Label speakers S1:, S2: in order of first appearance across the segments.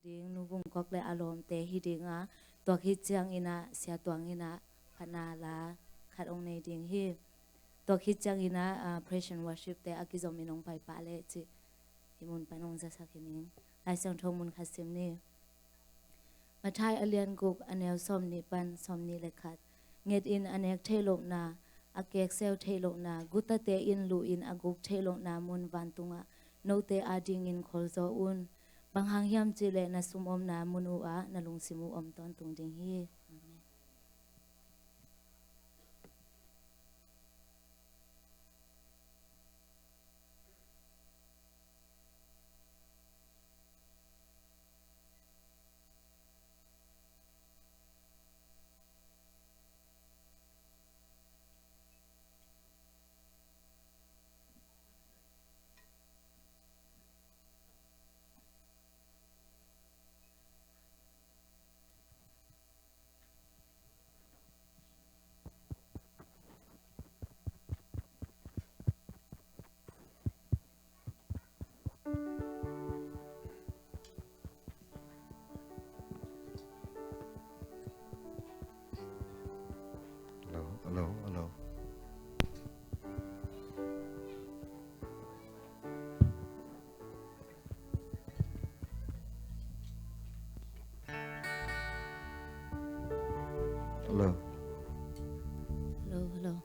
S1: ding nu bung kok le alom te hi dinga to hi chang ina sia tuang ina phana la khat ong nei ding hi to hi chang ina praise and worship te akizom minong pai pa le chi himun panong za sakini lai sang thong mun khasim ni mathai alian guk anel som ni pan som ni le khat nget in anek thelok na akek sel thelok na guta te in lu in aguk thelok na mun van tunga no te ading in kholzo un banghang hiam chile na sumom na munu a na lungsimu om ton tung ding hi
S2: Hello. Hello.
S1: hello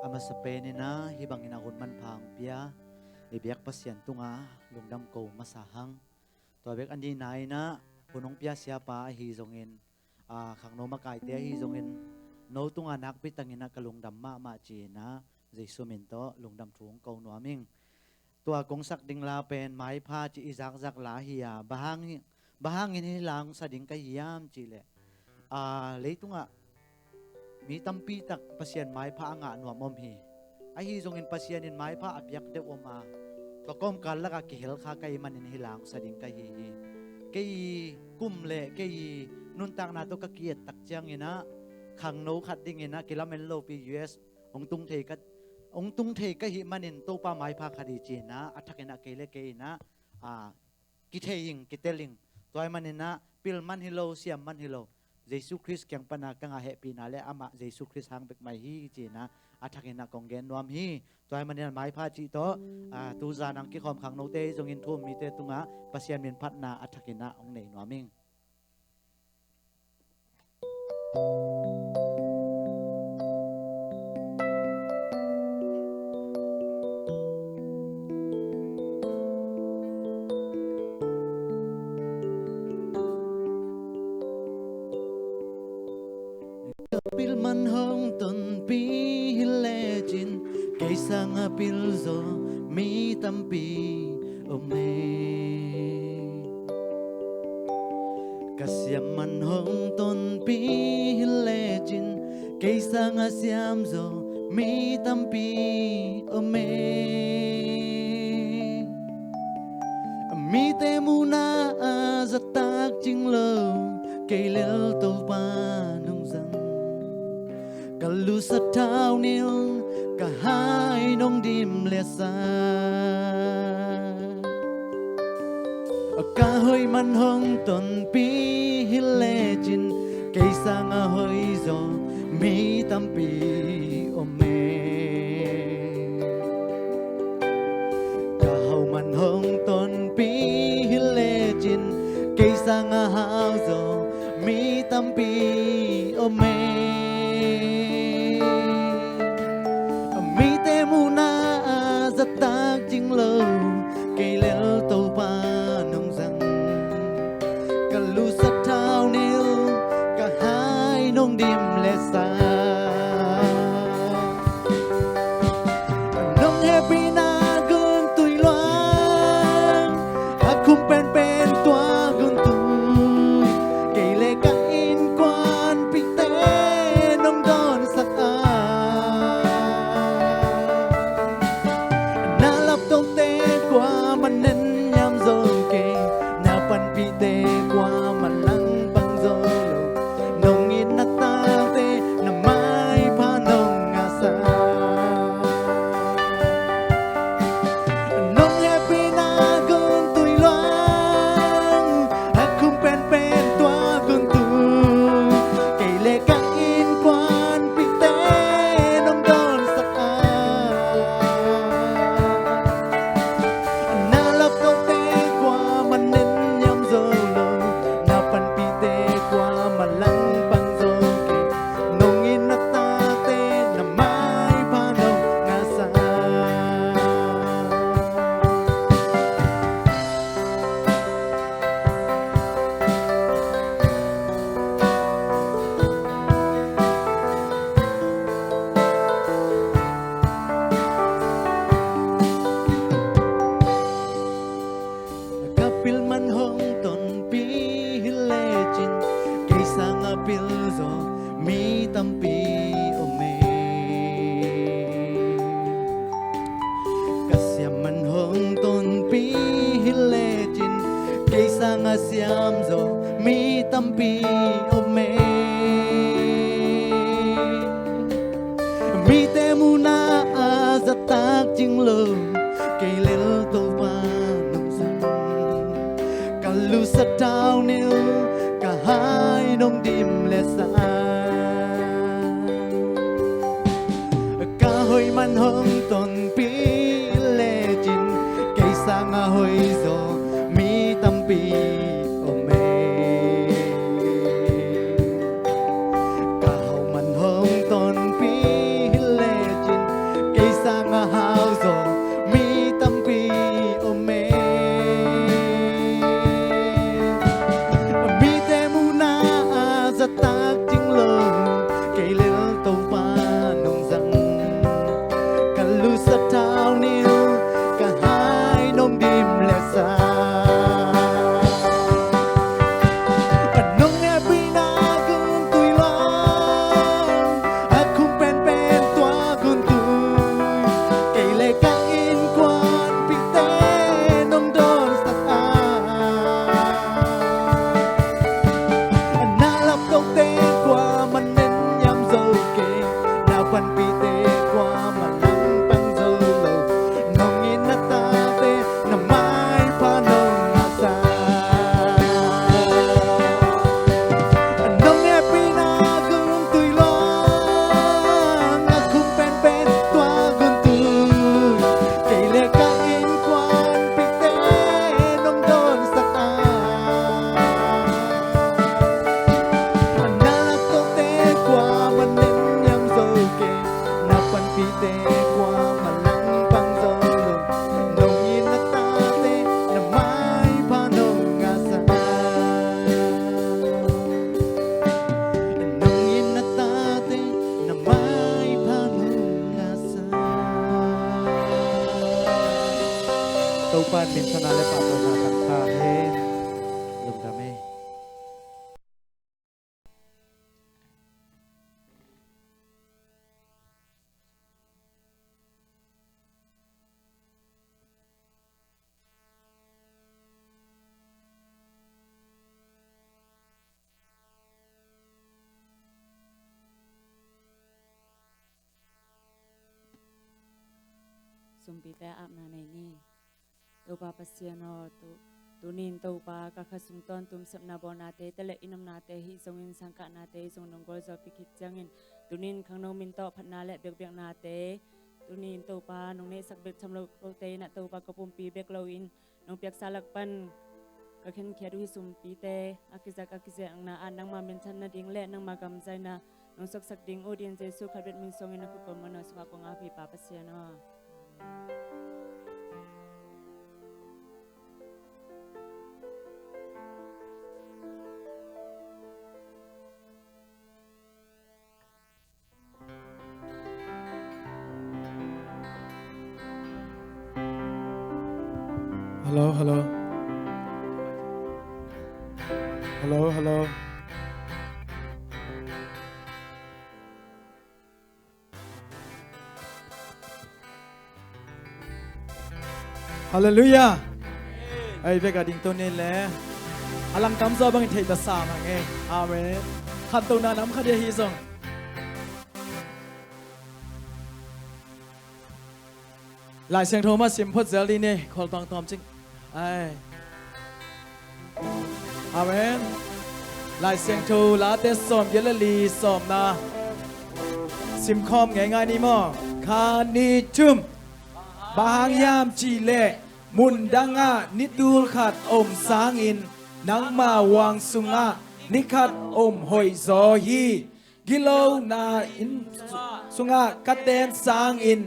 S2: ama sa penina hibang inakon man pang pia ibiyak pasyan tunga lungdam ko masahang tobek andi nai na punong pia siapa hizongin khang no makai te hizongin no tunga nak pitangina kalungdam ma china jesu minto lungdam thung ko nuaming tua kong sak ding la pen mai pha chi izak zak la hiya bahangin hilang sa ding kayam chile leitunga mi tampi tak pasien mai pha anga nuam hi ai hi zongin pasienin mai pha apyak de oma to kom kal laka ki hel kha kai manin hilang sa ding kai hi kai kum le kai nun tak na to ka kiet tak chiang ina khang no khat ding ina kilamen lo pi us ong tung the ka hi manin to pa mai pha khadi china athakena kele ke ina ki theing ki teling toy manina pil man hilo siam man hilo Jesu Christ kyang pana kang happy na le ama Jesu Christ hang bek mai hi china athakena konggen nuam hi toy manin mai pha chi to tu za nang ki khom khang no te jongin thum mi te tunga pasien min phat na athakena ong nei nuaming pil man hong ton pi legin kay sang pil zo mi tampi ome kasyam man hong ton pi legin kay sang siam zo mi tampi ome mi te muna zatak ching lo kay lel to pa nung zang kalu sa tao nil kahai nong dim lesa kahoy man hong ton pi hilejin kaysa nga hoy zo mi tampi ome kahaw man hong ton pi hilejin kaysa nga hao zo mi tampi ome tak ching lo cây leo tàu ba nông răng cả lu sắc thao nêu cả hai nông đêm lệ xa nông happy na gương tùy loan khung pen pen toa gương tu cây lệ cả in quan pi tế nông đòn sắc qua man nen nham zo ke na pan pi te qua man lang bang zo lo nong in na ta te na mai pa nong nga sa nong happy na gun tui loan khung pen pen toa gun tu ke le ka in quan pi te nong don sa pil man hong ton pi legin kay sang pil zo mi tampi ome kasyam man hong ton pi legin kay sang siam zo mi tampi ome mi te muna zatak ching lo kay lel to pa lu sa tao nil cả hai nông dim lệ xa cả hồi man hong ton pi legin kay sang hồi zo mi tampi ome cả hậu man hong ton pi
S3: pan min sana le pa to na kan kha he
S2: lung dam e
S4: sumpi te ap na nei ni to pa pasiano to nin to pa ka khasung ton tum sep na bona te tele inam na te hi songin sangka na te song nong gol zo pikit jangin to nin khang no min to phat na le bek bek na te to nin to pa nong ne sak bek cham lo ko te na to pa ko pum pi bek lo in nong pek salak pan ka khen khia ru sumpi te akizak akize ang na anang ma men chan na ding le nang ma gam jai na nong sak sak ding odien jesu khabet min songin na ku ko mano swa ko nga pi pa pasiano
S3: hello hello hello hello hallelujah ai ve ka ding to ne le alang tam zo bang thei ta sa ma nge amen khat to na nam kha de hi song lại sang thô mà sim phật giáo đi nè khol tòng tòm chính ai amen lại sang thô lá tết xóm yết là lì xóm na sim khom ngày ngày ni mò kha ni chum bang yam chi lệ mun danga nitul khat om sang in nang ma wang sunga nikat om hoi zo hi gilo na in sunga katen sang in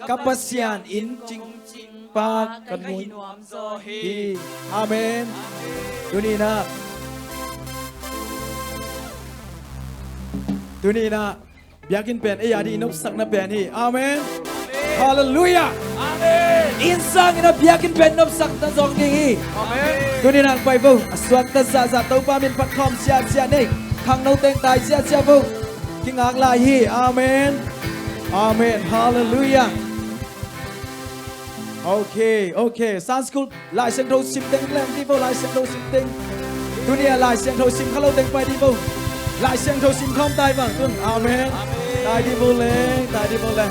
S3: kapasyan in ching pa kanun hi amen tuni na biakin pen e yadi nop sak na pen hi amen hallelujah amen insang na biakin pen nop sak na zong ding hi amen tuni na pai vo aswak ta za za to pa min pat khom sia sia nei khang no teng tai sia sia vo king ak lai hi amen amen hallelujah okay Sun School lại sang thâu sim teng lem đi vô lại sang thâu sim teng dunia lại sang thâu sim khalo teng pai đi vô lại sang thâu sim khom tai vang tuân amen tai đi vô lên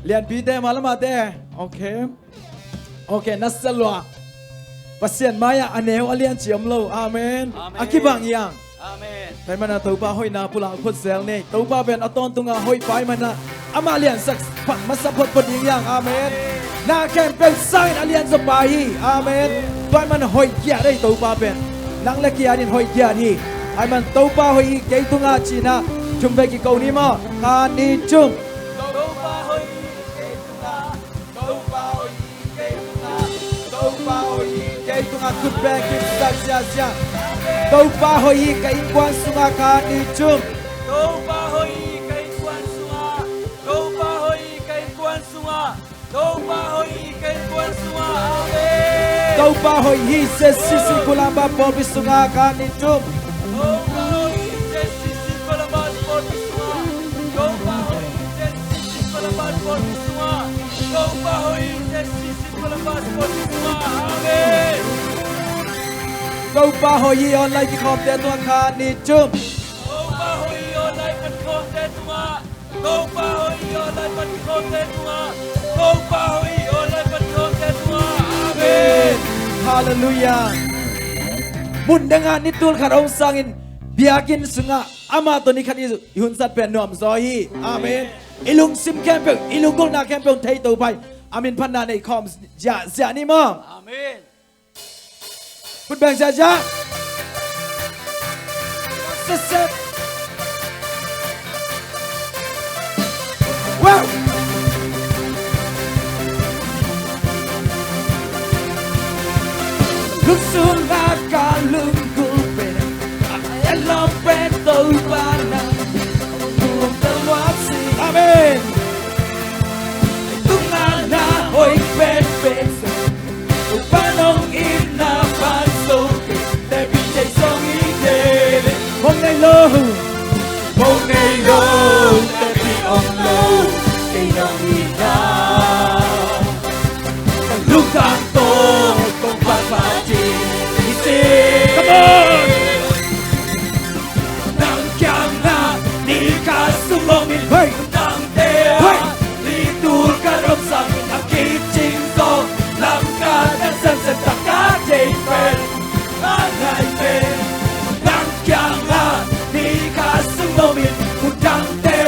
S3: liền pi te malam ate okay nasalwa pasien maya aneu alian chiam lo amen akibang yang amen tai mana to pa hoi na pula khot zel ne to pa ben aton tunga hoi pai mana amalian sak pak masapot poding yang amen na kem pel sign alian sa pai amen pai man hoi kia dei to pa ben nang le kia din hoi kia ni ai man to pa hoi ke tunga china chum ve ki ko ni mo ka ni chum to pa hoi ke tunga to pa hoi ke tunga to pa hoi ke tunga kut be ki sak sia sia to pa hoi ke kwan sunga ka ni chum to pa hoi Tau pa hoi hi se sisi kulamba popi sunga kani chum. Tau pa hoi se sisi kulamba popi sunga. Tau pa hoi se sisi kulamba popi sunga. Tau pa hoi se sisi kulamba popi sunga. Amen. Tau pa hoi online ki khom te tua kani chum. Tau pa hoi online ki khom te tua. Tau pa hoi online ki khom te tua. Tau pa hoi online ki khom te tua. Amen. Hallelujah. Mun dengan nitul karong sangin biakin sunga ama to ni khan ihun sat pen nom zoi. Amen. Ilung sim camping ilung gol na camping thai to pai. Amin phanna nei khom ja ni mo. Amen. Put bang ja. Set. Wow. Lúc xuống ga cả lưng cô về em lo bên tôi ba năm buồn tơ loát xì amen tung na hồi bên bên panong inapansukin để bị chạy sông ý đề hôm nay lâu để bị ông lâu cây nông ý nào lúc càng tốt công phát phát triển đi xin come on nang kyang na ni ka sumongin nang te li tur ka rom sang ang kitching so lam ka dan san san ta ka dei pen ngai pen nang kyang na ni ka sumongin nang te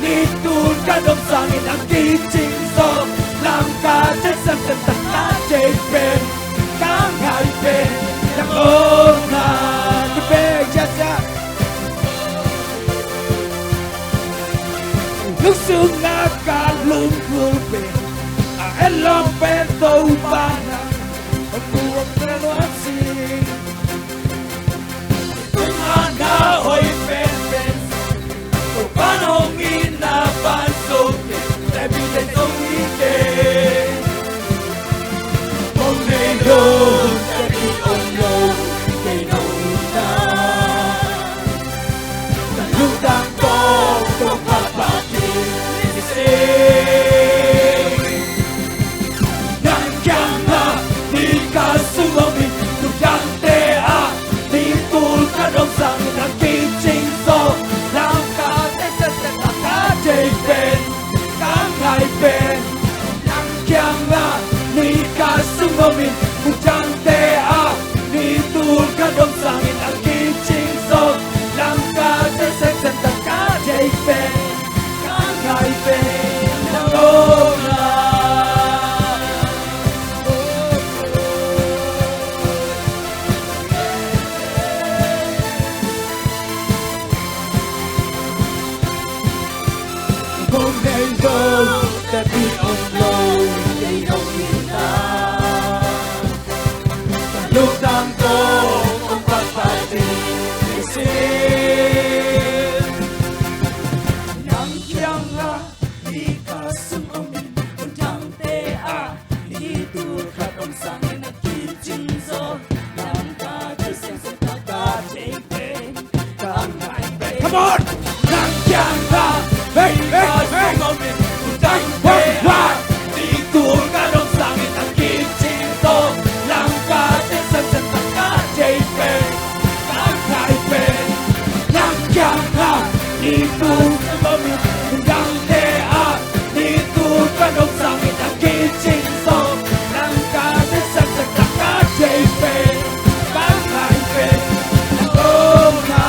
S3: li tur ka rom sang ang kitching so lam ka dan san san ta ka dei pen ngai pen nang o na ki pe cha cha lúc xương nga cả lưng người về em lòng bên tôi ba năm một cuộc ra loạn gì tôi nga hồi bên bên tôi bán hồng in là bán số để bị đánh ông ý đề ông này đâu để bị ông đâu để đâu ta lúc đang có tôi phát phát nang kyang na ni ka sumami tu yang te ni tul ka dom sang nang kitching so lam ka te sa ta ka dei pen kang ngai pen nang kyang na ni ka sumami tu yang te ni tul ka dom sang nang kitching so lam ka te sa ta ka dei pen ngai pen nang o na hôm nay đâu đã bị ông lâu để ông nhìn ta lúc đang có ông phát phát đi xin nắng kyang na ni ka sum ông mình đang te ni tu khát ông sang na kitchen so nam ka te sen sen ta ka te pe ka ngai pe come on nang kyang na hey hey hey đang te ni tu ka ông sang na kitchen so nam ka te sen sen ta ka te pe ka ngai pe nang kyang na ni tu ka ông đang te ni tu ka ông sang na kitchen so nam ka te sen sen ta ka te pe ka ngai pe oh na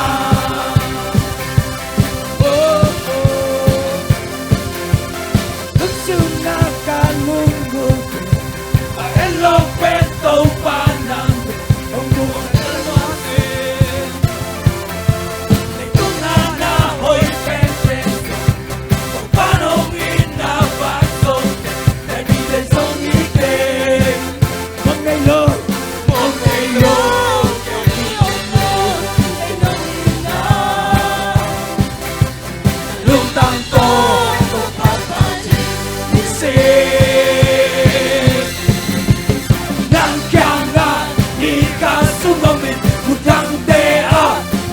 S3: lúc xưa na ka lung lung em lo bên tàu ba năm ông buồn đã loạn tiền để tôi na hồi bên bên tàu ba ông in na phát sông để đi đến sông ý đề hôm nay lo để đi ông lo để đâu in na lúc tăng to phát phát đi xin nang kyang na ni ka sumami mudang te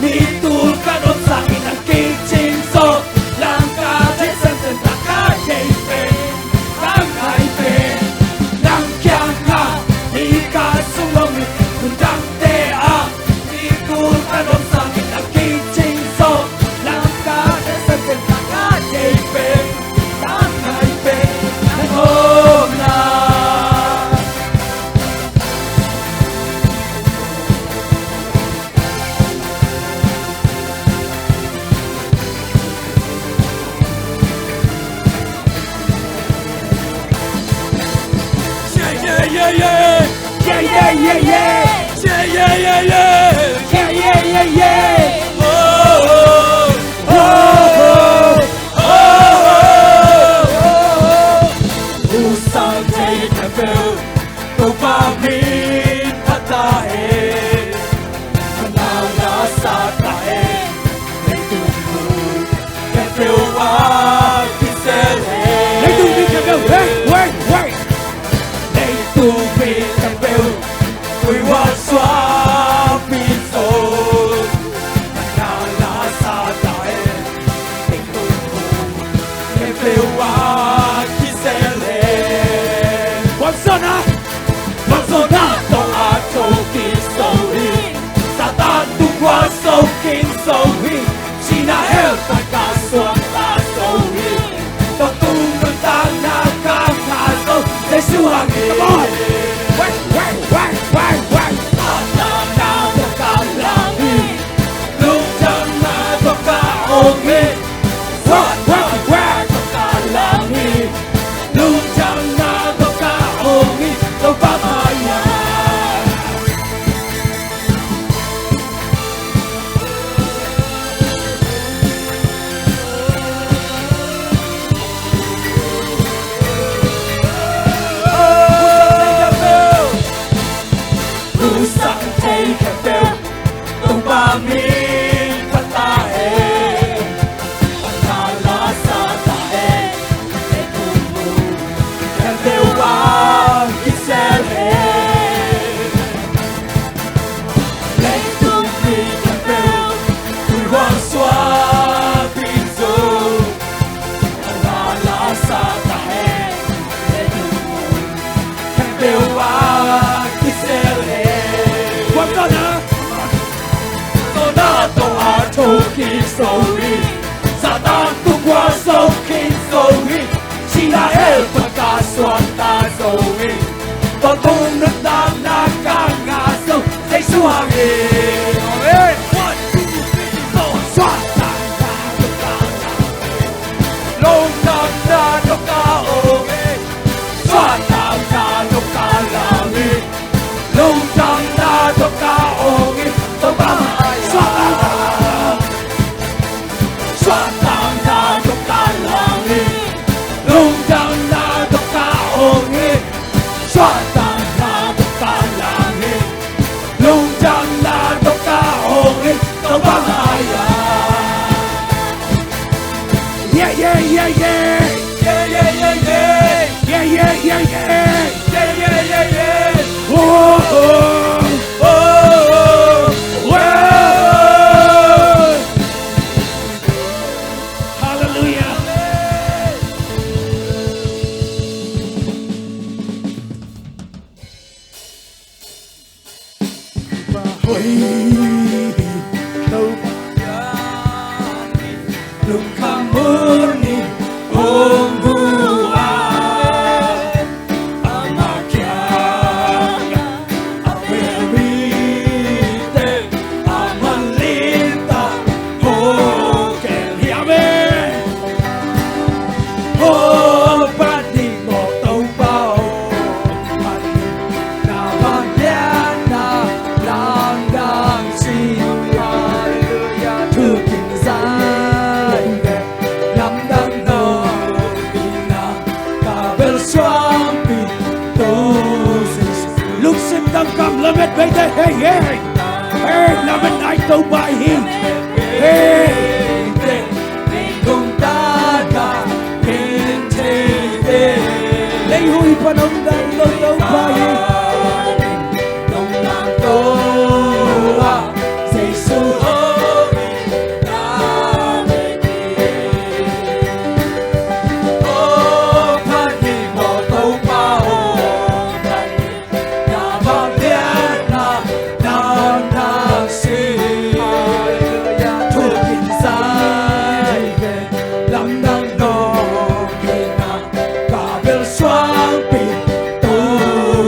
S3: ni tul ka dom sang nang kitching so lang ka te san san ta ka dei pe kang ngai pe nang kyang na ni ka sumami mudang te ni tul ka dom sang nang kitching so lang ka te san san ta ka dei pe kang ngai pe nang hôm nay yeah yeah yeah yeah yeah yeah yeah yeah yeah yeah yeah yeah yeah oh oh oh oh oh sang thấy ta phêu tô ba mi ta e na na sa ta e lấy tung cái phêu wa ki se lấy tung đi cái phêu wait wait wait lấy tung đi cái Tôi hoa xóa pin rồi Nhà lá xa đại Tình tôi hồn Em phiêu hoa khi xe lên Quang sơn á Tôi á châu kín sâu hi Sa ta tung hoa sâu kín sâu hi Chỉ na heo ta ca xuân ta sâu hi Tôi tung ngân ta na ca ca sâu Để siêu hàng hi Wang Ta ta na ta ca lang hi Lúc chẳng na ta ca ôm hi Wang ta ca lang hi Lúc chẳng na ta ca ôm hi Tôi phát hai nhà Keep sorry, Satan tu qua sâu kinh sorry, chỉ là hết tất cả xoan ta sorry, còn tung nước đam na càng ngã sâu, dây xuống hàng nghìn. One, two, three, four, xoan ta na tất cả ngã, lâu năm na tất cả ôm, xoan ta na tất cả làm đi, lâu năm na tất cả ôm, tất cả xoan ta. Xoan tang na tất cả lang hi, lung tang na tất cả ôm hi. Xoan tang na tất cả lang hi, lung tang na tất cả ôm hi. Tất cả hai ya. Yeah yeah yeah yeah. Yeah yeah yeah yeah. Yeah yeah yeah yeah. Yeah yeah yeah yeah. Oh oh oh. Hey, hey, hey, làm bên ai câu bài hi, hey, cùng ta đã đến thế, lấy hui phần ông đang câu câu bài hi, đồng làm câu à, Giêsu ơi, ta về đi, ô phát đi một câu bao. Hey,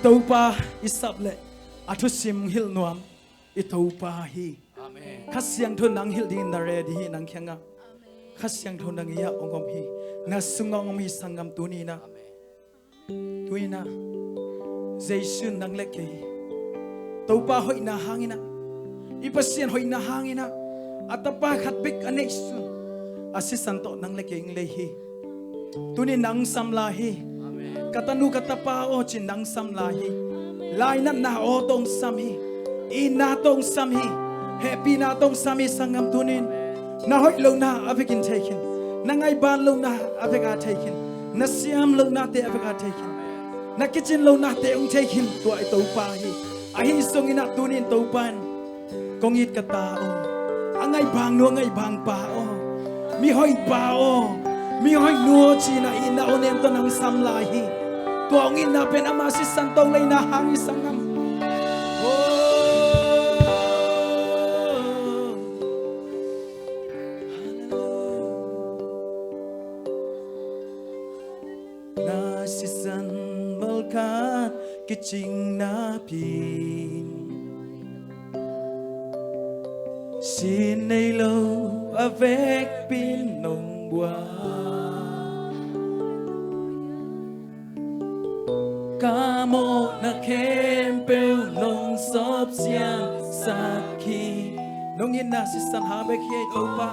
S3: Itopa isable atu sim hil nuam itopa hi khasyang thon nang hil din na ready hi nang khyanga khasyang thon nang ya ongom hi na sungong mi sangam tunina tuina Jesus nang leke topa hoi na hangina ipasien hoi na hangina atapa khatbik anesun asisanto nang leke inglehi tuni nang samlahi katanu katapao chin nang samlahi laina na otong samhi ina tong samhi happy na tong sami sangam tunin na hoi lo na avikin taken na ngai ban lo na avika taken na siam lo na te avika taken na kitchen lo na te ung taken to ai to pa hi ai song ina tunin to pan kong it kata o angai bang no ngai bang pa o mi hoi pa o mi hoi no chi na ina onem to nang sam la hi to ong ina pen amasi santong lai na hangi sangam Nasisan malkat kiching napin xin nay lâu avec pin nồng bois ca mô na khem bêu nồng sop xiang saki nong in nasisan ha bek ye to pa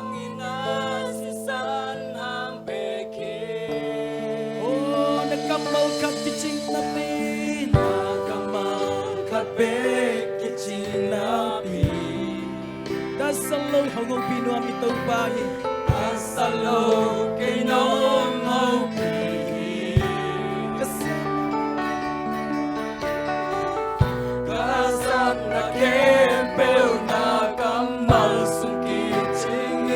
S3: kamal kat kiching napin kamal kat bek kiching napin dasalo hongong pino ami to bahi dasalo kainom mau pi kasat na kempel na kamal sung kiching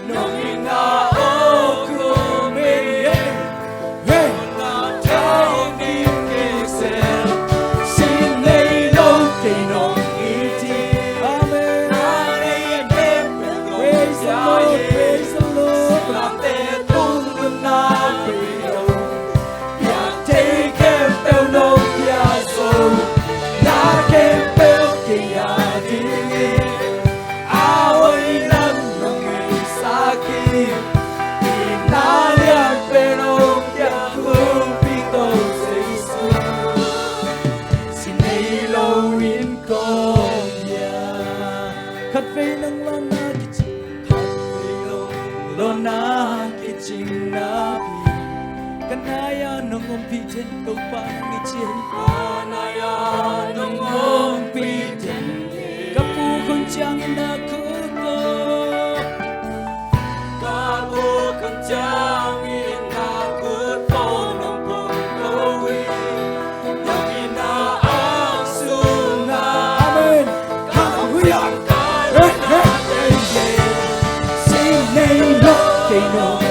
S3: nong ina Kanaya nung umpitin to parang itchen Kanaya nung umpitin Kapukong tiyang inakuto Kapukong tiyang inakuto Nung pungkawi Yung inaasunga Amen Hallelujah Sinelo Kino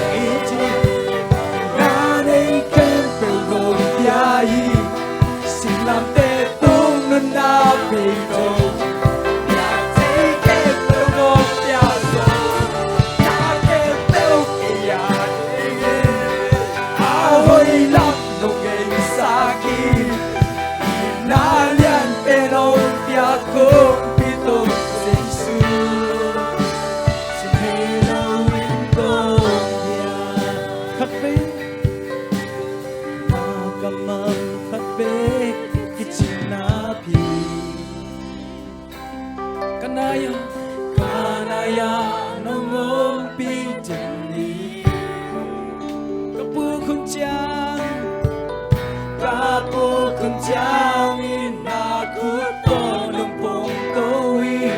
S3: làm tê tung nên na vì đồ là thế kê tiêu ngô tia rồi ta kê tiêu kia đi áo hơi lắm nụ nghề xa kỳ na liên bên ông tia không biết tôi Jesus xin hãy lâu in công nhà khắc bên mà cầm ơn khắc bên Kanaya, kanaya nung umpitin ni Kapukong tiyang inakuto nung pungkawi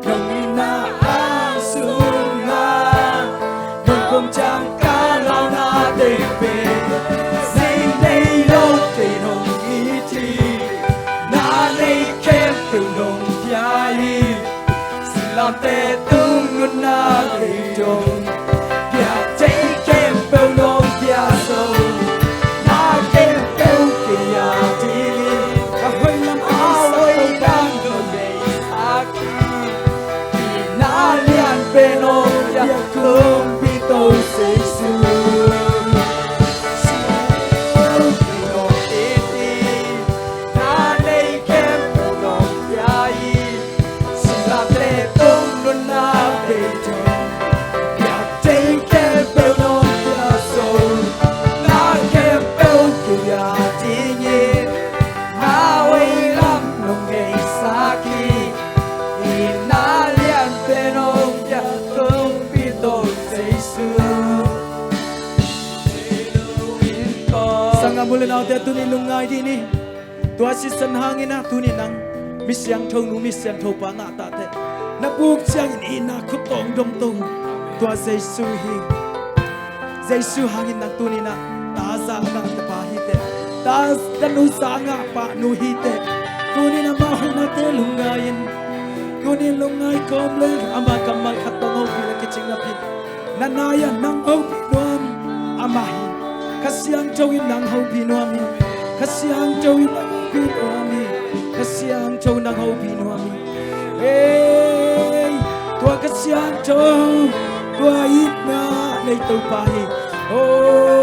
S3: Nung inaasunga Nung kong tiyang kalaw natin pin Sinay lâu kay nung iti Nanay kem từ nung làm tê tung ngân na cây trồng kia cháy kem bêu nông kia sâu na kem bêu kia đi và hơi làm áo hơi đang ngồi dậy xa khi na liên bên nông kia không biết tôi sẽ na muli na te tu ni lungai di ni tua si san hangin na tu ni nang misyang thong nu misyang tho pa nga ta te na buk chang ni na khutong dom tong tua Giêsu hi Giêsu hangin na tu ni na ta sa na te pa hi te ta nu sa nga pa nu hi te tu ni na ma hu na te lungain tu ni lungai kom le ama kamal khatong ho pi la kiching na pi nanaya nang ho pi nuam amahi kasiang tawin nang ho pi nuami kasiang tawin nang ho pi nuami kasiang taw nang ho pi nuami hey tua kasiang taw tua itna nei tau pahi oh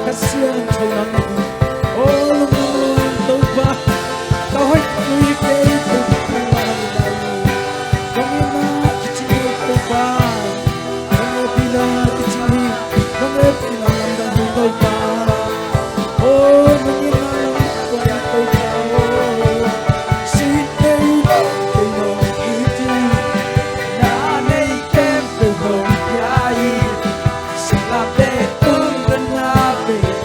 S3: Kasihan thâu nắng ô lung lung tâu ba tao hết người kê tâu ba đây không nghe mà chỉ tâu ba không nghe pina chỉ không nghe pina làm đàn tâu ba ô không nghe mà làm tâu ba xin đây cây nồng ít na nay kem từ nồng nhai xin làm để tương thân na về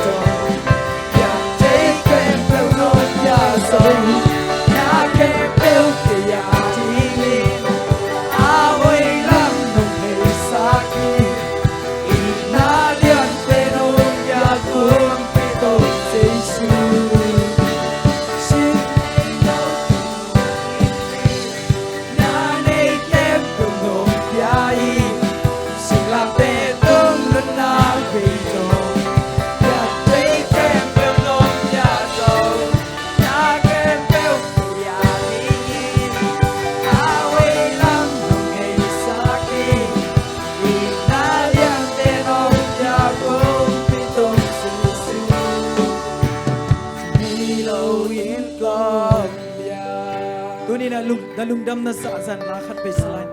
S3: na lungdam na sa azan lakat pe salai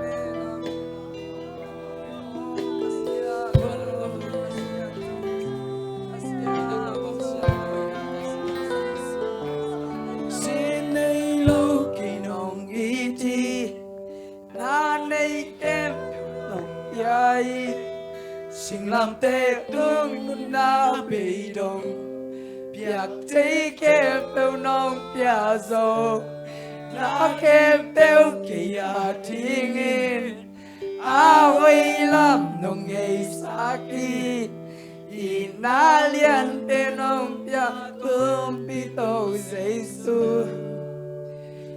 S3: sinay lo kinong iti nanay tem nong yai sing lam te tung nun na be dong piak te ke pe nong pia zo na kem teo kia tingin away lam nong ngay saki inalian te nong pia kumpito Giêsu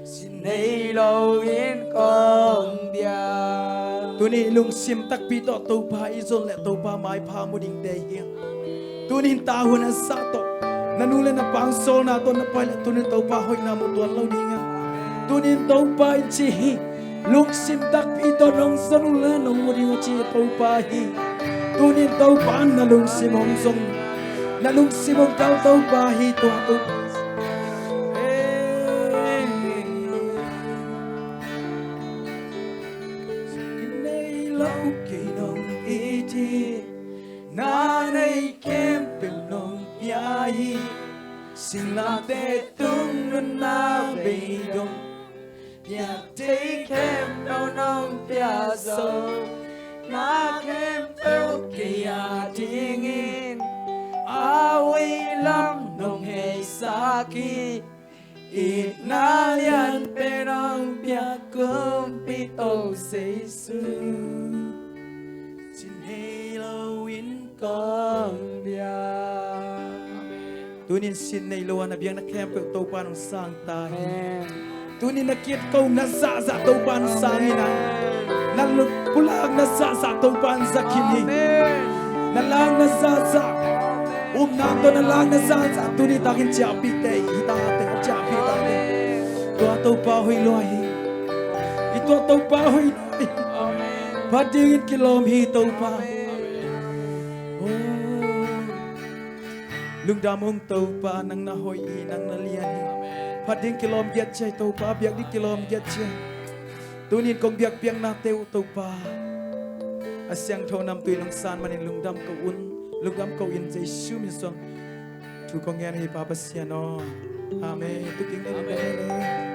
S3: xin nay lâu yên con dia tu ni lung sim tak pito tu pa izol le tu pa mai pa muding day here tu ni tahun na sato nanule na pangsol na to na pala tu ni tu pa hoy na mo tuan lo dinga tunin tau pa chi lung sim tak ito nong sanula nong mudi chi tau pa hi tunin tau pa na lung simong song na lung simong tau pa hi to to nay lâu kỳ nong iti na nay kem pel nong piai sing la te tung na be dong nhạc thấy kem đâu nông tia dầu na kem đâu kia thiên in awi lam nông hei saki ít na lian pe nông pia kum pito Giêsu xin hei lâu in con bia tunin xin nei lo na biang na kem pe to pa nong sang tai tunin nakit kau na sa tau pan sangina naluk pulang na sa tau pan zakini nalang na sa nato nalang na sa tunin takin chapi te itate chapi tate tua tau pa hoi loi ito tau pa hoi loi padingin kilom hi tau pa lungdamong tau pa nang nahoy nang nalian พัดดิ้งกิโลมเย็ดใจตัวป้าเบียกดิ้งกิโลมเย็ดใจตัวนี้กงเบียกเบียงนาเตวตัวป้าอาเสียงโทนำตุยลงสานมันในลุงดำเกาอุ่นลุงดำเกาอินใจชูมิสงถูกกงเงินให้ป้าปัสยานออาเมนตุกิงได้เลย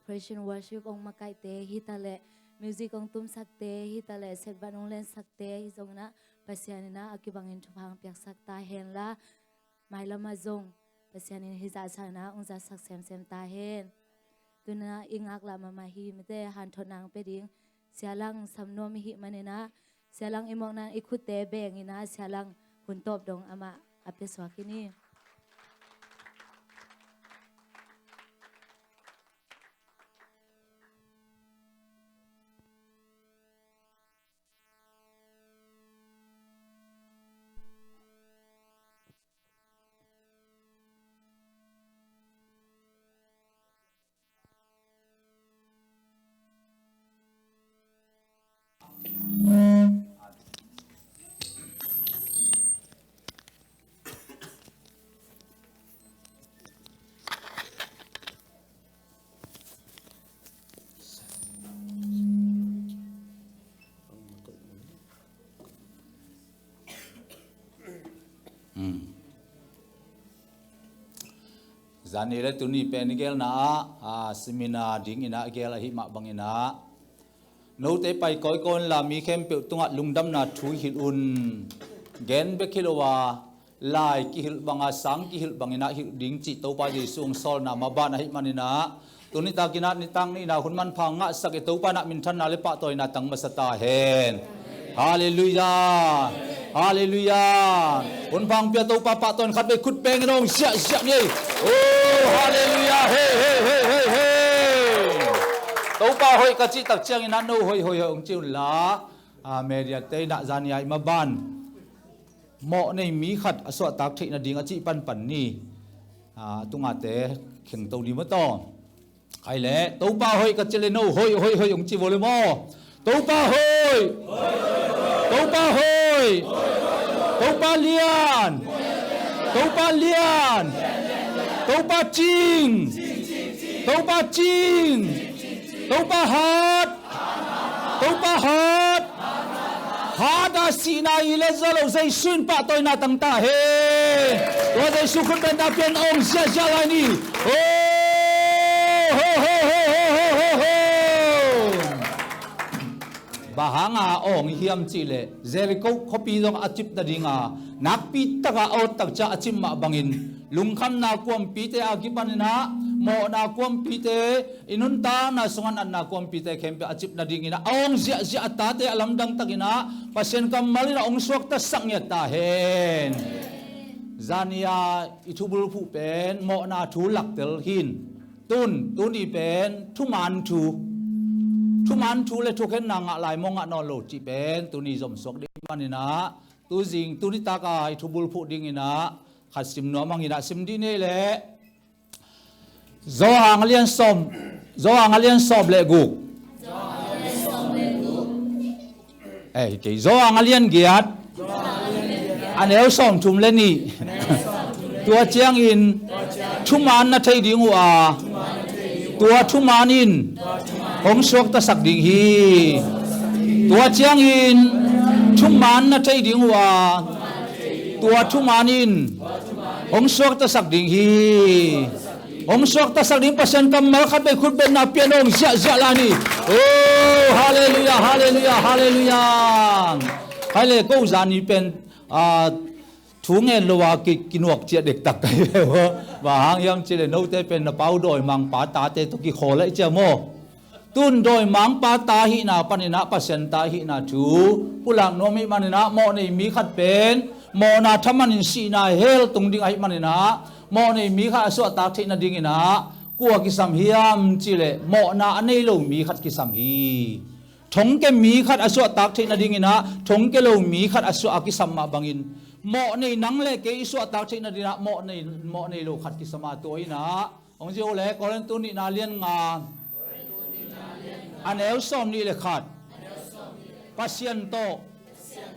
S1: Praise and worship ong makai te hitale music ong tum sakte hitale set banong len sakte hizong na pasianin na akibangin chupang piak sakta hen la mai lama zong pasianin hiza sana ong za sak sem sem ta hen tuna ingak la mama hi mete han thonang peding sialang samnom hi manena sialang imong nang ikute bengina sialang huntop dong ama apeswa kini
S5: Zani le tuni penigel na semina ding ina gel hi ma bangina no te pai koi kon la mi khem pe tunga lungdam na thu hil un gen be kilowa lai ki hil banga sang ki hil bangina hil ding chi to pa ji sung sol na ma ba na hi manina tuni ta kina ni tang ni na hun man phang nga sak e to pa na min than na le pa toy na tang masata hen hallelujah hallelujah hun phang pia to pa pa ton khat be khut peng rong sia sia ni oh hallelujah hey hey hey hey hey to pa hoi ka chi tak chiang ina no hoi hoi ong chiu la media te na zan yai ma ban mo nei mi khat aswa tak thei na ding a chi pan pan ni tunga te kheng to ni ma to ai le to pa hoi ka chile no hoi hoi hoi ong chi vole mo to pa hoi to pa hoi to pa lian to pa lian to pa ching to pa ching to pa hat to pa hat hada sina ile zalo zai sun pa toy na tang ta he to zai su khun ben da pian ong sia sia la ni oh ho ho ho ho ho ho bahanga ong hiam chi le Jericho khopi dong achip da dinga nakpi taka out tak cha achim ma bangin lungkham na kwam pi te agipanina mo na kwam pi te inun ta na sungan an na kwam pi te khempe achip na dingina ong zia zia ta te alam dang takina pasen kam malina ong suak ta sangya ta hen zania itubul pu pen mo na thu lak tel hin tun i pen thu man thu le thu ken na nga lai mo nga no lo chi pen tuni zom sok di manina tu jing tuni ta ka itubul pu dingina khasim no mangina sim di ne le zo ang alian som le guk ke zo ang alian giat anel som thum le ni tua chiang in thuman na thei ding wa tua thuman in hong sok ta sak ding hi tua chiang in thuman na thei ding wa tua thuman in hong sok ta sak ding hi Om sok ta sak ding pasen kam mal khat be khut ben na pianong sia sia la ni oh hallelujah hallelujah hallelujah hale ko zani pen thu nge lowa ki kinok chia dek tak kai wa hang yang che le no te pen na pau doi mang pa ta te to ki khol lai che mo tun doi mang pa ta hi na panina pasen ta hi na thu pulang no mi manina mo nei mi khat pen mo na thaman in si na hel tung ding ai manina หมอในมีขัดสวดตากเทนดิ่งนะกลัวกิสัมฮิมจิเลหมอนาอันนี้เรามีขัดกิสัมฮีทงเกมีขัดสวดตากเทนดิ่งนะทงเกเรามีขัดสวดกิสัมมาบังอินหมอในนังเล็กเกสวดตากเทนดิ่งนะหมอในเราขัดกิสัมมาตัวอินะองค์เจ้าเล็กกอลันตุนินาเลียนงาอันเอลซอมนี่เลยขัดปัสยันโต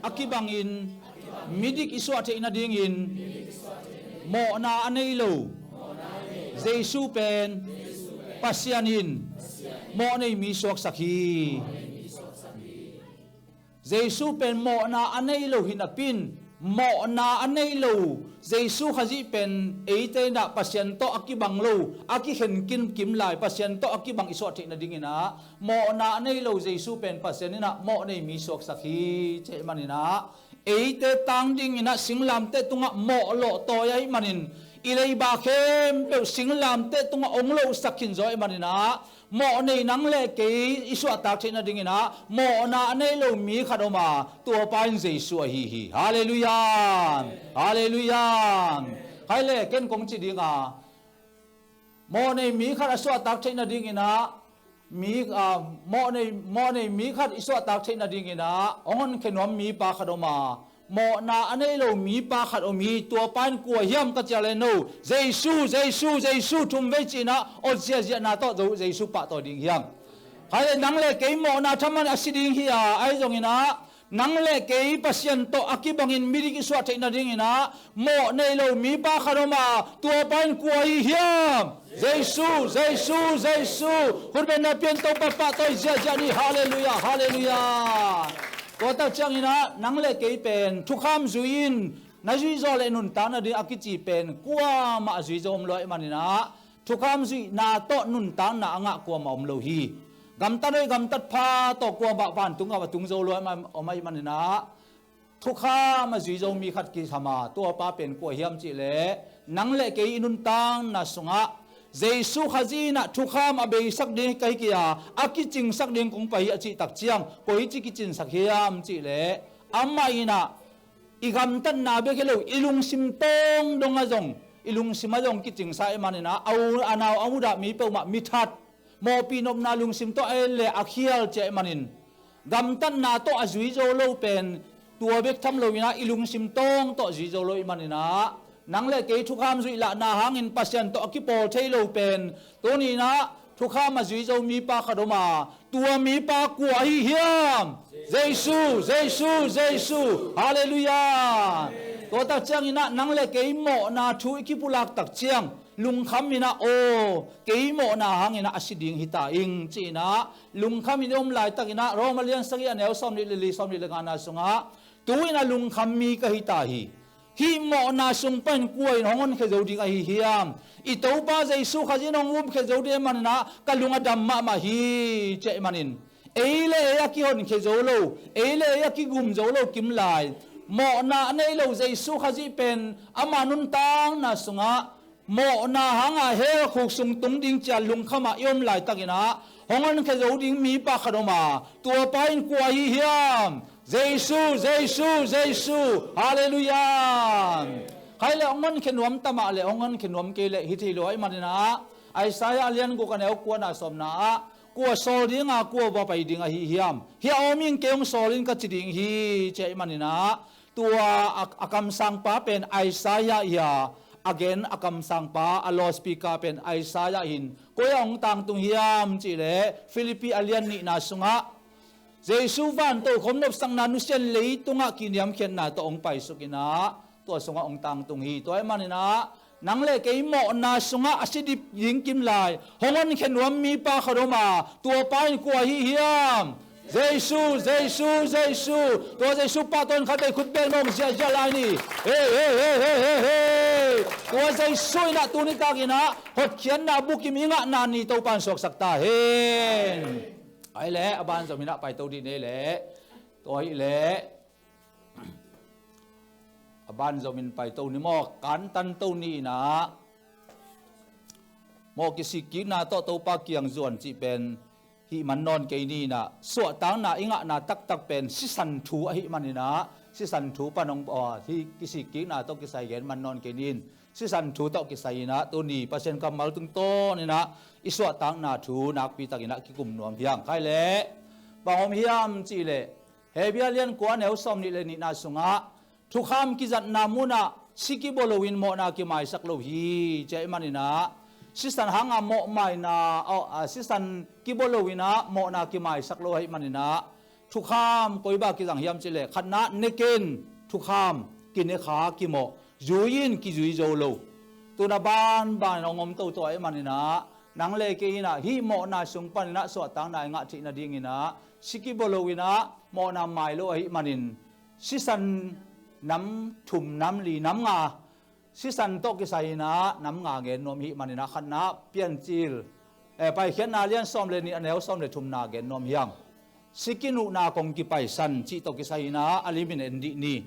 S5: อากิบังอินมิดิกอิสวาเทอินาดิงอินโมนาอันนี้ลูเจสูเป็นปัสยันอินโมในมีสวกสักฮีเจสูเป็นโมนาอันนี้ลูหินาปินโมนาอันนี้ลูเจสูขจิเป็นเอเตนะปัสยันโตอากิบังลูอากิเห็นกินกิมลายปัสยันโตอากิบังอิสวาเทอินาดิงอินะโมนาอันนี้ลูเจสูเป็นปัสยันอินะโมในมีสวกสักฮีเจมันอินะเอเตตังดิงอินะสิงลามเตตุงะโมโลโตยายมันินอิเลยบาเข้มเปสิงลามเตตุงะองโลสักขินจอยมันินะโมในนังเลเกอิสวาตากเชนะดิงอินะโมนาในโลมีขดมาตัวปานเจสุฮีฮีฮาเลลูยาฮาเลลูยาใครเล่เก่งกงจิดิงะโมในมีขดสวาตากเชนะดิงอินะมีโมในมีขัดอิสวาตากเชนดิ่งนะองค์เขนวมมีปาขัดออกมาโมนาอันนี้เรามีปาขัดอมีตัวปานกัวเยี่ยมกัจจาเลนูเจสูทุ่มเวจินะอดเสียเสียนาโตดูเจสูปะตัวดิ่งเยี่ยมใครนังเลเกยโมนาทำมันอสิดิ่งเฮียไอ้ตรงนี้นะนังเลเกยปัสยันโตอากิบังอินมิริกิสวาเทนดิ่งนะโมในเรามีปาขัดออกมาตัวปานกัวเยี่ยมเจสูคุณเป็นนักเพียรตัวปะตัวเสียจานี่ฮาเลลูยาฮาเลลูยาก็ตั้งจังอินะนังเลเกยเป็นทุกคำจุยินนาจุยโจเลนุนตานาดีอากิจีเป็นกัวมาจุยโจมลอยมันนะทุกคำจุยนาโตนุนตานาอ่างกัวมาอมโลฮีกำตัดเลยกำตัดพาโตกัวบากบานตุงกับตุงโจลอยมันอมมันนะทุกข้ามาจุยโจมีขัดกิสมาตัวป้าเป็นกัวเฮียมจิเลนังเลเกยนุนตานาสุงะเจสุขจีนะทุกข้ามอเบยสักเดียกันกี่อากิจิงสักเดียคงไปอจิตักเจียงก็อิจิกิจินสักเฮียมจิเลอามาอินะอีกำตันนาเบกเลวอิลุงซิมตงดงอาจงอิลุงซิมาจงกิจิงสายมันนะเอาอนาวอาวุธมีเป้ามามิทัดโมปีนบนาลุงซิมโตเอเลอาเคียลเจมันินกำตันนาโตอาจุยโจโลเป็นตัวเบกทำโลวินะอิลุงซิมตงโตจุยโจโลอิมันนะนังเลเกยทุกข้ามจุยละนาหางอินปัสยันโตอกิโปเทโลเป็นตัวนี้นะทุกข้ามมาจุยโจมีปาขดมาตัวมีปากัวฮิเฮียมเจสูฮาเลลูยาตัวตักเจียงอินะนังเลเกยโมนาทุอิกิปุลักตักเจียงลุงคำอินะโอเกยโมนาหางอินะอสิดิงฮิตาอิงจีนะลุงคำอินะอมลายตักอินะโรมาเลียนสักยันเอลซอมลิลิซอมลิลงานาสุงะตัวอินะลุงคำมีกะฮิตาฮีฮิโมนาสุงเป็นกวยน้องเขจาวดีกันฮิยามอิตาวป้าใจสุขจิน้องอุ้มเขจาวดีมันนะกัลุงอดัมมาฮีเจมันินเอเลยักษ์คนเขจาวโลเอเลยักษ์กุมจาวโลกิมลายโมนาในโลใจสุขจิเป็นอามานุนตังนาสุงะโมนาหางาเฮขุกสุงตุงดิงจัลลุงขมายอมลายตักินะห้องนั้นเขจาวดีมีปากขนมาตัวไปกวยฮิยามเจสูฮาเลลูยาใครเลยองค์นั้นเขียนวมตมาเลยองค์นั้นเขียนวมเกลฮิติโลไอมันนะไอสายอาเลียนกูกันเอากวนอาสมนะกูโซลิงอากูบ่ไปดิงอาฮิฮิมเฮียอมิงเกงโซลิงก็จิดิงฮิเจมันนะตัวอากำสังปาเป็นไอสายายา again akam sangpa alo speaker pen Isaiah hin koyong tang tung hiam chi le Philippi alian ni na sunga Jesu van to khomnop sang na nusian lei tunga kiniam khen na to ong pai sukina to sunga ong tang tung hi toy manina nang le ke mo na sunga asidip ying kim lai hongon khenwam mi pa kharoma to pain ko hi hiam Jesu to Jesu pa ton khate khut be nom sia ja lai ni to Jesu na tu ni ta kina hot khian na bukim inga na ni to pan sok sakta hen ai le aban zo mina pai to di ne le toi le aban zo min pai to ni mo kan tan to ni na mo kisiki na to pa kiang zuan chi pen hi man non ke ni na so tang na inga na tak tak pen si san thu a hi man ni na si san thu panong hi kisiki na to kisai gen man non ke nin สิสันทูตอกิไซนะตัวนี้เปอร์เซ็นต์กำมัลตุงโตนี่นะอิสวะตังนาทูนักปีตักินะกิกุมนวมเฮียงใครเละบางอมเฮียมจีเละเฮเบียเลียนกวนเอวสอมนี่เลยนี่นาสุงะทุกคำกิจัดนามุนะสิกิบอลวินโมนากิไมสักโลฮีเจมันนี่นะสิสันหังอโมไมนาสิสันกิบอลวินะโมนากิไมสักโลให้มันนี่นะทุกคำกุยบากิจังเฮียมจีเละขณะเนกินทุกคำกินเนขากิโมยูยินกิจุยโจโลตัวนาบ้านองมตัวไอ้มันนี่นะนังเลกินะฮิโมนาสุงปันนะสวดตังนายงะทินาดิ่งนะสิกิบอลวินะโมนาไมโลไอ้มันนินสิสันน้ำถุ่มน้ำลีน้ำงาสิสันโตกิไซนะน้ำงาเกนนมฮิมันนะขันนะเปลี่ยนจิลไปเขียนนาเลียนซ้อมเลนี่อันเดียวซ้อมเลถุ่มนาเกนนมยังสิกินุนาคงกิไปสันจิโตกิไซนะอลิมินเอนดีนี่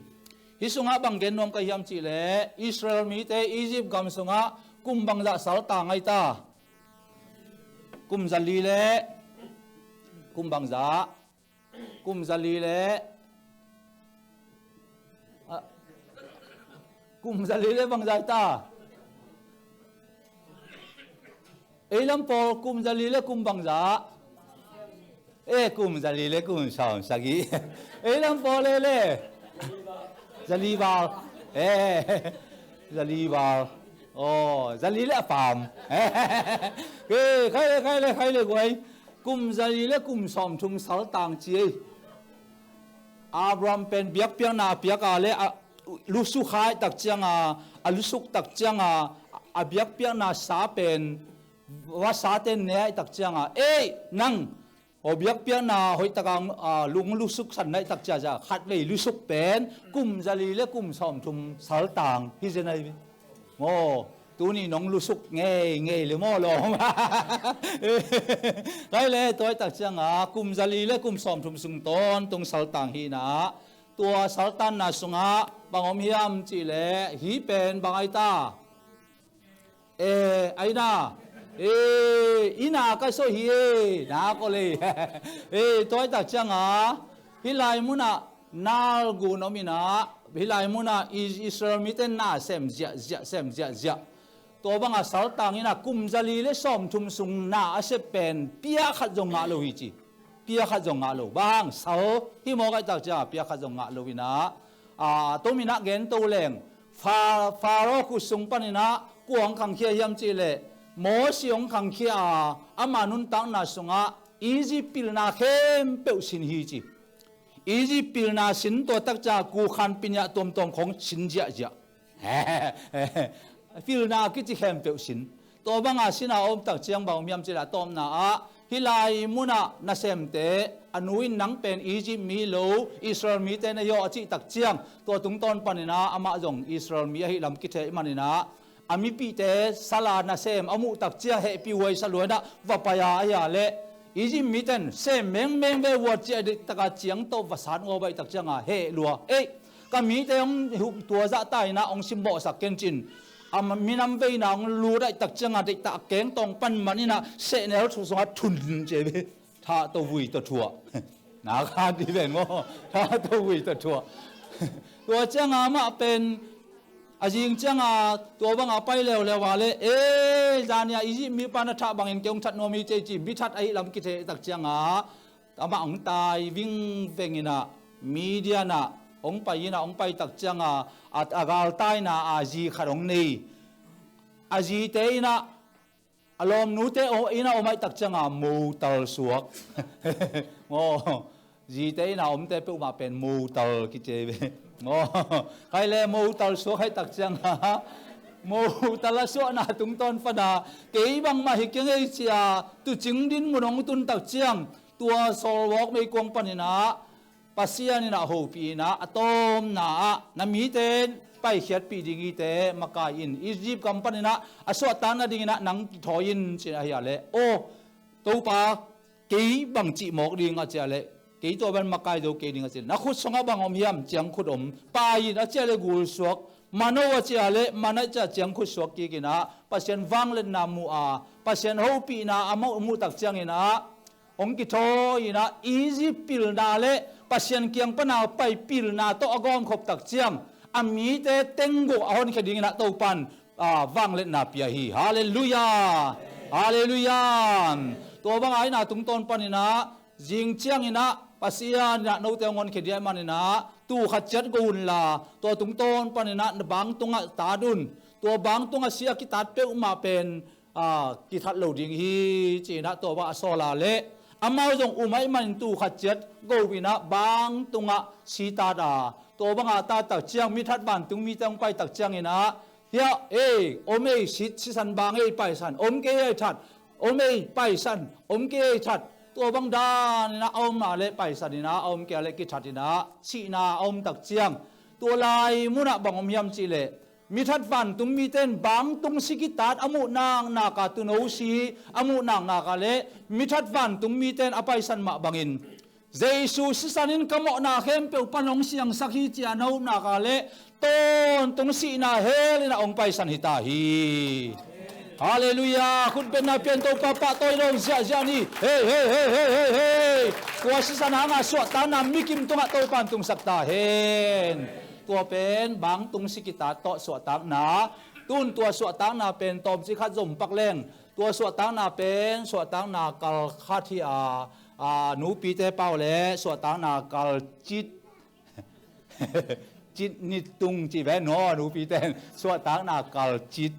S5: ฮิสุงะบังเกนนมกยามจิเลอิสราเอลมีเตอียิปต์กำสุงะกุมบังดะสัลตางไอตากุมจัลลีเลกุมบังดะกุมจัลลีเลกุมซาลีเลบังใจตาเอลัมปอกุมซาลีเลกุมบังจากุมซาลีเลกุมชาวสักีเอลัมปอเลซาลีบาลซาลีบาลโอ้ซาลีเลฟามใครเลยกวยกุมซาลีเลกุมสอมทุมสัลตังจีอับรามเป็นเบียกเปียนาเปียกาเลลุสุขายตักจังลุสุกตักจังอาบิยกเปียนาสาเป็นว่าสาเตนเนี่ยตักจังนังอาบิยกเปียนาหอยตะกังลุงลุสุกสันในตักจังขัดเลยลุสุกเป็นกุมจารีและกุมสอมทุมสาลต่างที่เจนัยโอ้ตัวนี้น้องลุสุกเงยหรือโม่ลงได้เลยตัวตักจังกุมจารีและกุมสอมทุมสุงต้นตรงสาลต่างฮีนะตัวสัลตันนาสุงะบางอมเฮียมจีเลฮีเป็นบางไอตาไอนาอินาก็โซฮีนาก็เลยตัวตักจังฮิไลมุนะนาลกูนอมินะฮิไลมุนะอิสราเอลมิเตนนาเซมเจตัวบางสัลตังอินะกุมจาลีเลสอมทุมสุงนาอาเซเป็นเปียขัดจงอาโลฮิจีเปียขัดจงอาโลบางเสาที่มองกันจากจ้าเปียขัดจงอาโลวินะตัวมินะเกนตัวแรงฟาโรกุสุงปนินะกวงขังเขียยมจีเลโมสิองขังเขียอามานุนตังนาสุงะอีจิปิลนาเข้มเปิลสินฮีจีอีจิปิลนาสินตัวตักจากกูขันปิญญาตมของสินเจ้าปิลนากิจิเข้มเปิลสินตัวบางอาสินาอมตักเจียงบางมียมจีละตอมนาฮิไลมุนะนาเซมเตอนุวินนังเป็นอียิปต์มีโลอิสราเอลมีเตนโยอจิตักเจียงตัวตุงตอนปนินาอามาจงอิสราเอลมีให้ลำกิเทมันนินาอามิปีเตสลานาเซมอามุตักเจียงเฮปิวยสลวยนะวปายาอายาเลอียิปต์มีเตนเซมเมงเบวัวเจดิตกาเจียงโตวสานโอใบตักเจียงเฮลัวก็มีเตองตัวจะตายนะองซิมโบสักเกนจินมีน้ำไปนางรู้ได้ตักจังได้ตักแกงตองปั้นมันนี่นะเสนแล้วสุสานทุนเจ็บท่าตัววุยตัวทัวนาคาดีเป็นว่าท่าตัววุยตัวทัวตัวจังมาเป็นอาจิงจังตัวบางไปเร็วว่าเลยจานเนี่ยอีจิมีปานท่าบางอย่างเกี่ยวกับโนมีเจจิบิทัดไอ้ลำกิเทตักจังอามาองตายวิ่งเฟงินะมีเดียนะองไปยินะองไปตักจังอากาลตายนะอาจีขรงนี้อาจีเตยนะอารมณ์นู้เตออินะอไม่ตักจังมูตลสวกโอ้จีเตยนะอมเตปุมาเป็นมูตลกิเจเบโอ้ใครเลยมูตลสวกให้ตักจังมูตลสวกนะตุงต้นฟดาเกี่ยบังมาหิเกงเอเชียตุจิงดินมุนองตุนตักจังตัวโซลวอกไม่กวงปนินะปัสยานี่นะโหปีนะอะตอมนะนามีเตนไปเขียดปีดิงีเตมากาอินอียิปต์กัมปนินะอสวตานะดิงีนะนังทอยินเจนะยาเลโอตัวปากี่บังจิหมอกดิงอาเจเลกี่ตัวเป็นมากายดูกี่ดิงอาเจนักขุดสงบางอมยามเจียงขุดปายินอาเจเลกูสวกมโนอาเจเลมันอาจจะเจียงขุดสวกกี่กินะปัสยันวังเล่นนามูปัสยันโหปีนะอามามูตักเจียงอินะองกิโตอินะอียิปต์ปิลนาเลปัสยันเกียงปนาไปปิลนาโตอากอมขบตักเจียงอามีเตเต็งโกอาหอนแค่ดิ่งนะโตปัน วังเล่นนาเปียฮีฮาเลลูยาฮาเลลูยาตัวบางไอ้นาตุงต้นปานินะจิงเชียงอินะปัสยานะโนเตงอนเขดียมันนะตู้ขัดจัดกุนลาตัวตุงต้นปานินะบางตุงตาดุนตัวบางตุงเสียกิตัดเปอุมาเป็นกิทัดเหลาดิงฮีจีนะตัวว่าโซลาเลอามาจงอุไมมันตู้ขัดจัดกูวินะบางตุงสีตาดาตัวบางตาตักเจียงมีทัดบ้านตุงมีตังไปตักเจียงอินะเฮียอมสิสันบางไปสันอมเกยทัดอมไปสันอมเกยทัดตัวบางดานนะอมมาเลไปสันนะอมเกลเลกิทัดนะชีนาอมตักเจียงตัวลายมุนะบังอมยำจีเลมีทัดฟันตุงมีเต้นบางตุงสิกิตัดอมุนางนากาตุนโอซีอมุนางนากาเลมีทัดฟันตุงมีเต้นอภัยสันมาบังอินเจสุสิสันินกมอนาเข้มเปวปนองเสียงสักฮิจีอานูนากาเลต้นตุงสีนาเฮลินาองไปสันหิตาฮีฮาเลลูยาคุณเป็นนาเปียนโตปะปะโตยลงเสียจานี่เฮ้เฮ้เฮ้เฮ้เฮ้เฮ้ตัวสิสันหางาสวดตานามิกิมตุงะโตปันตุงสักตาเฮนตัวเป็นบางตุงสิกิตาโตสวดตังนาตุนตัวสวดตังนาเป็นตอมสิขัดจมปักแรงตัวสวดตังนาเป็นสวดตังนากัลขัดที่หนูปีเตเป้าและสวดตังนากัลจิตจิตนิตุงจีแวนอหนูปีเตนสวดตังนากัลจิต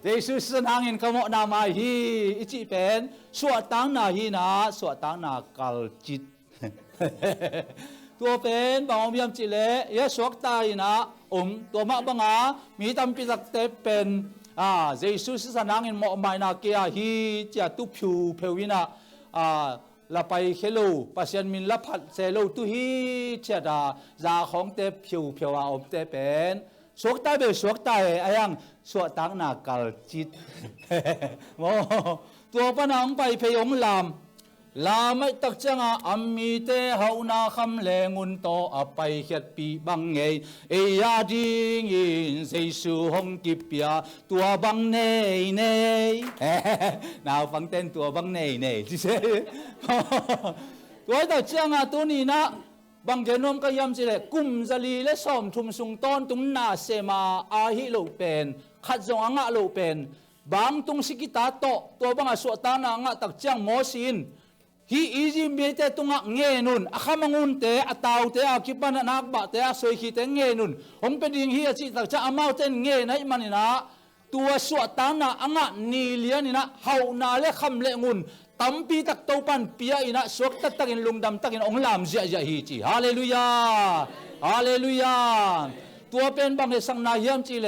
S5: เยซูสนางอินขโมนามาฮีอิจิเป็นสวดตังนาฮีนาสวดตังนากัลจิตตัวเป็นบางอมยำจิเลเยสวกตายนะตัวมะบังอามีตำปิสักเตเป็นเยซูสนางอินหมอไม่นาเกียฮีจะตุผิวเพวินะลาไปเคลูปัสยันมินลาพัดเซลูตุฮีเชดาจาของเตผิวเพียวอมเตเป็นสวกตายเป็นสวกตายอายังสวดตังนากัลจิตโมตัวปนังไปเพยงลามลาไม่ตักจังอามีเตเฮานาคำเลงุนโตอไปเขียดปีบังเงยเอยาดิงอินเซซูฮงกิปยาตัวบังเนยเนยนาวฟังเต้นตัวบังเนยเนยที่เซ่ตัวตักจังอาตัวนี้นะบางเดนอมก็ยำสิเลกุมจลีและสอมทุมสุงต้นตุมนาเซมาอาฮิโลเป็นขัดจงอ่างโลเป็นบางตุงสิกิตาโตตัวบางสวดตานาอ่างตักจังโมสินฮีอีจิมเบเตตุงเงนุนอาคามังุนเตอตาวเตอาคิปันนักบะเตอาสวยขีเตเงนุนผมเป็นดิ่งฮีจิตักจะอามาเตเงนให้มันนะตัวสวดตานาอ่างนีเลียนี่นะเฮานาเลคำเลงุนตั้มปีตักเต้าปันเปียอินะสวกตักอินลุงดำตักอินองลามเจียฮีจีฮาเลลูยาฮาเลลูยาตัวเป็นบางสังนาเฮียมจีเล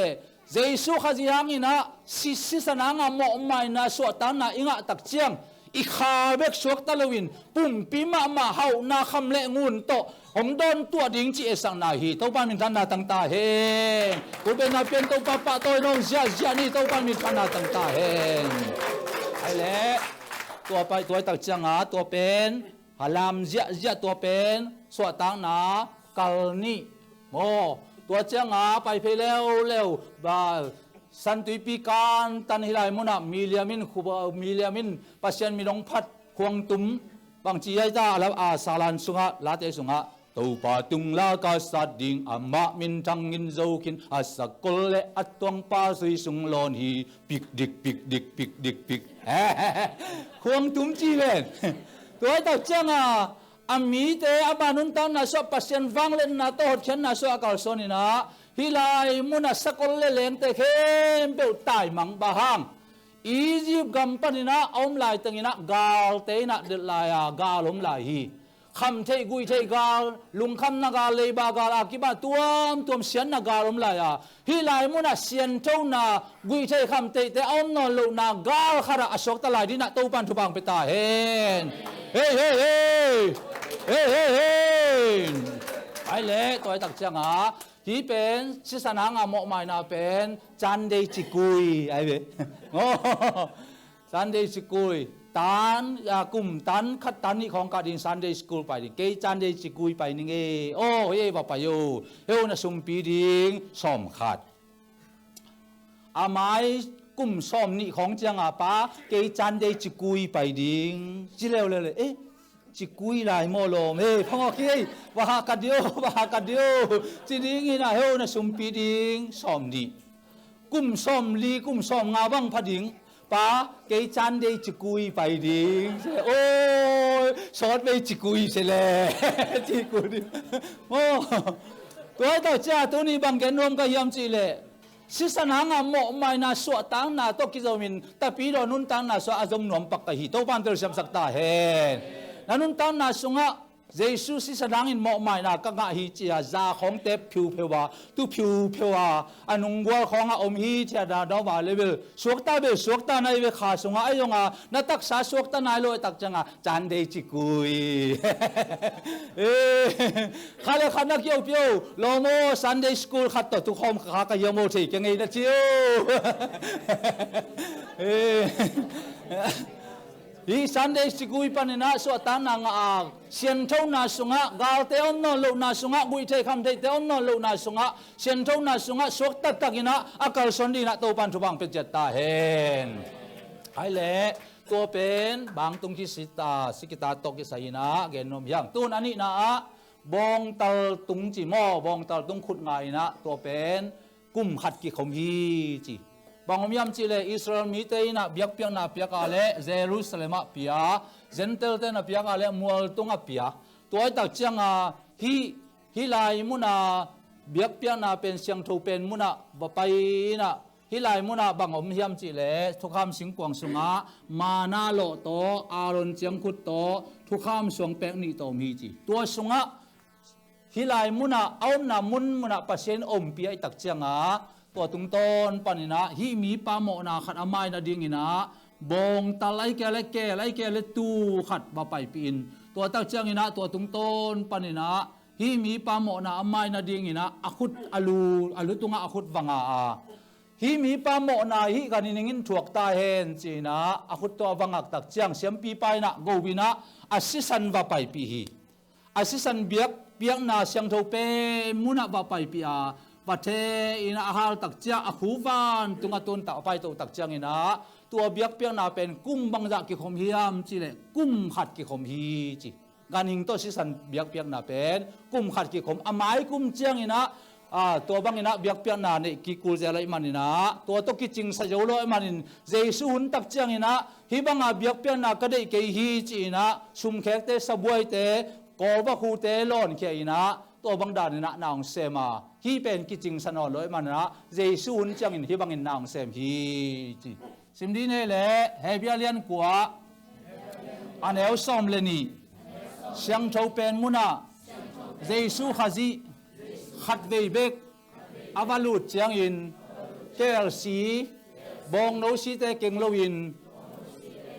S5: เยซูขจิยังอินะสิสนางามอไม่นะสวดตานาอิงะตักเจียงอีขาเบกสวกตะลวินปุ่มปีมาเฮานาคำเลงุนโตผมโดนตัวดิ่งจีเอสังนาฮีเต้าปันมินทันนาตั้งตาเฮงกูเป็นนาเปียนเต้าปะปะโตยน้องเจียนี่เต้าปันมินทันนาตั้งตาเฮงไอ้เละตัวไปตัวตักจังอาตัวเป็นฮาลามเจียตัวเป็นสวดตังนากัลนี่โมตัวจังอาไปเพลเร็วบาสันตุปีการตันฮิไลมุนะมิเลียมินปัสยันมิลงพัดควงตุ้มบางจีไอจ้าแล้วสาลันสุงะลาเตสุงะตัวปาตุงลากาสัดดิงอามามินจังอินโจคินสกุลเลอัตตวงปาสุยสุงลอนฮีปิกดิกควงตุ้มจีเวนตัวตักจังอามีเตอาบานุนตันนาสวปัสยันฟังเล่นนาโตเชนนาสวากาลโซนินะฮิลายมุนัสกุลเลงเตเข้มเปวตายมังบาฮังอียิปต์กัมปนินะอมลายตังอินะกาลเตนะเดลายากาลอมลายฮีคำเทกุยเทกาลลุงคำนากาเลบากาลอากิบะตัวมเสียนนากาลอมลายฮิลายมุนัสเสียนเท่านากุยเทคำเตอมนอลูนากาลขระอโศกตะลายดินะตัวปันทุบังเปตาเฮนเฮ้ไอเล่ตัวตักจังที่เป็นศิษนางามอไม่นาเป็นจันเดจิกุยไอ้เว้โอ้จันเดจิกุยตันกุมตันขัดตันนี่ของการดินจันเดจิกุยไปดิเกจันเดจิกุยไปนี่เงโอ้เฮ้ยว่าไปอยู่เฮ้ยน่ะสุมปีดิงซ้อมขัดอาไม้กุมซ้อมนี่ของจังอาป้าเกจันเดจิกุยไปดิงจิเลวเลยเอ๊ะจิกุยลายโมโลมพ่อคิดว่ากัดเดียวจีดิ้งนะเฮวนะสุมปีดิ้งสอมดี กุมซ้อมลีกุมซ้อมงาบังพะดิงป้าเกยจันเดจิกุยไปดิงโอ้ยสอดไปจิกุยเสแลจิกุยโอ้ตัวต่อจ้าตัวนี้บังเกนรวมก็ยอมจีเลยสิสนางหมอไม่น่าสวดตังน่าตกิจมินแต่ปีดอนุนตังน่าสวดอาจมนวมปักกะหิโตปันเตอร์สัมสักตาเห็นนันุนตังน่าสุงะเยซูสิสนางอินหมอไม่น่ากะกะหิจีอาจาของเตปผิวเพวาตุผิวเพวาอนุงกัวของอมหิจีอาดาดาวาเลเวลสวกตาเบลสวกตาในเวขาสุงะไอยงะนัตักษาสวกตาในโลยตักจังะจันเดจิกุยข้าเลยขันนักเกี่ยวเปียวโลโมซันเดย์สคูลขัดต่อทุกคนข้าก็ยังโมทีกันไงนะเจียวฮีซันเดย์สกุยปันนะสวดตานางอาเชียนเท่านาสุงะกาลเตอนนโลนาสุงะกุยเทคำเตอนนโลนาสุงะเชียนเท่านาสุงะสวดตักตักินะอากาศสนดีนะโตปันทุบังเป็นเจตตาเห็นไอ้เล่ตัวเป็นบางตุงกิสิตาสิกิตาตกิสัยนะเกนนมยังตุนอันนี้นะบองตัลตุงจีมอบองตัลตุงขุดไงนะตัวเป็นกุมขัดกิขมฮีจีบางอมยามจีเลอิสราเอลมีเตยนะเบียกเปียกนะเปียกอะไรเยรูซาเล็มเปียเซนเตลเตนะเปียกอะไรมัวตุงเปียตัวไอ้ตักเจียงฮิลายมุนาเบียกเปียกนะเป็นเสียงทูเป็นมุนาบไปนะฮิลายมุนาบางอมยามจีเลทุกคำสิงกวางสุงะมานาโลโตอารอนเจียงขุดโตทุกคำสวงเปกนี่โตมีจีตัวสุงะฮิลายมุนาเอาหน้ามุนมุนาปัสเซนอมเปียตักเจียงตัวตุงต้นปานินะฮิมีปาโมนาขัดอามายนาดิ่งนะบงตาไลแกเลตูขัดบาไปปีนตัวตักเจียงนะตัวตุงต้นปานินะฮิมีปาโมนาอามายนาดิ่งนะอคุดอลูตุงอคุดวังฮิมีปาโมนาฮิกันนิงินถวกตาเห็นจีนะอคุดตัววังอักตักเจียงเสียมปีไปนะโกวินะอาศิสันบาไปปีฮีอาศิสันเบียกนาเสียงโทเปมุนะบาไปปีประเทศอินาฮาลตักเจียอคูวานตุงตุนตะไปตัวตักเจียงอินะตัวเบียกเปียงนาเป็นกุ้มบังจากกิคมฮิยามจีเลกุ้มขัดกิคมฮีจีงานหิงตัวสิสันเบียกเปียงนาเป็นกุ้มขัดกิคมอามายกุ้มเจียงอินะตัวบังอินะเบียกเปียงนาเนี่ยกิกูเจริญมันอินะตัวตกิจิงสยโลมันอินเจสุหุนตักเจียงอินะฮิบังอาเบียกเปียงนาก็ได้เกยฮีจีนะชุมแขกเตสบวยเตกอบะคูเตลอนเขียอินะตัวบังดานินะนางเซมาฮีเป็นกิจิงสนอลอยมันนะเจสุนจังอินฮีบังอินนางเซมฮีจีสิมดีเนเลเฮเบียเลียนกัวอันเอลซอมเลนีเชียงโชเป็นมุนาเจสุขจีขัดเวเบกอาวาลูดจังอินเคลซีบองโนซีเตเกงโลวิน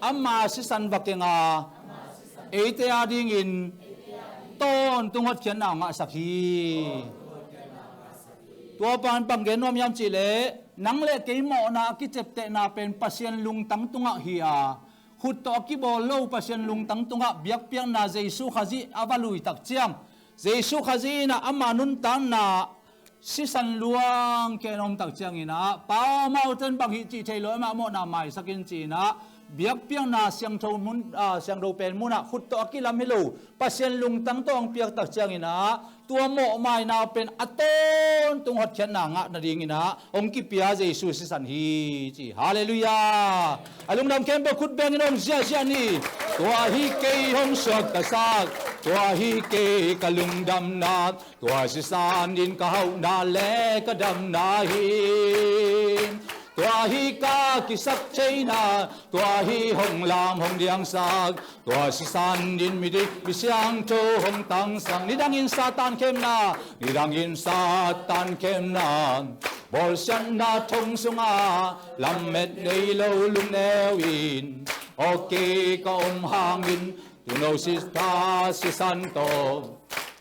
S5: อัมมาสิสันบักเกงาเอเตอาดิงอินต้นตุงหัดเขียนนางสักฮีตัวปานปังเกนวมยามจีเลนังเลเกยหมอนากิเจ็บเตนาเป็นปัสยันลุงตังตุงะฮีอาขุดตอกิบอลโลปัสยันลุงตังตุงะเบียกเปียงนาเจสุขจีอาวาลุยตักเจียงเจสุขจีนาอามานุนตันนาสิสันลวงเกนอมตักเจียงอินะป้ามาอุตันปังฮิจีเทลอยมาโมนาไม่สักินจีนะเบียกเปียงนาเสียงโทมุนเสียงโดเป็นมุนะขุดตอกิลามิโลปัสยันลุงตังตองเปียกตักเจียงอินะตัวโมไม่นาเป็นอัตโตนตุงหัดเขียนนางะนาดิ่งอินะองค์กิเปียเจสุสิสันฮีจีฮาเลลูยาอลุงดำเข้มบขุดเบงนองเจียนีตัวฮีเกยฮงสวกกษักตัวฮีเกยกะลุงดำนาตัวสิสันดินกะเฮานาเลกะดำนาฮีตัวฮีกากิสักเชนาตัวฮีหงลามหงเดียงสักตัวสิสันดินมิดิมิเสียงโจหงตังสังนิดังอินซาตานเข้มนานิดังอินซาตานเข้มนาบอลชันนาทงสุงาลำเม็ดในโลลุงแนวินโอเคก็หางอินตุโนสิตาสิสันโต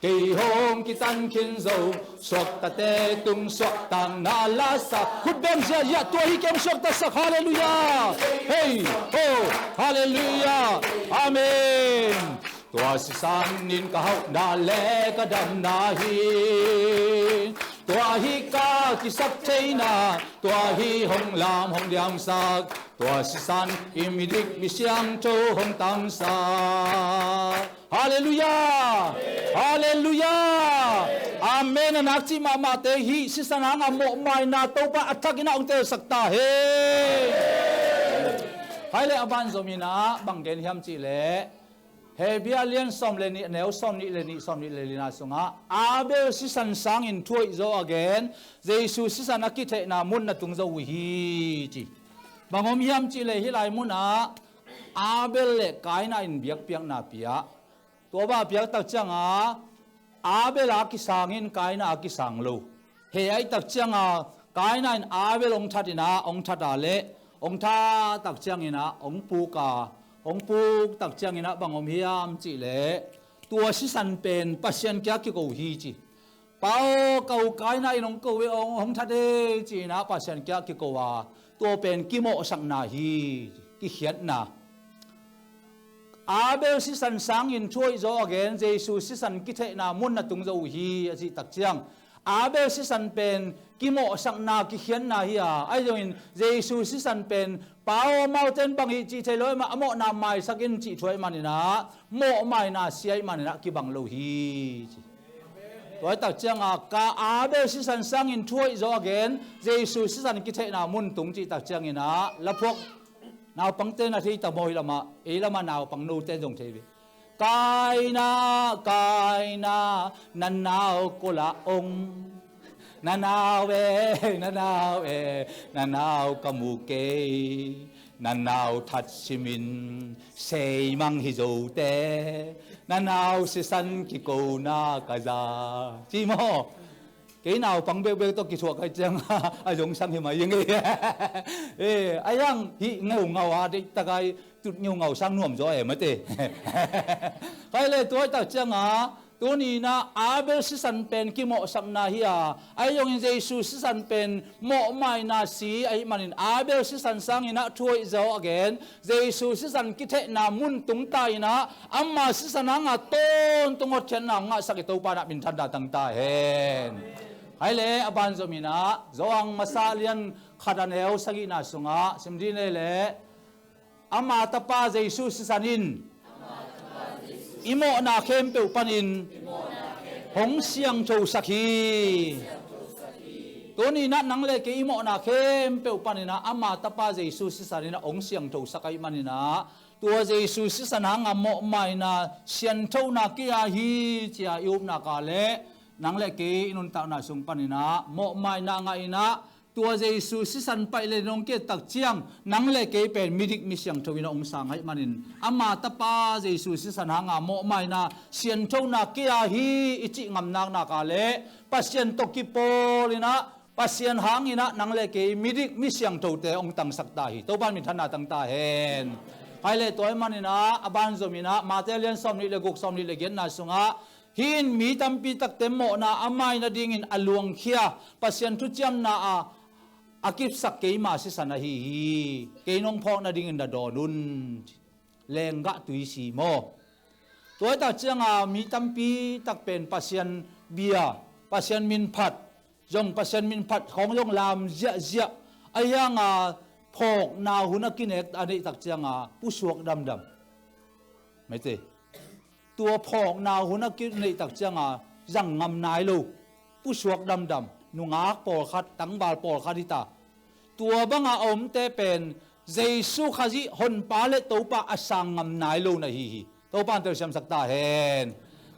S5: kỳ hong kỳ tan kinh dầu suốt ta tê tung suốt tang na la sa khut bem zia ya tua hi kem suốt ta sak hallelujah hey oh hallelujah amen tua si san nin ka hau na le ka dam na hi tua hi ka ki sak cheina tua hi hong lam hong diam sak tua si san imidik mi siang cho hong tam sa ฮาเลลูยาฮาเลลูยาอาเมนนักจิมามาเตหิสิสนางามโมไม่นาโตปะอัตกินาองเตสักตาเฮไฮเลอบันโซมินาบังเกนฮิมจิเลเฮบิอาเลียนซอมเลนิเนวซอมนิเลนิซอมนิเลนินาสุงาอาเบลสิสันสังอินทวยโซอเกนเจสุสิสันนักกิเทนามุนนัตุงโซวิฮีจิบังอมฮิมจิเลฮิไลมุนาอาเบลเลกายนาอินเบียกเปียงนาเปียตัวบ้าเปียกตักจังอาเบลอากิสังอินกายนาอากิสังโลเฮไอตักจังกายนาอินอาเบลองทัดินาองทัดาเลองท่าตักจังอินะองปูกาองปูตักจังอินะบังอมฮิยามจิเลตัวสิสันเป็นปัศยันแก่กิโกฮีจิเป้าเก่ากายนาอินองโกเวองทัดเดจินะปัศยันแก่กิโกวาตัวเป็นกิโมสังนาฮีกิเขียนนาอาเบลสิสันสังอินช่วยโซอเกนเจสุสิสันกิเทนามุนนัตุงโซฮีอจิตักจังอาเบลสิสันเป็นกิโมสังนากิเขียนนาฮีอาไอโดอินเจสุสิสันเป็นเป้าเมาเต้นบังฮิจิเทลอยมาโมนาไม่สักินจิช่วยมันนี่นะโมไม่นาเสียมันนี่นะกิบังโลฮีตัวตักจังกาอาเบลสิสันสังอินช่วยโซอเกนเจสุสิสันกิเทนามุนตุงจิตักจังอินะละพวกนาวปังเต้นนาทีตะโมยละมาละมานาวปังนูเต้นจงเทวีกายนานันนาวกุลาองนันนาวเนันนาวนันนาวกมูเกนันนาวทัดชิมินเซมังฮิโจเตนันนาวสิสันกิโกนากาซาจีโมcái nào bằng bê bê tôi kỹ thuật cái chăng ai dùng sang thì mà yên đi ai đang hi ngầu à đi ta cái tụt nhiều ngầu sang nuông rồi em mới thế cái này tôi ta chăng tôi ni na Abel si san pen ki mo sam na hi ai dùng Jesus si san pen mo mai na si ai manin Abel si san sang ina thui zo again Jesus si san ki the na mun tung tai na amma si san nga ton tungot chen na nga sakito pa na min thanda tang ta hen hai le aban zo mina zoang masalian khadaneu sagi na sunga simdi ne le ama tapa Jesus si sanin imo na khem pe panin hong siang chou sakhi toni na nang le ke imo na khem pe panina ama tapa Jesus si sanina hong siang chou sakai manina tua Jesus si sananga mo mai na sian chou na kia hi chia yum na ka le nang le ke inun ta na sung panina mo mai na nga ina tua Jesus si san pai le nong ke tak chiang nang le ke pen midik mi siang thowina ong sang hai manin ama tapa Jesus si san hanga mo mai na sian thou na kia hi ichi ngam nak na ka le pasien to ki polina pasien hangina nang le ke midik mi siang thou te ong tang sak ta hi to ban mi thana tang ta hen hai le toy manina aban zomina matelian som ni le guk som ni le gen na sunga hin mi tampi tak temmo na amai na dingin aluang khia pasien tu chiam na akip sak ke ma si sana hi ke nong phok na dingin da donun lenga tui si mo toy ta changa mi tampi tak pen pasien bia pasien min phat jong pasien min phat khong yong lam zia ayanga phok na hunakinek ani tak changa pusuak dam dam mai teตัวพอกนาวหุนักกินในตักเจ้าจังงำนายลูผู้สวกดำนุงากปอลขัดตั้งบาลปอลขัดดิตาตัวบังอาอมเตเป็นเจสุขจิหนปาเลตัวปะอสังงำนายลูนะฮีตัวปานเตอร์เชมสักตาเห็น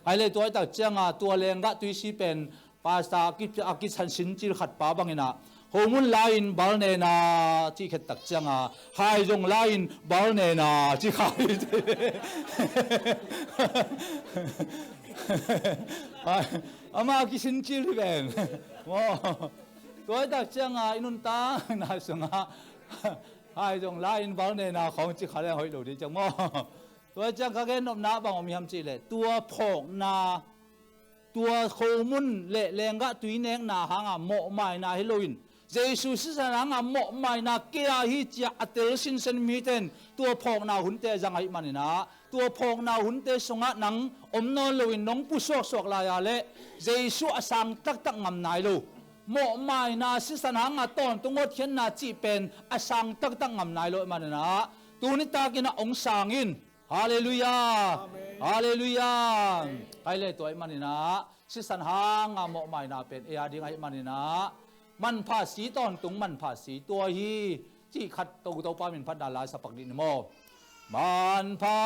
S5: ไอเลยตัวตักเจ้าตัวเลงกะตุยซีเป็นภาษาอักิชันสินจิลขัดป้าบังอินะโฮมุนไลน์บอลเนนาที่เขตตักเจ้าไฮจงไลน์บอลเนนาที่ขายอามากิสินจิลเป็นว้าตัวตักเจ้าอินุนตานาสุงาไฮจงไลน์บอลเนนาของที่ขายหอยหลุดจังมั้งตัวเจ้าก็แค่นบนาบางอมีคำจีเลยตัวพอกนาตัวโคมุนเละแรงกะตุยแนงนาหางโมไม่นาฮิโลวินเจสุสิสนางโมไม่นาเกียฮิจาเตลสินเซนมีเตนตัวพอกนาหุนเตจังไอมันนะตัวพอกนาหุนเตสงะนังอมนอลวินน้องผู้สวกสวกลายาเละเจสุอสังตักตักงำนายโลโมไม่นาสิสนางตอนตงอเทียนนาจีเป็นอสังตักตักงำนายโลมันนะตัวนี้ตากินะองสังอิน Hallelujah. Hallelujah. Kai le toy manina si san hang nga mo mai na pen e ading ai manina man pha si ton tung man pha si tua hi chi khat to to pa min phat da la sa pak ni mo man pha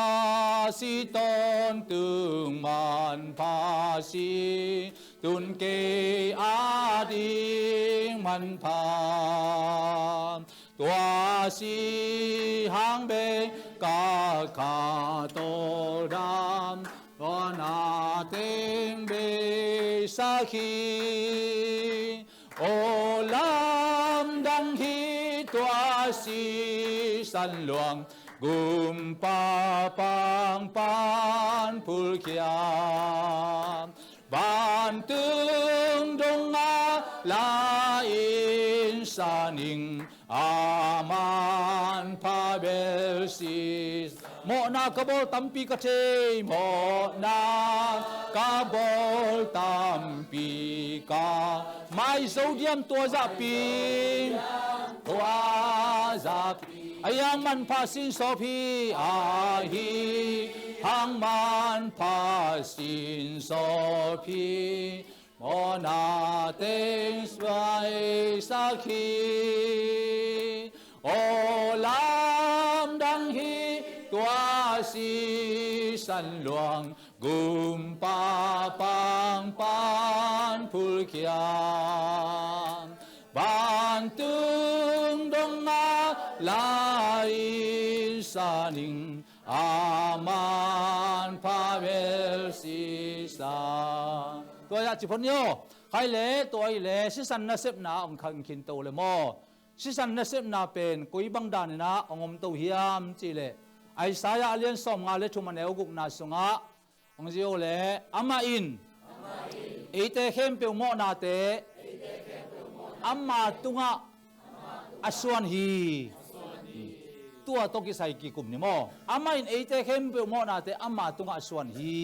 S5: si ton tung man pha si tun ke ading man pha tua si hang be ca ca to ram na tiếng bê sa khi ô lam đăng hi tua si san luang gum pa pang pan pul kiam ban tương đông nga la in sa ning aman pa bel si mo na kabol tampi ka che mo na kabol tampi ka mai zodiam tua za pin tua za ayang man pa sin so phi a hi hang man pa sin so phi mo na teng swai sa khi o lam dang hi tua si san luang gum pa pang pan phul kiam ban tương đông nga lai sa ning aman pa bel si saตัวอยากจิพนโยใครเล่ตัวไอเล่สิสันนัสเซบนาองคังคินโตเลยโมสิสันนัสเซบนาเป็นกุยบังดานนะองอมโตเฮียมจีเล่ไอสายอาเลียนสอมงาเลทุมันเอวกุกนาสุงะองจิโอเล่อามาอินเอเตเข้มเปียวโมนาเตอามาตุงะอสวนฮีตัวตกิใส่กี่กลุ่มนี่โมอามาอินเอเตเข้มเปียวโมนาเตอามาตุงะอสวนฮี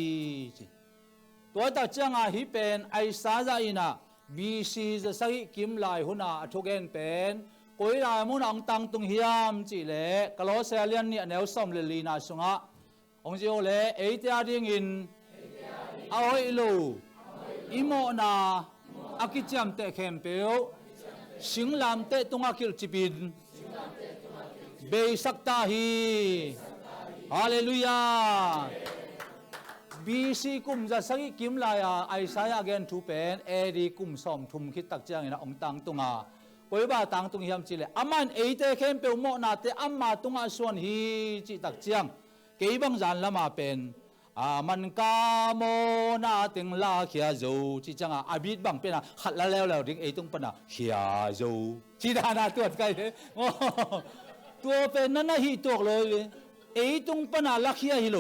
S5: ตัวตาเจ้างาฮิเป็นไอซาซาอินะบีซีจะสักกิมลายหุนาทุกเอนเป็นกุยลายมุนองตังตุงฮิยามจีเล่กะโลเซเลียนเนี่ยแนวซ้อมเลลีนาสุงะองจิโอเล่เอเตียดิงอินเอาไอลูอิโมนาอากิจามเตเข้มเปียวสิงลามเตตุงอากิลจิบินเบสักตาฮีฮาเลลูยาบีซีกุมจะสักกิมลายไอซายาเกนทูเป็นเอดีกุมสอมทุมคิดตักเจียงนะองตังตุงากุยบาตังตุงฮิมจิเลอามันเอเตเข้มเปียวโมนาเตอามาตุงาส่วนฮีจิตักเจียงเกี่ยบังจันละมาเป็นมันกาโมนาติงลาเขียจูจิจังอาบิดบังเป็นขัดละแล้วดิ้งเอตุงปนะเขียจูจิดานาตัวไกลตัวเป็นนั่นนะฮีตัวเลยเอตุงปนะลักเขียฮิโล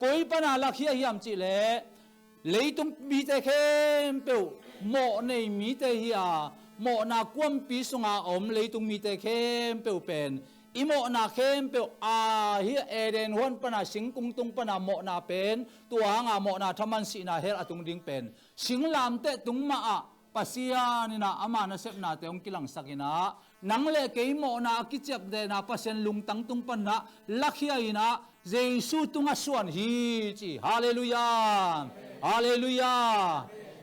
S5: กุยปนาลักเฮียฮิมจิเลเลยตุมมีแต่เข้มเปียวโมในมีแต่เฮียโมนาควมปีสุงอาอมเลยตุมมีแต่เข้มเปียวเป็นอิโมนาเข้มเปียวเฮียเอเดนฮวนปนาสิงกุงตุงปนาโมนาเป็นตัวหางาโมนาธรรมันสีนาเฮลอตุงดิ้งเป็นสิงลามเตตุงมาปัสยานี่นะอามานะเซบนาเตองกิลังสักินะนังเลเกยโมนากิเจ็บเดนาปัสเซนลุงตังตุงปนะลักเฮียอินะเจสุตุงอส่วนฮีจีฮาเลลูยาฮาเลลูยา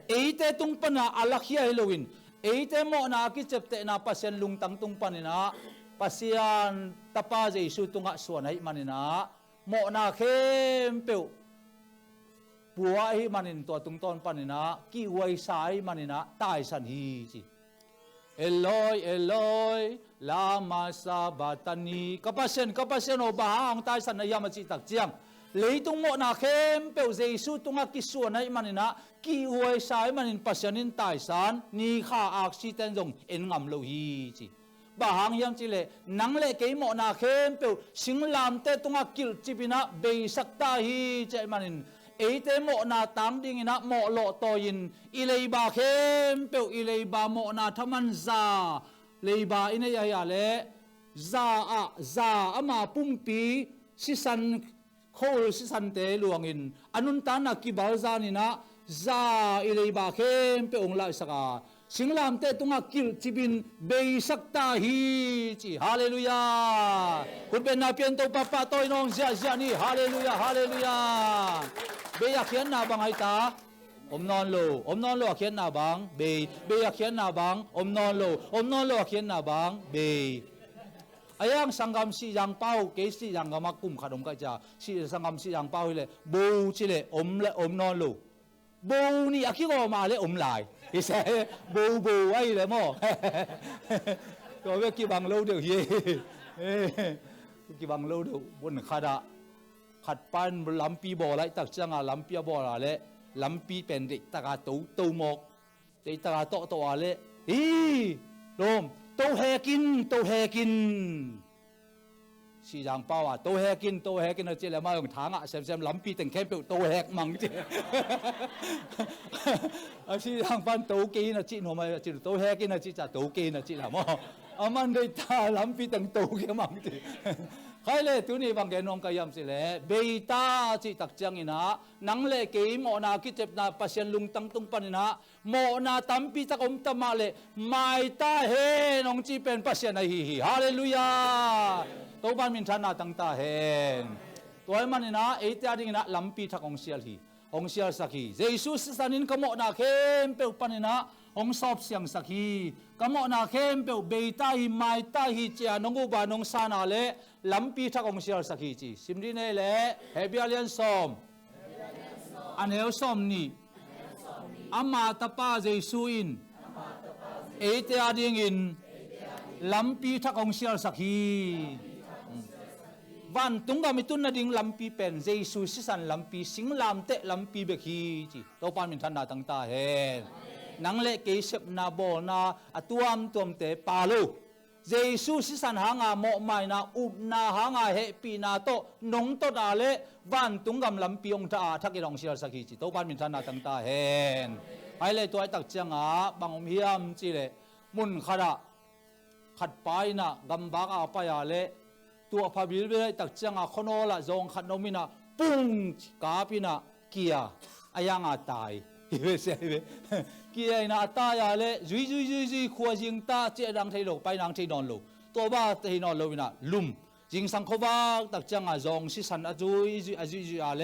S5: เอเตตุงปนะอัลลักเฮียฮิโลวินเอเตโมนากิเจ็บเตนาปัสเซนลุงตังตุงปนินะปัสยานตาปาเจสุตุงอส่วนให้มันินะโมนาเข้มเปียวปัวให้มันินตัวตุงต้นปนินะกิไวสายมันินะตายสันฮีจีเอลอยเอลอยลามาซาบาตานีกัปเซนโอบาฮังตายสันนายามาจิตักเจียงเลยตุงโมนาเข้มเปียวเจสุตุงกิส่วนให้มันินะกิไวสายมันินปัสยานินตายสันนี่ข้าอักซิเตนจงเอ็นงำโลฮีจีบาฮังยังจิเลนังเลเกยโมนาเข้มเปียวสิงลามเตตุงกิลจิบินะเบสักตาฮีเจมันินเอเตโมนาตังดิงนะโมโลโตยินอิเลบาเข้มเปียวอิเลบาโมนาทมันซาเลบาอินยาเลซาอามาปุ่มปีสิสันโคลสิสันเตลวงอินอนุนตานักกิบาลซานินะซาอิเลบาเข้มเปียวองลาสกา สิงลามเตตุงกิลจิบินเบสักตาฮีจีฮาเลลูยาคุณเป็นนาเปียนโตปะปะโตยน้องเสียนี่ฮาเลลูยาฮาเลลูยาเบียเขียนนาบังไอตาอมนอนโลเขียนนาบังเบียเขียนนาบังอมนอนโลเขียนนาบังเบอายังสังกัมสียังเป้าเกสียังกามากุมขนมกะจ่าสีสังกัมสียังเป้าเลยบูชิเลอมนอนโลบูนี่อาคิโกมาเลยอมลายอีเสบูไว้เลยมั้งตัวเวกีบังโลเดียวเย่กีบังโลเดียวบนขัดปันลำปีบ่อไรตักจังอ่ะลำปีบ่ออะไรลำปีเป็นเด็กตะกาตูหมกเด็กตะกาโตอะไรลมโตแหกินสีจางเป้าอ่ะโตแหกินนะเจ้าแล้วมาอย่างทางอ่ะเซมลำปีแต่งแค่เปิดโตแหกมังเจ้าสีจางปันโตกินนะจีโนมาจีโตแหกินนะจีจ่าโตกินนะจีละมั้งอามันได้ตาลำปีแต่งโตแค่มังเจ้ใครเลยตัวนี้บางแกน้องก็ยำสิเลยเบตาจีตักจังอินะนังเล่กีโมนาคิดเจ็บนาปัสยันลุงตั้งตุงปันนะโมนาตัมปีตักอมตมาเลไม่ตาเฮน้องจีเป็นปัสยันไอฮีฮาเลลูยาตัวบ้านมินทานาตั้งตาเฮตัวมันนี่นะเอตยาดิ่งนะลำปีทักองเชียลฮีองเชียลสักฮีเยซูสสันินขโมนาเข้มเปลปันนี่นะองสอบเสียงสักฮีขโมนาเข้มเปลเบตาฮีไม่ตาฮีเจ้าน้องอุบานองซานาเลลำปีทักองเชียลสักฮีจีสิมดีเนเลเฮบิอาเลียนซอมอันเฮลซอมนี่อามาตาปาเจสุอินเอตยาดิ่งอินลำปีทักองเชียลสักฮีวันตุงกามิตุนนาดิ่งลำปีเป็นเจสุสิสันลำปีสิงลำเตะลำปีเบกีจีตัวปานมินทันนาตั้งตาเฮนังเละเกษบนาโบนาอตัวมเตะปาลูเจสุสิสันหางาโมไม่นาอุบนาหางาเฮปีนาโตนงโตดาเลวันตุงกำลำปีองตาทักกิรองเชียร์สักทีตัวปานมินทันนาตั้งตาเฮนไอเลยตัวไอตักเจียงบางอมเฮียมจีเลมุนขดาขัดไปนะกำบักอาไปอาเลตัวพาบิลเบลตักเจียงขโนละจงขัดนมินาปุ้งกาปินะเกียอายังตายเฮ้ยเสียเว้ยเกียร์น่ะตายอะไรจุยขวจิงตาเจดังไทยโลไปนางไทยนอนโลตัวบ้าไทยนอนโลวินะลุ่มจิงสังขวากตักจังจงสิสันจุยอะไร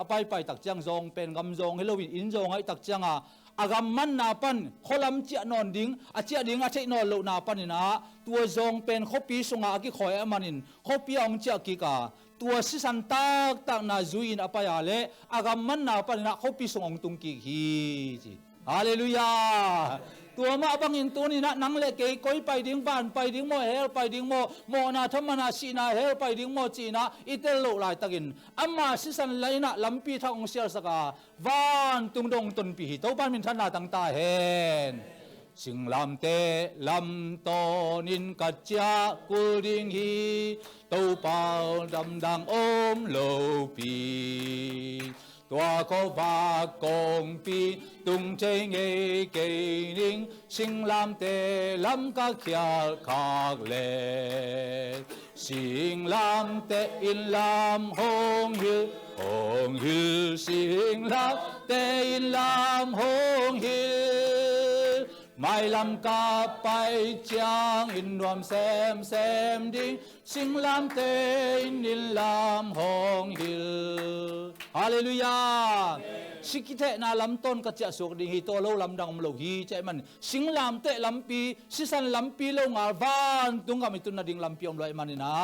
S5: ไปตักจังจงเป็นกำจงให้โลวินอินจงให้ตักจังอากำมันนาปันขลัมเจียนอนดิ้งเจียดิ้งไทยนอนโลนาปันนี่นะตัวจงเป็นขปีสงอากิคอยอามันินขปีองเจียกิกาตัวสิสันตักนาจุยนไปอะไรอากำมันนาปันนี่นะขปีสงองตุงกิฮีจีฮาเลลูยาตัวมาบังอินตัวนี้นะนังเล็กเกยก้อยไปดิ้งบ้านไปดิ้งโมเฮลไปดิ้งโมนาธรรมนาสีนาเฮลไปดิ้งโมจีนาอิเตลโลลายตะกินอามาสิสันไลนะลำปีทางองเสียสกาวานตุงดงตุนปีตัวบ้านมินทันนาตั้งตาเฮนสิงลำเตลำโตนินกัจจากุดิงฮีตัวเป่าดำดังอมโลปีตัวก็บากงปีตุงเจงเอเกนิงสิงลำเตลำกะเขียขากเลสิงลำเตอินลำฮงฮิลสิงลำเตอินลำฮงฮิลไม่ลำกาไปจางอินรวมแซมดิ้งสิงลำเตอินลำฮงฮิลฮาเลลูยาสิกิเตนาลำต้นกระเจาะสุกดิ้งฮิโตโลลำดังมโลฮีใจมันสิงลำเตลำปีสิสันลำปีโลงาบานตุงกามิตุนนาดิ้งลำปีอมลอยมันนี่นะ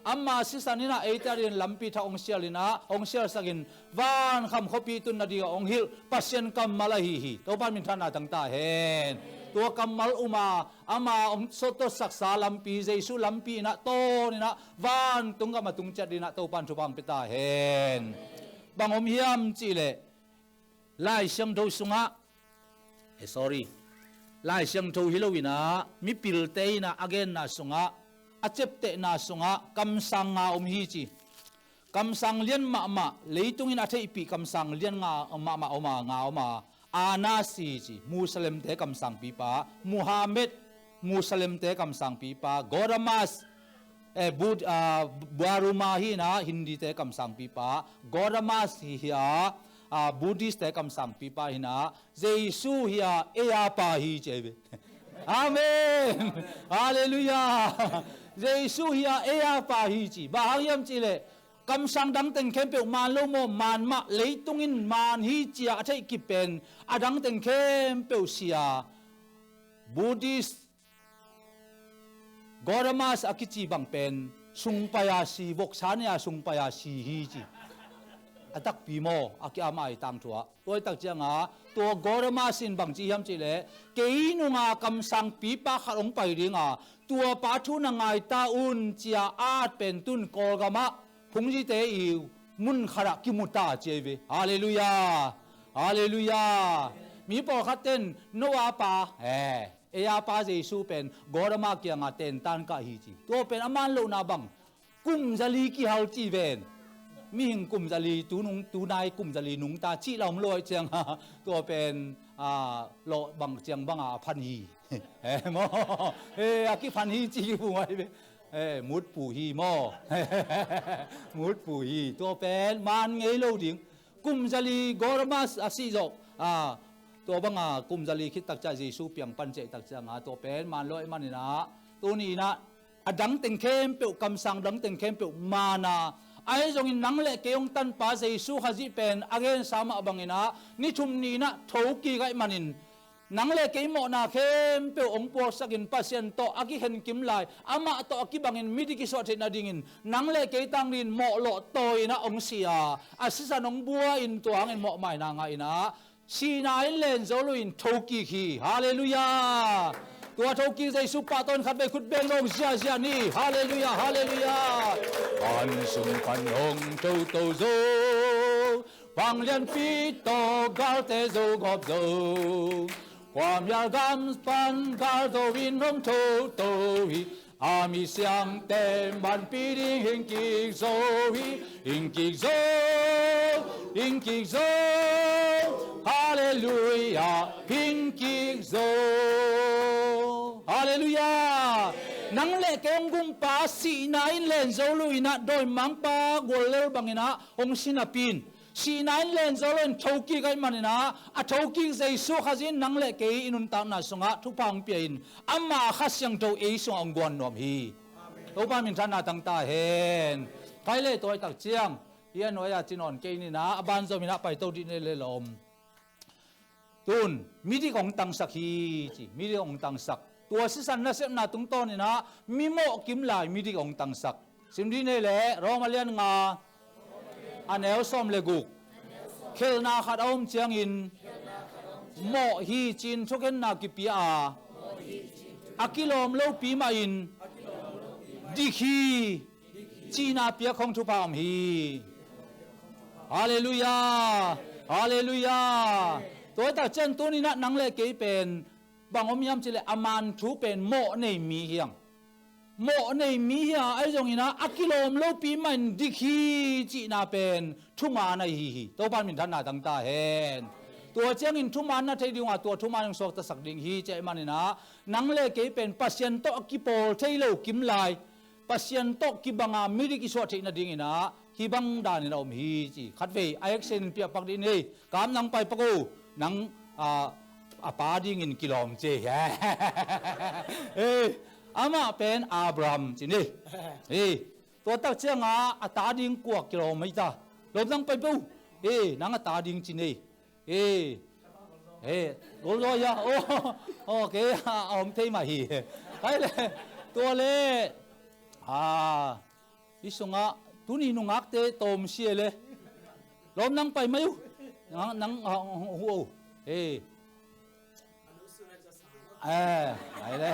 S5: อามาสิสันนี่นะเอตารินลำปีทาองเชียลินะองเชียลสักินบานคำขปีตุนนาดิ้งองฮิลปัสยันกัมมาลาฮีตัวบ้านมินทานาตั้งตาเฮนตัวกำมัลอุมาอามาสตศักษาลำปีเจสุลำปีนะโตนี่นะวานตุงกามาตุงจัดดีนะโตปันทุบังปิตาเฮนบางอมเฮียมจีเลไล่เชียงทูสุงะsorry ไล่เชียงทูฮิโลวินะมิปิลเตนะอเกนนะสุงะอาเจ็บเตนะสุงะกำสังงาอมฮีจีกำสังเลียนมาเลยตุงินอาเทอิปีกำสังเลียนงามาอมางาอมาอานาซีจีมุสลิมเตะกำสังปีปามุฮัมมัดมุสลิมเตะกำสังปีปากอรามัสบารุมาฮีนะฮินดีเตะกำสังปีปากอรามัสฮียา บูดิสแต่คำสั่งปีปาหินะเยซูเฮียเอียปาฮีเจเบอาเมนฮาเลลูยาเยซูเฮียเอียปาฮีจีบาฮยามจีเลคำสั่งดังเต็งเข้มเปียวมานโลโมมานมาเลยตุงินมานฮีจีอาใช้กิเป็นอาดังเต็งเข้มเปียวเสียบูดิสกอร์มาสอากิจีบังเป็นสุงปายาสีบกชาเนียสุงปายาสีฮีจีอาตักปีโมอากิอามาอีตังทัวตัวตักเจียงาตัวกอร์มาสินบังจีฮัมจีเลเกยนุงาคำสั่งปีปาขลงไปริงาตัวปาทุนังไงตาอุนเจียอาดเป็นตุนกอลกามะพุงจีเตอิวมุนขระกิมุตาเจเวฮาเลลูยาฮาเลลูยามีปอขัดเต้นโนอาปาเเอียปาเจสูเป็นกอร์มาเกียงาเต้นตันกะฮีจีตัวเป็นอามันโลนาบังกุมจลีกิฮัลจีเวนมีหิงกุมจลีตูนายกุมจลีนุงตาชีเราลอยเจียงตัวเป็นโลบังเจียงบังพันฮีโมอากิพันฮีจีผู้ไว้มุดปูฮีโมมุดปูฮีตัวเป็นมันไงโลดิงกุมจลีกอร์มาสอาศิโจตัวบังกุมจลีคิดตักใจเยซูเปียงปันเจตักจังตัวเป็นมันลอยมันนี่นะตัวนี้นะดังเต็งเข้มเปียวคำสั่งดังเต็งเข้มเปียวมานาไอ้จงอินนังเละเกยงตันป้าเยซูขจิเป็นอเกนสามบังอินะนี่ชุมนี้นะทุกีไกมันินนังเละเกยโมนาเข้มเปียวองค์ปวสักินปัสยันโตอากิเห็นกิมลายอามาโตอากิบังอินมิดิกิสวดเทนาดิ่งอินนังเละเกยตังรินโมโลโตยนะองเสียอาศิสานองบัวอินตัวอินโมไม่นางอินะสีนายเลนโซลุอินทุกีฮีฮาเลลูยาตัวทุกีใจสุปาตอนขัดไปขุดเบงลงเสียนี่ฮาเลลูยาฮาเลลูยาปันสุนปันหงโตโตโซฟังเลียนปีโตกาลเตโซกอบโซความยากำปันกาลโตวินหงโตโตฮีอามิเสียงเต็มบันปีดิงหิงกิกโซฮีหิงกิกโซหิงกิกโซฮาเลลูยาหิงกิกโซฮาเลลูยานังเล่เกงกุมปาสีนายเลนโซลุยนะโดยมังปากวลเลบังอินะองสินาปินสีนายเลนโซลุนทุกีไกมันนะอะทุกีใจสุขจินนังเล่เกยอินุนตานาสุงะทุพังเปียนอามาขัสยังโตเอสุงองกวนนอมฮีตัวปามินทานาตังตาเห็นใครเล่ตัวตักเจียงเฮียนวยาจินอนเกยนี่นะอบานโซมินะไปโตดินเลลอมตุนมิดีของตังสักฮีจีมิดีของตังสักตัวสิสันนะเสมนาตุงต้นนี่นะมีโมกิมลายมิดีของตังสักสิมดีนี่แหละรอมาเลียนงาอันเอลซอมเลกุกเคลนาขัดอมเจียงอินโมฮีจินทุกเห็นนากิปีอาอากิลอมเลวปีมาอินดิคีจีนาเปียของทุพามฮีฮาเลลูยาฮาเลลูยาตัวตาเจนตัวนี้นะนังเล่เกยเป็นบางอมยามจิเลอามันทูเป็นโมในมีเฮียงโมในมีเฮียไอ้จงอินะอากิโลมโลปีมันดิคีจีนาเป็นทุมาในฮีตัวปานมินทันนาตั้งตาเห็นตัวเจียงอินทุมันนะเทดิว่าตัวทุมันยังสอกตะสักดิ่งฮีเจมันนี่นะนังเล่เกยเป็นปัสยันโตอากิโปเทโลกิมลายปัสยันโตกิบังอามิดิกิสวดเทนะดิ่งอินะฮิบังดานินะอมฮีจีขัดเวไอเอ็กเซนเปียปักดินนี่กามนังไปปะกูนังปาดิ่งอินกิโลมเจอามาเป็นอับรามจีนี่ตัวตักเชียงตาดิ่งกว่ากิโลไม่ตาลบนังไปปูนังตาดิ่งจีนี่โอ้ยยาโอเคอมเทมาฮีใครเลยตัวเล่อิสุงะตุนีนุงักเตโตมเชียเลยลบนังไปไหมอยู่นังหัวไหนเลย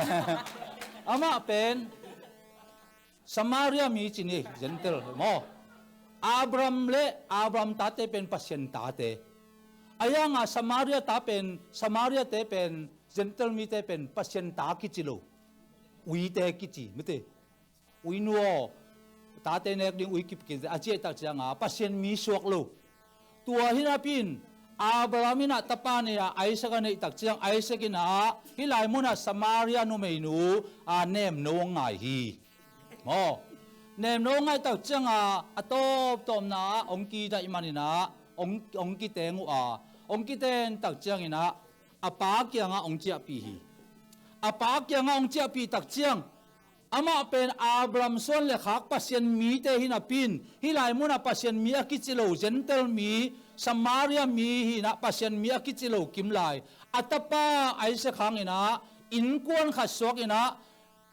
S5: อามาเป็นสมาเรียมีจีนี่เจนเทลโมอับรามเล่อับรามตาเตเป็นปัสยันตาเตอายังสมาเรียตาเป็นสมาเรียเตเป็นเจนเทลมีเตเป็นปัสยันตากิจิโลวีเตกิจิไม่เตวีนัวตาเตเนกดิ้งวีกิบกินอาเจตักจังปัสยันมีสวกโลตัวหินาปินอับรามินะตะปานียไอซ์กันในตักเชียงไอซ์กินะฮิลายมุนะสมาเรียนุเมนูเนมโนงไงฮีโมเนมโนงไงตักเชียงตบนะองกีได้มันนี่นะอ องกิเตงองกิเตนตักเจียงอินะอาปาเกียงองเจียปีฮีอาปาเกียงองเจียปีตักเจียงอามาเป็นอับรามส่วนเลขักปัสยันมีเตหินาปินฮิไลมุนาปัสยันมีอากิจิโลเจนเตลมีสมาเรียมีหินะปัสยันมีอากิจิโลกิมไลอัตปาไอเสขังอินะอินกวนขัดสวกอินะ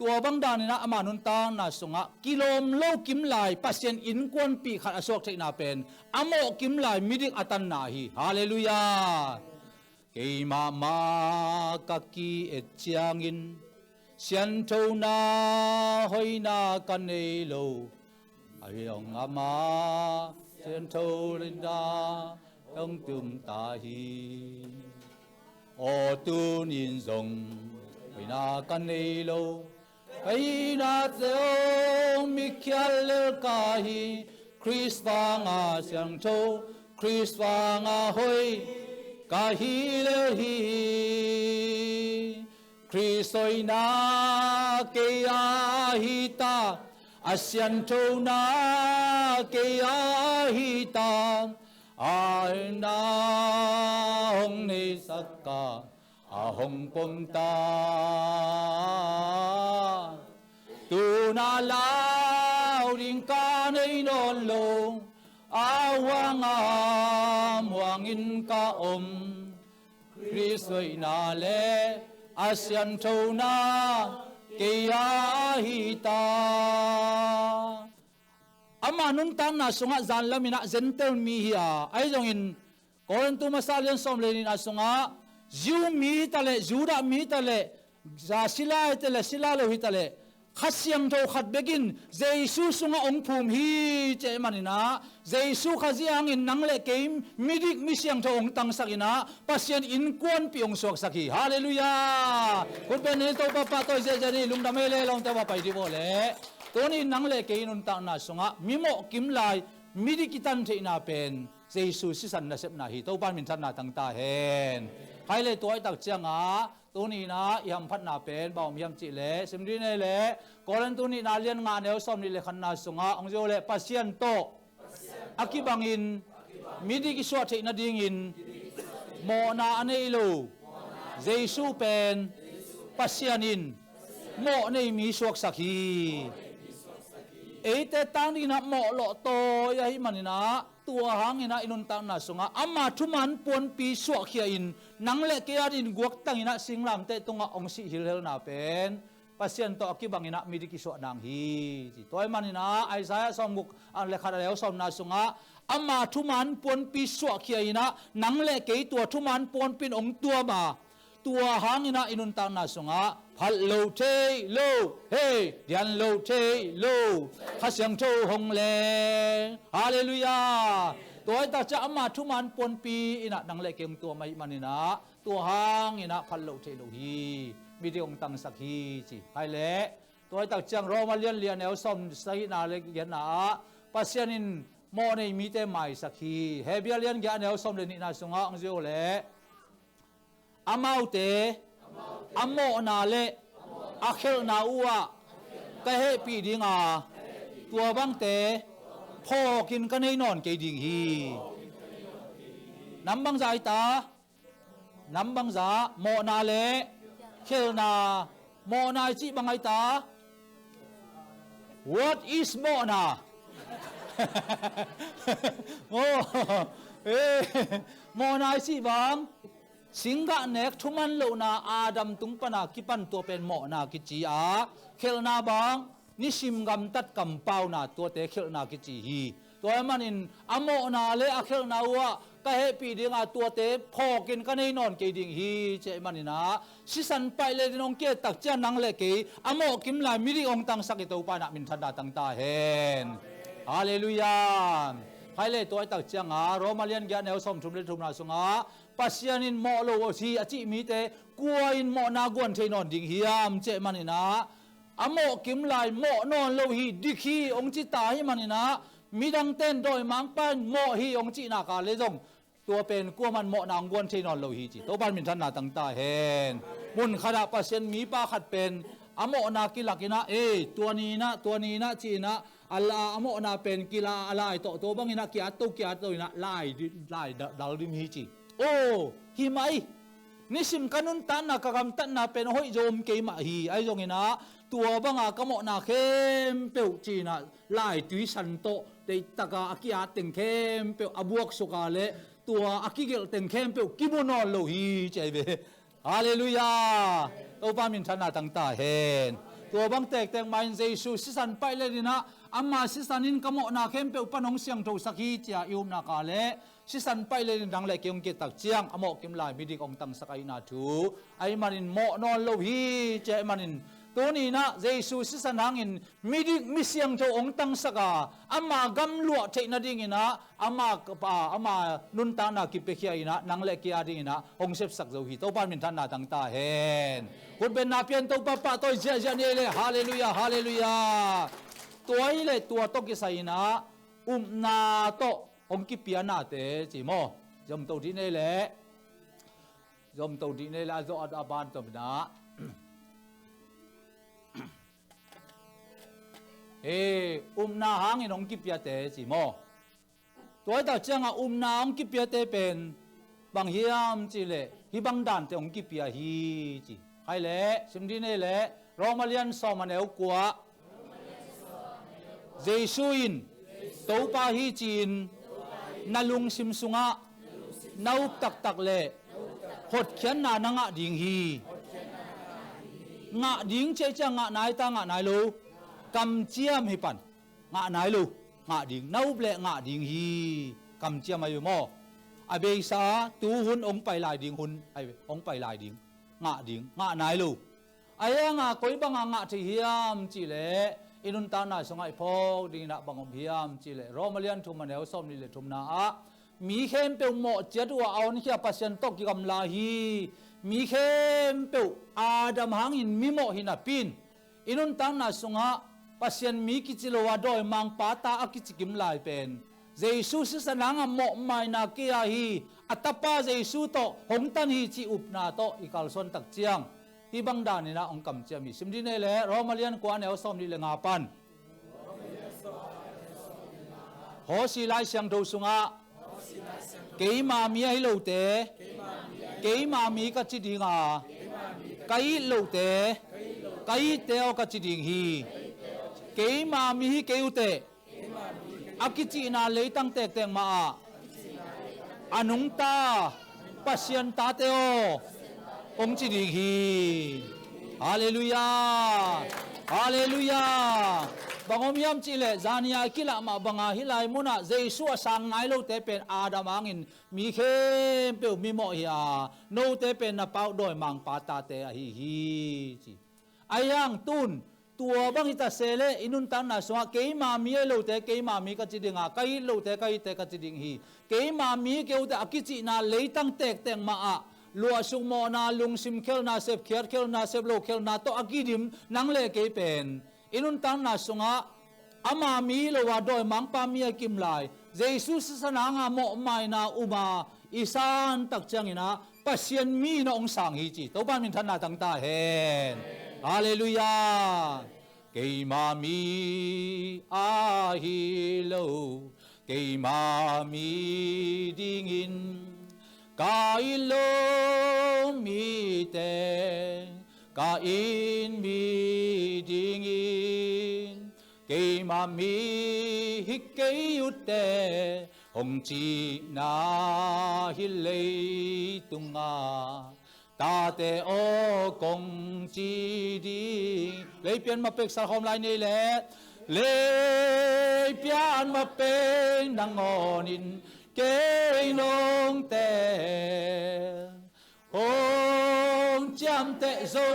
S5: ตัวบังดานินะอามานุนตางนาสงะกิโลมโลกิมไลปัสยันอินกวนปีขัดอสวกเทนาเป็นอโมกิมไลมิดิกอัตันนาฮีฮาเลลูยาเกมามากักีเอจยังอินเสียนโทนาหอยนากันเอโลไอยองอามาเสียนโทลินดาต้องตุมตาฮีโอตุนินซงหอยนากันเอโลไอนาเซองมิเคียลเลกาฮีคริสฟางาเสียงโทคริสฟางาหอยกาฮีเลฮีคริสโอยนาเกียฮิตาอาเซียนโทนาเกียฮิตาอานาหงนิสักกาอาหงปมตาตูนาลาวดิงกาในนอนลงอาวังอามวังอินกาอมคริสโอยนาเลอาเซียนโทนาเกียฮิตาอามานุนตังนาสงะจันลามินะเซนเตลมีฮิอาไอจงอินโคเรนตุมาซาเลียนสอมเลนินาสงะจิวมีตะเลจูดามีตะเลซาซิลาตะเลซิลาโลหิตะเลขัดเสียงโทขัดเบกินเจซูสงะองภูมิฮีเจมันอินะเจซูขัดเสียงอินนังเลเกมมิดิกมิเสียงโทองตังสักอินะปัสยันอินกวนปีองสวกสักฮีฮาเลลูยาคุณเป็นเนโตปะปะโตเจจานีลุงดามเอเลลองเตวะไปดิโบเลตัวนี้นังเลเกนุนตังนาสงะมิโมกิมไลมิดิกิตันเทนาเป็นเจซูสิสันนาเซปนาฮีโตปานมินทันนาตังตาเฮนใครเลยตัวไอตักเจียงอาตัวนี้นะยามพัดนาเป็นบ่าวมียามจิเลสิมดีเนเลกอลันตัวนี้นาเลียนงานเนลซอมนี่เลขันนาสงะองโจเลปัสยันโตอากิบังอินมิดิกิสวะเทนาดิงอินโมนาอเนโลเจซูเป็นปัสยันอินโมเนมีสวกสักฮีเอเตตังนี่นะโมโลโตยาหิมันนี่นะตัวหางนี่นะอินุนตังนาสงะอามาทุมันปวนปีสวกเขียอินนังเลเกียดินกวกตังนี่นะสิงลามเตตงะองสิฮิลเฮลนาเป็นปัสยันโตอากิบังนี่นะมิดิกิสวะนางฮีตัวมันนี่นะไอซายะสอมบุกอันเลขาดแล้วสอมนาสงะอามาทุมันปวนปีสวกเขียอินะนังเลเกยตัวทุมันปวนปีองตัวมาตัวหางนี่นะอินุนตังนาสงะพัลโลเทโลเฮยันโลเทโลขัดเสียงโทหงเลฮาเลลูยาตัวไอ้ตาจะอามาทุมันปนปีอินะดังเล็กเกมตัวไม่มันนี่นะตัวหางอินะพัลโลเทโลฮีมีที่องตังสักฮีจีไฮเละตัวไอ้ตาจังรอมาเลียนแนวซ้อมใส่นาเล็กยันนะปัสยานินโมในมีแต่ไม่สักฮีเฮเบียเลียนแกแนวซ้อมเลนินาสงะอังเจโอเลอามาอุเตอโมนาเลอาเคลนาอัวกะเฮปีดิงาตัวบังเตพ่อกินกันให้นอนเกดิงฮีน้ำบังใจตาน้ำบังจาโมนาเลเคลนาโมนาจิบังไอตา What is โมนาโอ้โมนาจิบังสิงกะเนกทุมันโลนาอาดัมตุงปนากิปันตัวเป็นหมอนากิจีอาเคลนาบังนิชิมกำตัดกำเปานาตัวเตเคลนากิจีฮีตัวมันอินอโมนาเลอเคลนาวะก็เฮปีดิงาตัวเตพอกินกันให้นอนเกดิงฮีเจมันอินะสิสันไปเลยนองเกตักเจนังเลเกอโมกิมลายมิริองตังสักอิตัวปานะมินทันดาตังตาเฮนฮาเลลูยาใครเลยตัวตักเจงาโรมาเลียนแกแนวสมทุมเลทุมนาสงาปัสยานินโมโลวสีอจิมีเตกวอินโมนากวนเทนอนดิงฮิยามเจมันอินะอโมกิมลายโมนอนโลฮีดิคีองจิตาฮิมันอินะมีดังเต้นโดยมังปันโมฮีองจินากาเลจงตัวเป็นกัวมันโมนางกวนเทนอนโลฮีจิตัวบ้านมินทันนาตังตาเฮนมุนขดาปัสยันมีปาขัดเป็นอโมนากิลักินะตัวนี้นะจีนะ ala amo na pen kila alai to bang ina kia to ina lai dal dim hi chi o hi mai nisim kanun tan na kakam tan na pen hoi jom ke ma hi ai jong ina tua banga kamo na khem pe chi na lai tui san to te taka akia teng khem pe abuak suka le tua akigel teng khem pe kimono lo hi chai be hallelujah to pa min thana tang ta hen tua bang tek teng main jesu sisan pai le dina amma sisanin kamo na khem pe panong siang tho sakhi chia yum na ka le sisan pai le dang le kyong ke tak chiang amo kim lai midik ong tang sakai na thu ai manin mo non lo hi che manin tuni na jesu sisan hangin midik misiang tho ong tang saka amma gam luo the na ding ina ama nun ta na ki pe khia ina nang le kia ding ina ong sep sak zo hi to pan min than na tang ta hen kun ben na pian to pa to ja ne le hallelujah hallelujah toy le tua to ki sai na na to ong ki pia na te chi mo jom to di ne la zo ad aban to na na hangin ong ki pia te chi mo toy ta chang a na ong ki pia te pen bang hiam chi le hi bang dan te ong ki pia hi chi hai le sim di ne le romalian so maneu kwa jesuin to pa hi chin nalung sim sunga nau tak le hot khian na nga ding hi nga ding che cha nga nai ta nga nai lo kam chiam hi pan nga nai lo nga ding nau ble nga ding hi kam chiam ayu mo abe sa tu hun ong pai lai ding hun ai ong pai lai ding nga nai lo aya nga koi bang nga thi hiam chi le inun ta na songai phok ding na bangom hiam chi le romalian thu maneu som ni le thum na a mi khem pe mo chadwa aun khia pasien tok ki kam la hi mi khem pe adam hangin mi mo hina pin inun ta na songa pasien mi ki chilo wa doi mang pa ta akichikim lai pen jesus sananga mo mai na kia hi atapa jesus to hongtan hi chi upna to ikalson tak chiang hi bang dan ni na ong kam chiam mi simdi ne le romalian kwa ne som ni le nga pan ho si lai siang do sunga ke ma mi ai lo te ke ma mi ka chi ding a kai lo te kai te o ka chi ding hi ke ma mi hi ke u te akichi na le tang tek teng ma anung ta pasien ta te o ong chi ding hi hallelujah hallelujah bangom yam chi le zania kila ma banga hilai muna jesu sang ngai lo te pen adam angin mi khem pe mi mo ya no te pen na pau doi mang pa ta te a hi chi ayang tun tua bang ita sele inun tan na so ke ma mi lo te ke ma mi ka chi dinga kai lo te kai te ka chi ding hi ke ma mi ke u te akichi na leitang tek teng ma a lua sung mo na lung sim khel na sep khiar khel na sep lo khel na to akidim nang le ke pen inun tan na sunga ama mi lo wa doi mang pa mi kim lai jesus sananga mo mai na uma isan tak chang ina pasien mi no ong sang hi chi to ban min than na tang ta hen hallelujah ke ma mi a hi lo ke ma mi ding in ka ilo mi te ka in mi ding in ke ma mi hi ke ute hong chi na hi le tunga ta te o kong chi di le pian ma pek sa hom lai nei le le pian ma pe nang onin ke nong te hong cham te zo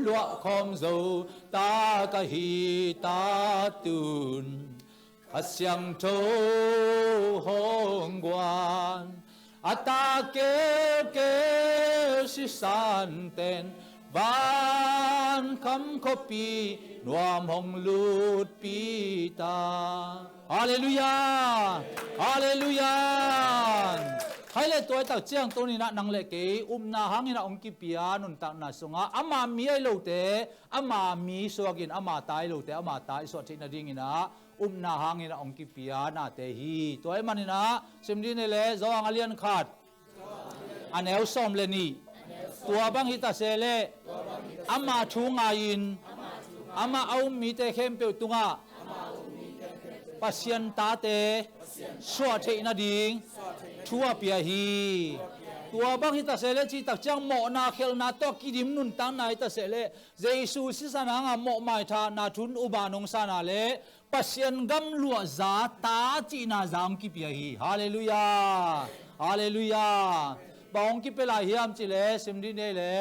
S5: lua khom zo ta ka hi ta tun asyang tho hong guan ata ke si san ten van kham khopi nuam hong lut pi ta hallelujah hallelujah hai le toy tak chiang to ni na nang le ke na hangina ong ki pia nun tak na sunga ama mi ai lo te ama mi so agin ama tai lo te ama tai so thina ding ina na hangin ong ki pia na te hi toy manina simdi ne le zo ang alian khat aneu som le ni tua bang hita sele ama thu nga in ama au mi te khem pe tunga pasien ta te so the na ding thua pia hi tua bang hita sele chi tak chang mo na khel na to ki dim nun tang na hita sele jesu si sana nga mo mai tha na thun uba nong sana le pasien gam lua za ta chi na zam ki pia hi hallelujah hallelujah bong ki pela hiam chi le simdi ne le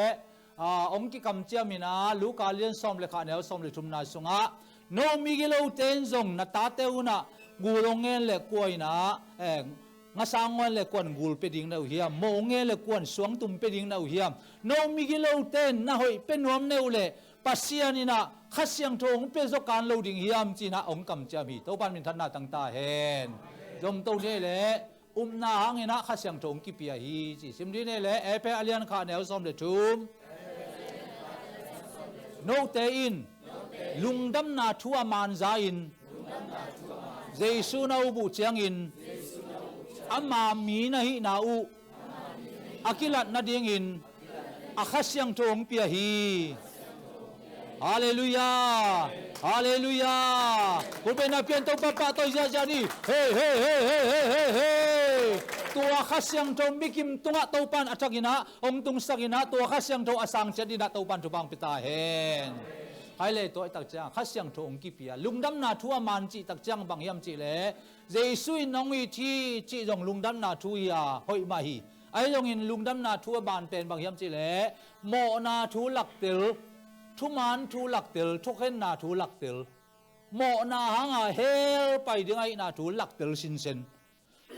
S5: ong ki kam chia mina lu ka lian som le kha ne som le thum na sunga no mi gi lo ten zong na ta te una gu long ngen le koi na nga sangon le kwan gul pe ding na hiam mo nge le kwan suang tum pe ding na hiam no mi gi lo ten na hoi pe nuam ne ule pasian ina khasyang thong pe zo kan lo ding hiam chi na ong kam chia mi to pan min than na tang ta hen dom to ne le na hangina khasyang thong ki pia hi chi simdi ne le epe alian kha ne som le thum no te in lungdam na thua man za in jesu na u bu chiang in ama mi na hi na u akilat na ding in akhasyang thong pia hi hallelujah hallelujah kulpe na pian to papa to ja ni hey hey hey hey hey hey hey tua khasyang thong mikim tunga to pan athagina ong tung sagina tua khasyang thong asang chadina to pan thupang pita hen hai le to tak chang khasyang thong ki pia lungdam na thua man chi tak chang bang yam chi le jesu in nong i thi chi jong lungdam na thu ya hoi ma hi ai jong in lungdam na thua ban pen bang yam chi le mo na thu lak tel thu man thu lak tel thu khen na thu lak tel mo na hanga hel pai ding ai na thu lak tel sin sen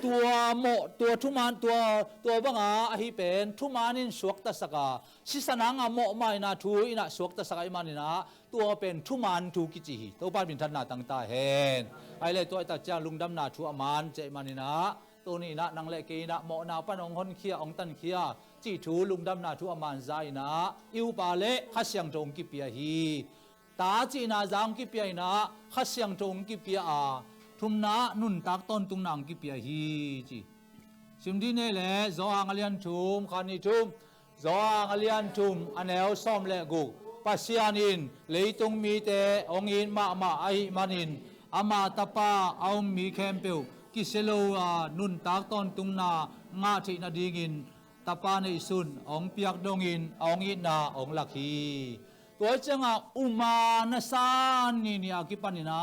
S5: tua mo tua thu man tua banga a hi pen thu manin suak ta saka si sananga mo mai na thu ina suak ta saka imanina tua pen thu man thu ki chi hi to pan bin than na tang ta hen ai le to ta cha lungdam na thu aman che manina to ni na nang le ke na mo na panong hon khia ong tan khia chi thu lungdam na thu aman zai na iu pa le khasyang tong ki pia hi ta chi na zang ki pia na khasyang tong ki pia a thum na nun tak ton tung nang ki pia hi chi simdi ne le zo ang alian thum khani thum zo ang alian thum anel som le gu pasianin leitung mi te ong in ma ai manin ama tapa aum mi khempeu kiselo nun tak ton tung na nga thi na dingin tapa nei sun ong piak dongin ong in na ong lakhi toy changa uma na san ni akipanina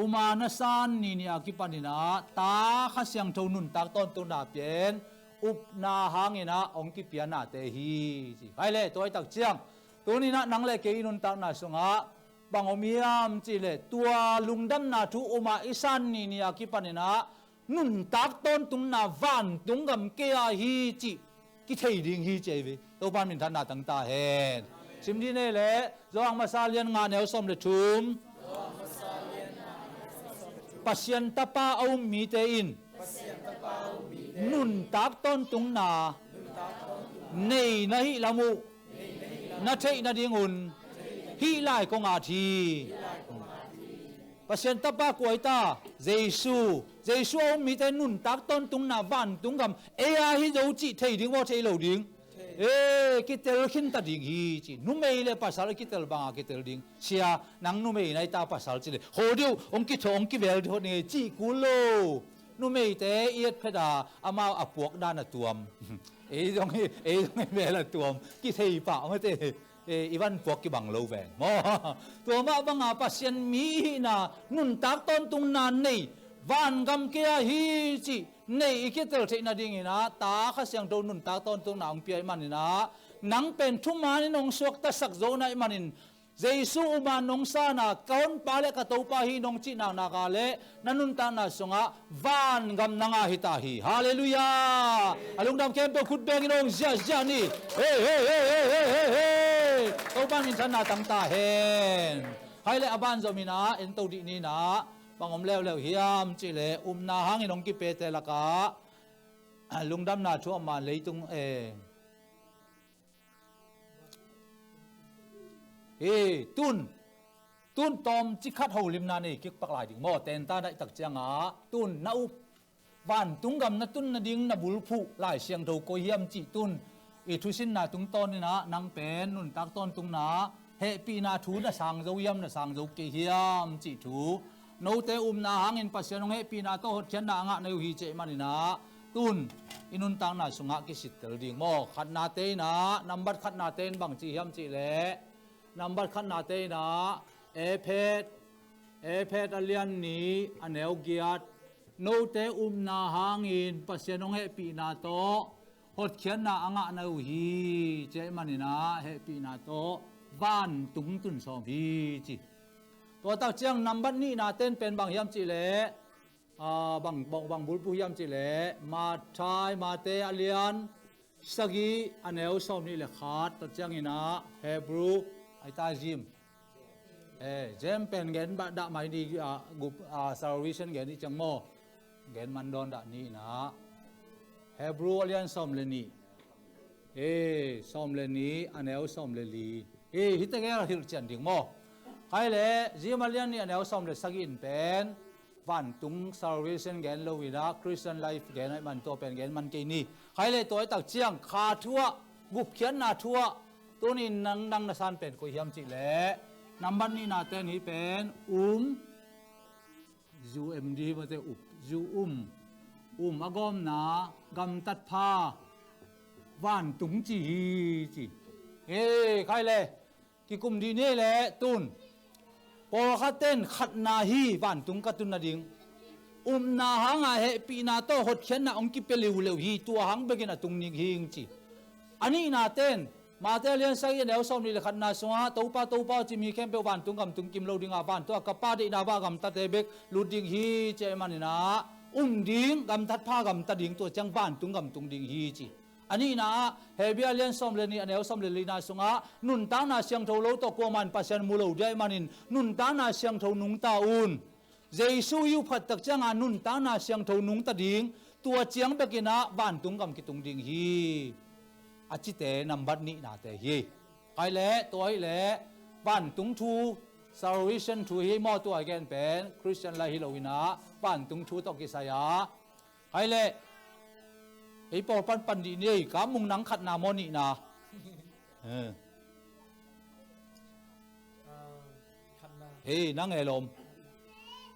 S5: uma na san ni akipanina ta khasyang thonun tak ton tung na pen up na hangina ong ki piana te hi chi hai le toy tak chiang tuni na nang le ke inun tak na sunga bangomiam chi le tua lungdam na thu uma isan ni akipanina nun tak ton tung na van tung gam ke a hi chi ki thei ding hi cheve to pan min than na tang ta hen simdi ne le zoang masalian nga neu som le thum pasien tapa au mi te in nun tak ton tung na nei na hi lamu na thei na dingun hi lai ko nga thi pasien tapa kuaita jesu mi te nun tak ton tung na van tung gam e a hi zo chi thei ding wo thei lo ding kitel khin ta ding hi chi nu mei le pasal kitel banga kitel ding sia nang nu mei nai ta pasal chi le ho diu ong ki thong ki bel tho ne chi ku lo nu mei te iet pheda ama apuak dan atuam dong bel atuam ki thei pa ma te iwan puak ki bang lo ven mo to ma banga pasien mi na nun tak ton tung na nei van gam ke hi chi nei ikitel thei na ding ina ta kha siang do nun ta ton tung na ong pi manina nang pen thu manin ong suak ta sak zo na manin jesu uma nong sa na kaon pale ka to pa hi nong chi na na ka le nanun ta na sunga van gam na nga hita hi hallelujah alung dam kem to khut beng nong ja ni hey to pan min than na tang ta hen hai le aban zo mina en to di ni na bangom lew hiam chi le na hangin ong ki pe te la ka lungdam na thu ma leitung tun ตุนตอมจิคัดหูลิมนานี่กิกปักหลายดิ่งโมเตนตาได้ตักเจียงตุนนาอุวันตุงกำนาตุนนาดิ่งนาบุลผู้หลายเสียงโทโกเฮียมจิตุนอีทุสินนาตุงตอนนี่นะนางเป็นนุนตักตอนตุงนาเฮปีนาทูนาสังเจ้าเยี่ยมนาสังเจ้าเกียมจิทูโนเตนาหังอินปัสยานงเฮปีนาโตหดเชนนางะในวิเจมันนี่นะตุนอินุนตังนาสุงะกิสิตเตอร์ดิ่งโมขัดนาเตนะนัมบัดขัดนาเตนบังจิเฮียมจิเล่นัมบัดขัดนาเตนะเอเพดอเลียนนี้อันเอวเกียรโนเตนาหังอินปัสยานงเฮปีนาโตหดเขียนนาอ่างในวิเจมันนี่นะเฮปีนาโตบ้านตุงตุนสองพีจีตัวตักเจียงนำบัดนี้นาเต้นเป็นบางยามจีเล่บางบุญปุยามจีเล่มาทายมาเตอเลียนสกีอันเอวสอมนี่เลยขาดตักเจียงนี่นะเฮบรูไอตาจิมเจมเป็นเงินบัดดาไม่ดีกุบซาร์วิชันเงินนี่จังโมเงินมันโดนดานี่นะเฮบรูอเลียนสอมเลนี่สอมเลนี่อันเอวสอมเลลีฮิตเกลฮิลจันดิ่งโมใครเลยจีมาเลียนนี่อันเอวสอมเลสกินเป็นวันตุงซาร์วิชันเงินโลวินาคริสเตียนไลฟ์เงินมันตัวเป็นเงินมันกินี่ใครเลยตัวตักเจียงขาทั่วกุบเขียนนาทั่วตัวนี้นังนาซันเป็นกุยมจิเล่นับบันนี้นาเต้นนี้เป็นจูเอ็มดีมาเตจูอากอมนากำตัดผ้าวันตุงจีใครเลยกิกุมดีนี่แหละตุนพอเขาเต้นขัดนาฮีวันตุงกัตุนนาดิงนาหังเฮปีนาโตหดเขียนนาองกิเปลิวเลวฮีตัวหังเบกินตุงนิงฮิงจีอันนี้นาเต้นมาเตเลียนใส่เนวสอมนี่เลยขันนาสวะตัวป้าจิมีเข้มเปวันตุงกำตุงกิมโลดิงอาบานตัวกับป้าดีนาบ้ากำตัดเบกลูดิงฮีเจมันนี่นะดิ่งกำตัดผ้ากำตัดดิ่งตัวจังบ้านตุงกำตุงดิ่งฮีจีอันนี้นะเฮเบียเลียนสอมเลนี่เนวสอมเลนีนาสวะนุนตานาเสียงโทโลตัวกวมันปัสยันมูโลเดมันินนุนตานาเสียงโทนุงตาอุนเจสูยูพัดตักจังอานุนตานาเสียงโทนุงตาดิ่งตัวเจียงเบกินะบ้านตุงกำกิตุงดิ่งฮีอาจิเตนัมบัดนี้นาเตฮีไอเล่ตัวไอเล่บ้านตุงทูซาร์วิชันทูฮีมอตัวแกนเป็นคริสเตียนไลฮิโลวินาบ้านตุงทูตอกิสายาไอเล่ไอปอปันดีนี่กามุงนังขัดนามอนี่นาเฮ้นังเอลม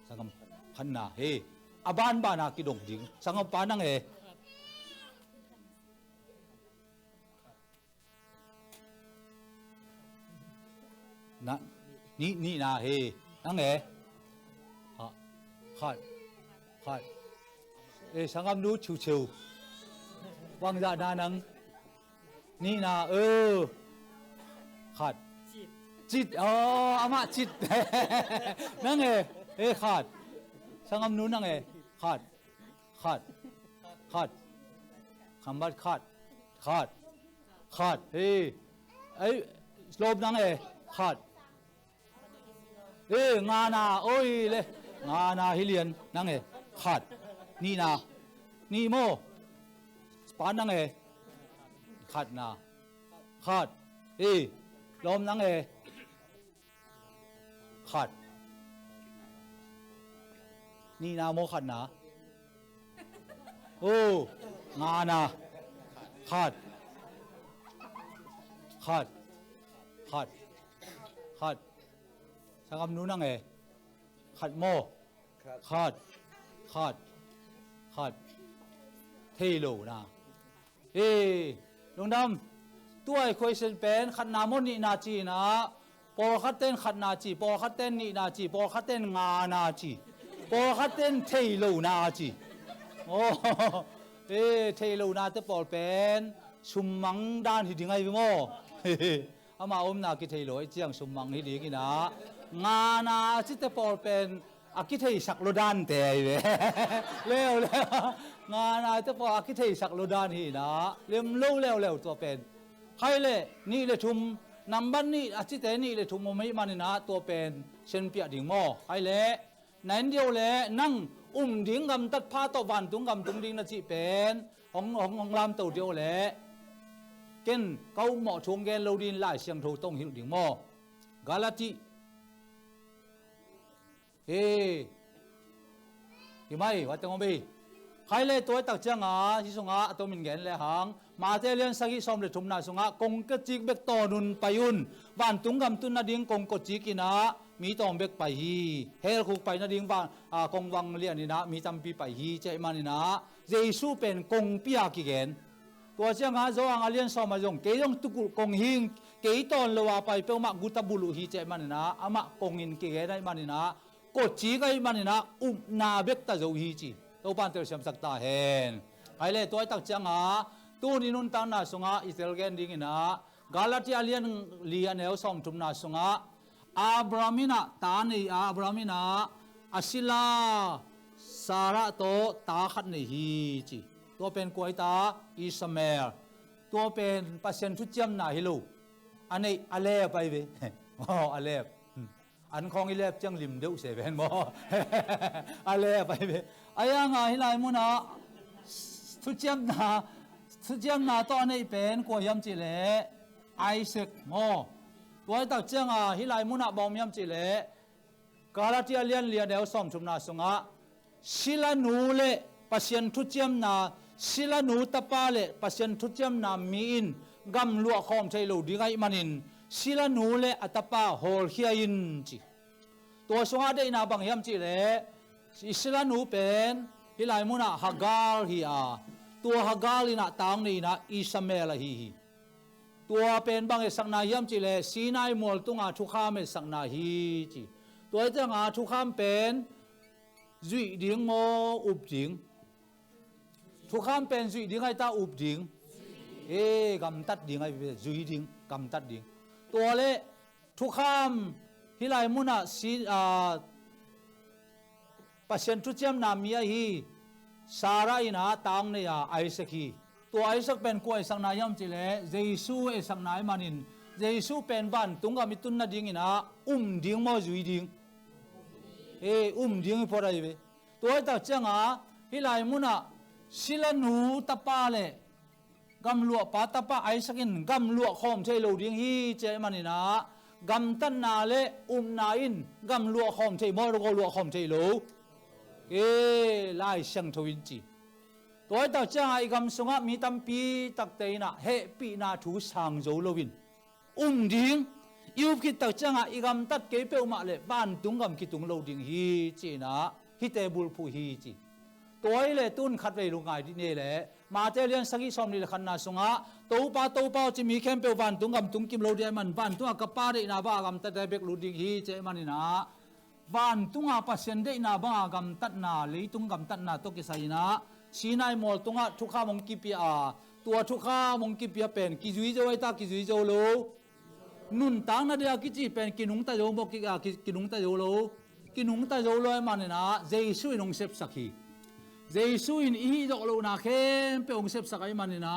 S5: สังคมขันนาเฮ้อาบ้านนากิดงดิงสังคมปานังเอนะนี่นาเฮนั่งเอ๋ขัดสังคมรู้ชิวๆวังจะนานังนี่นาขัดจิตอามาจิตนั่งเอ๋ขัดสังคมรู้นั่งเอ๋ขัดคำว่าขัดไอ้ลบนั่งเอ๋ขัดงานาโอ้ยเลยงานาฮิเลียนนั่งขัดนี่นานี่โมปานนั่งขัดนาขัดลมนั่งขัดนี่นาโมขัดนาโอ้งานาขัดสังคมนู้นนั่งขัดโมขัดเทโลนะลุงดำตัวไอ้คุยเซนเป็นขัดนามนี่นาจีนะพอขัดเต้นขัดนาจีพอขัดเต้นนี่นาจีพอขัดเต้นงานาจีพอขัดเต้นเทโลนาจีโอ้เทโลนาจะปอดเป็นชุมมังด้านที่ดีไงพี่โมอามานากิเทโลไอ้เจียงชุมมังที่ดีกินะงานาจิตปอเป็นอากิเทสักโลดานเตยเว้เร็วงานาจิตปออากิเทสักโลดานฮีนะเลี้ยมเร็วตัวเป็นใครเลยนี่เลยทุมนำบันนี่อาจิเตนี่เลยทุมไม่มานี่นะตัวเป็นเชนเปียดิ่งหม้อใครเลยนั่นเดียวเลยนั่งดิ่งกำตัดผ้าตะวันตุงกำตุงดิ่งนะจิเป็นของลำตัวเดียวเลยเก่นเขาเหมาะชงเกนโลดินไล่เสียงโทต้องหิวดิ่งหม้อกาลาติ hi mai wa tong bi khai le toy tak changa hi sunga atomin gen le hang ma te lian sagi som le thumna sunga kong ka chik bek to nun payun van tung gam tun na ding kong ko chikina mi tom bek pai hi hel khu pai na ding van kong wang lian ni na mi tam pi pai hi che manina jesu pen kong pia ki gen tua changa zo ang alian som ma jong ke jong tukul kong hing ke ton lo wa pai pe ma gutabulu hi che manina ama kong in ki ge dai manina ko chi gai manina na bek ta zo hi chi to pan ter sam sakta hen ai le toy tak changa tu ni nun tang na sunga Israel gen ding ina Galatia lian lian el som tum na sunga Abramina ta nei Abramina asila sara to ta khat nei hi chi to pen koi ta Ismael to pen pasien thu cham na hilu anei ale pai ve ale an khong ilep chang lim deuh se ben mo ale pai ve aya nga hilai mu na thu cham na to nei pen ko yam chi le Isaac mo toy tak changa hilai mu na bom yam chi le Galatia lian lian del som chum na sunga sila nu le pasien thu cham na sila nu tapa le pasien thu cham na mi in gam lua khom chai lo dingai manin sila nu le atapa hol hiain chi to sunga de na bang yam chi le sila nu pen hilai mu na Hagar hi a to Hagar ina tang ni na Ismael hiตัวเป็นบางสักนาย่ำจีเลสีนายมอลตุงอาทุข้ามสักนาฮีจีตัวเจ้าอาทุข้ามเป็นจุยดิ้งโมอุบดิ้งทุข้ามเป็นจุยดิ้งไอตาอุบดิ้งกำตัดดิ้งไอจุยดิ้งกำตัดดิ้งตัวเละทุข้ามฮิไลมุนะสีปัจเจนทุเจียมนามีฮีสาราอินาตังเนียไอสักฮีตัวไอซักเป็นกวยสังนายมจิเลเยซูเอสังนายมันินเยซูเป็นบ้านตุงกามิตุนนาดิงอินะดิ้งมอจุยดิ้งดิ้งพอได้เวตัวไอตักจังฮิไลมุนะศิลนูตะปาเลกำลัวปาตะปาไอซักินกำลัวคอมเชโลดิ้งฮีเจมันินะกำตันนาเลนาอินกำลัวคอมเชมอรกลัวคอมเชโลไล่ช่างทวินจีตัวตักจ้าไอ้กำสงะมีตั้มปีตักเตยนะเฮปีนาทูสังโจโลวินดิ้งยูคิดตักจ้าไอ้กำตัดเก็บเปลมาเลยบ้านตุงกำคิดตุงโลดิ้งฮีจีนะฮิเตบุลผู้ฮีจีตัวไอ้เลยตุนขัดไปลงไงที่นี่แหละมาเจริญสักที่สอมนี่ขันนาสงะตัวป้าจะมีแค่เปลบ้านตุงกำตุงกิมโลเดียมันบ้านตุงกับป้าได้นาบ้ากำตัดได้เบกโลดิ้งฮีเจมันนี่นะบ้านตุงปัสเซนได้นาบ้ากำตัดนาเลยตุงกำตัดนาตัวกิสัยนะสีนายมอลตุงะทุกข้ามงกิปีอาตัวทุกข้ามงกิปีเป็นกิจุยโจไอตากิจุยโจโลนุนตังนาเดียกิจิเป็นกินุงตาโจบอกกินุงตาโจโลกินุงตาโจโลไอมันนะเจสุอินองเซปสักฮีเจสุอินอีโจโลนาเข้มเปองเซปสักไอมันนะ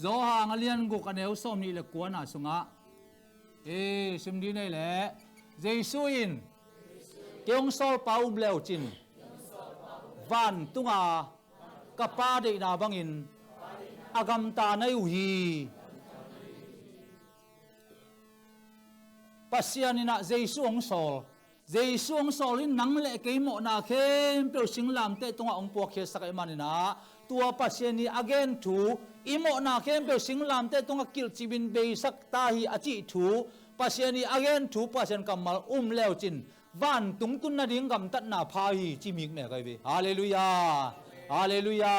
S5: โจหางเลียนกุกันเอวสมนี่เล็กกว่านาสุงะซิมดีนี่แหละเจสุอินเกียงโซลปาอุเบลจินวันตุงกับป้าเด็กนาบังอินอากำตาในอุฮีปัสยานินะเจสุองโซลินนังเละเกยโมนาเข้มเปลวสิงลามเตตงองปวกเคสักไอมันนะตัวปัสยานีอเกนทูอิโมนาเข้มเปลวสิงลามเตตงกิลจิบินเบสักตาฮีอจิทูปัสยานีอเกนทูปัสยานกำมัลเลวจินบ้านตุงตุนนาดิ่งกำตัดนาพาฮีจิมิกเมฆไอเวฮาเลลูยาฮาเลลูยา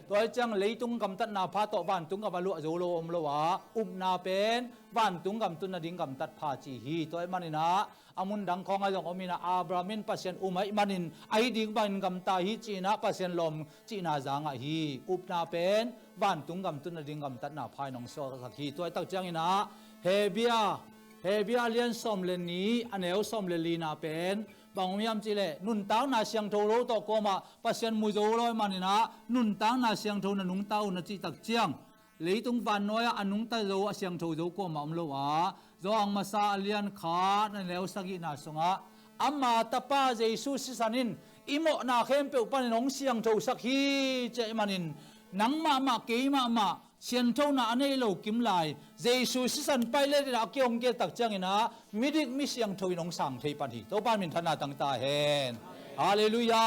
S5: ตัวจังเลยตุงกำตัดนาพาต่อบ้านตุงกับลุโจโลอมโลวะนาเป็นบ้านตุงกำตุนนาดิ่งกำตัดพาจีฮีตัวมันนี่นะอามุนดังของอาจงอมินาอับรามินปัสยันไอมันินไอดิ่งบ้านกำตาฮีจีนาปัสยันลมจีนาจางฮีนาเป็นบ้านตุงกำตุนนาดิ่งกำตัดนาพายนองโซสักฮีตัวตักจังนะเฮเบียเลียนสมเลนีอันเอวสมเลลีนาเป็นบางยามจีเลนุนตังนาเสียงโทโลตอกมาปัสยันมุโจโลมันนี่นะนุนตังนาเสียงโทนันุงเต้านาจีตักเจียงเลยตุงปานน้อยอันนุงเต้าโจเสียงโทโจก็มาอมโลวะโจอังมาซาเลียนขานั่นแล้วสักินาสงะอามาตาป้าเจสุสิสันินอิโมนาเข้มเปลปันนองเสียงโทสักฮีเจมันิน นังมาเกยมาเชียนเท่านาอันนี้เรากิมลายเจสุสิสันไปเลยนะเกี่ยวกับตักจังนะมิดิกมิเสียงทวินองสังเทปันหิตัวบ้านมินธนาตั้งตาเห็นฮาเลลูยา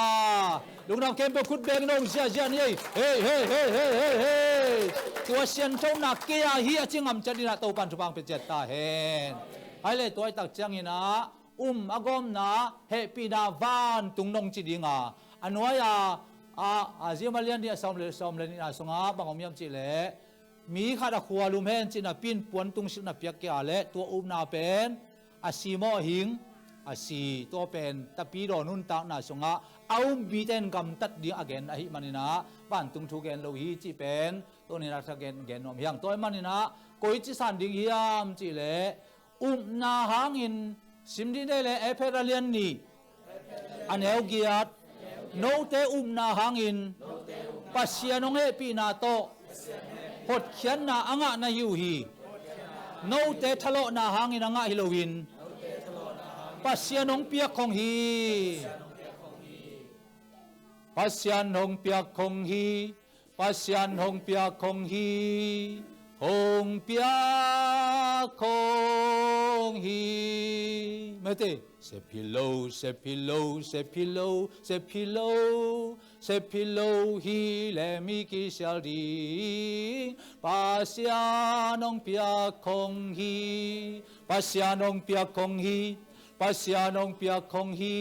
S5: ลุงน้ำเข้มไปขุดเบงนงเสียนี่เฮ้ตัวเชียนเท่านาเกียฮีจิงอำจัดนะตัวบ้านทุบังเป็นเจตาเห็นไอ้เลยตัวตักจังนะอากอมนะเฮปีดาวานตุงนงจิดิงอันน้อยเจียมาเลียนที่ซ้อมเลยนี่สงาบางอมยำจิเลมีขาดขวาลุมเห็นจินาปินปวนตุงสินาเปียกเกาเลตัวนาเป็นสีโมหิงสีตัวเป็นตะปีโดนุนตากนาสงาเอาบีเตนกำตัดดีอเกนอหิมันนี่นะบ้านตุงทุกเกนโลหิจิเป็นตัวนี้นะทักเกนนอมยังตัวมันนี่นะกุยจิสันดิงฮิยามจิเลนาหางินสิมดีเดเลเอเพราเลียนนี่อันเอลกิยัดโนเตนาหางินปัสยานงเฮปีนาโตหดเขียนนาอ่างนายูฮีโนเตทะเลนาหางินอ่างฮิโลวินปัสยานงเปียกคงฮีปัสยานงเปียกคงฮีปัสยานงเปียกคงฮีหงเปียคงฮีเมื่อเตเซพิโลฮีเลมิกิเชลดีปัสยานงเปียคงฮีปัสยานงเปียคงฮีปัสยานงเปียคงฮี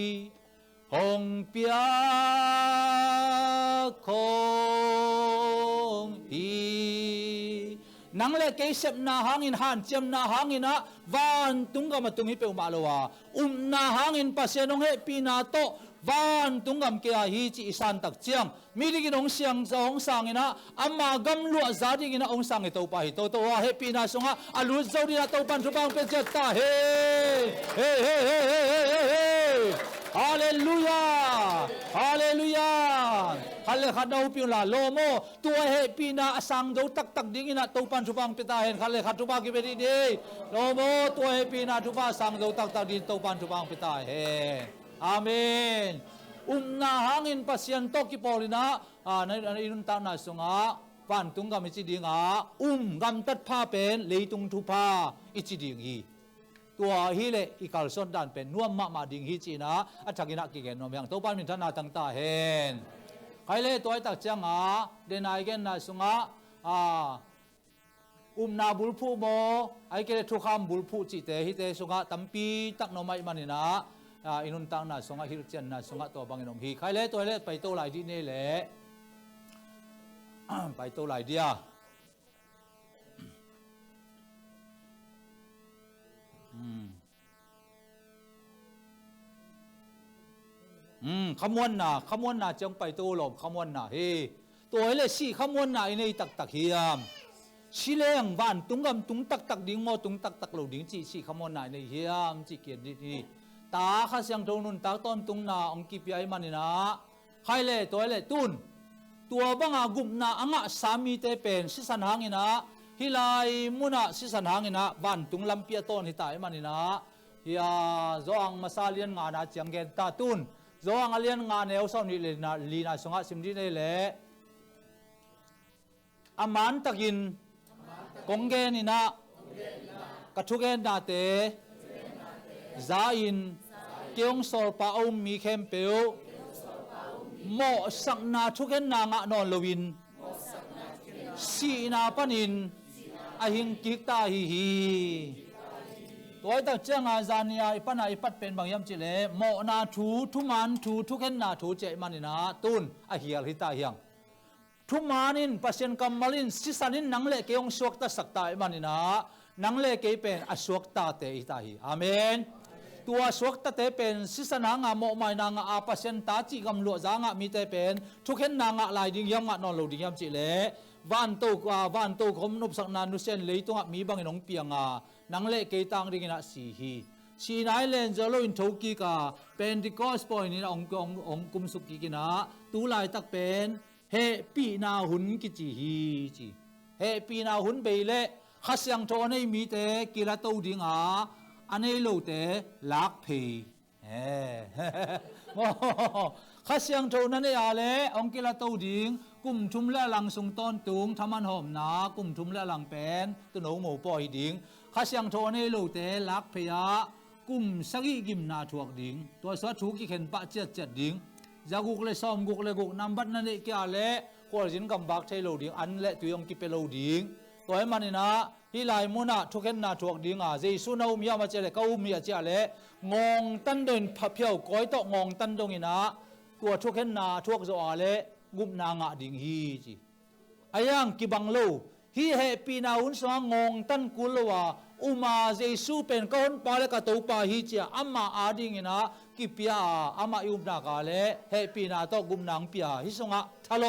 S5: หงเปียคงฮีนังเลกเสพนาหางอินหันเจียมนาหางอินนะวันตุงกามาตุงฮิเปอุมาลวานาหางอินปัสยานงเฮปีนาโตวันตุงกามเกียฮีจิอิสันตักเจียงมีดิกินองเสียงองสังอินะอามากัมลัวซาดิกินะองสังอิโตปะฮิโตตัวเฮปีนาสงะอาลุซาวดินะโตปันทุบังเป็นเจตาเฮฮาเลลูยาฮาเลลูยาฮัลเลขัดเอาพิวลาโลโมตัวเฮปีนาสังดูตักดิ่งอินะโตปันทุบังเป็นตาเห็นฮัลเลขัดทุบังกิเบดีดีโลโมตัวเฮปีนาทุบังสังดูตักดิ่งโตปันทุบังเป็นตาเห็นอาเมนนาหางอินปัสยันโตกิปอลินะในอินุนตานาสงะฟันตุงกามิจิดิงกำตัดผ้าเป็นเลยตุงทุพาอิจิดิงฮีตัวฮีเลอีกาลซอนดันเป็นนัวมาดิงฮีจีนะอัจฉริยะกิเกนนอมยังตัวปันมินทนาตั้งตาเห็นใครเลตัวไอตักจังเดนายเกนนาสงะนาบุลพูโมไอเกเลทุกคำบุลพูจิเตฮิเตสงะตัมปีตักโนมัยมันนี่นะอินุนตังนาสงะฮิรเจนนาสงะตัวบางอินมฮีใครเล่ตัวเล่ไปโตหลายที่นี่แหละไปโตหลายเดียขมวนน่ะจังไปโตหลบขมวนน่ะเฮตัวเล่สี่ขมวนน่ะในตักเฮียมชิเลงบ้านตุงกำตุงตักดิ่งโมตุงตักเหลาดิ่งจีสี่ขมวนน่ะในเฮียมจีเกียรติดีตาข้าเสียงโดนุนตาต้นตุงนาองกิปยายมันนี่นะใครเล่ตัวเล่ตุนตัวบังอากุมนาอ่างสามีเตเป็นสิสันหางอินะฮิไลมุนะสิสันหางอินะบ้านตุงลำเปียต้นฮิตายมันนี่นะฮิอาโจอังมาซาเลียนงานาจังเกนตาตุนโจอังเลียนงานเอวสาวนี่เลยนะลีนาสงะสิมดีเลยแหละอามันตะกินกงเกนินะกระทุเกนนาเตซาอินเกียงสอลปาอมมีเข้มเปียวโมสักนาทุกเห็นนางะนอนลวินสีนาปนินอหิงกิกตาฮีตัวตักเจ้างาจานียปัญหาปัดเป็นบางยามจิเลโมนาทูทุมันทูทุกเห็นนาทูเจมันนี่นะตุนอหิยลฮิตาเฮียงทุมานินปัสยันกัมมาลินสิสันินนังเลเกียงสวกตาสักตามันนี่นะนังเลเกยเป็นอสวกตาเตอิตาฮีอาเมนตัวสวกตะเตเป็นสิสนางะโมไมนางะอาปัสยันตาจิกำลัวจางะมีเตเป็นทุกเห็นนางะลายดิ่งยำงะนอนหลูดิ่งยำจิเลวันโตคมนุบสักนานุเซนเลยตัวมีบางนองเปียงนังเล่เกตังดิ่งนะสีฮีสีนายเลนจะโลอินทุกิกาเป็นดิคอสปอยนี่นะองกุมสุกิกินะตูลายตักเป็นเฮปีนาหุนกิจิฮีจีเฮปีนาหุนเบเลขัดยังโทในมีเตกิลาตูดิ่งอันนี้โลเตลักเพขัดยังโทนั่นเองอะไรองกิลาตูดิ่งก กุมทุมละลังสุงต้นตุงทำมันหอมนากุมทุมละลังเป็นตุนหมูปอยดิงข้าเสียงโทนี่ลูเตลักพยากุมสักกิมนาถวกดิงตัวสวัสดิ์ถูกกิเข็นปะเจ็ดดิงจะกุกเลยซ้อมกุกเลยกุกนำบัดนั่นเองกี่อะไรคนจินกำบักใช้โลดิงอันเละตัวยองกิเปโลดิงตัวให้มันนี่นะที่ลายมุนะทุกเห็นนาถวกดิงเจสุนาอุมยามาเจเลก้าอุมยาเจเลงงตันเดินพับเพียวก้อยโตงงตันดงอินะตัวทุกเห็นนาถวกโซอาเลกุมนางะดิงฮีจีอายังกิบังโลฮีเฮปีนาอุนสวงงตันกุลวาอุมาเจสุเป็นก้อนปาเลกตูปาฮีเจียอัมมาอาดิงอินะกิปยาอัมมาอุมนากาเลเฮปีนาโตกุมนางปยาฮิสงะทะโล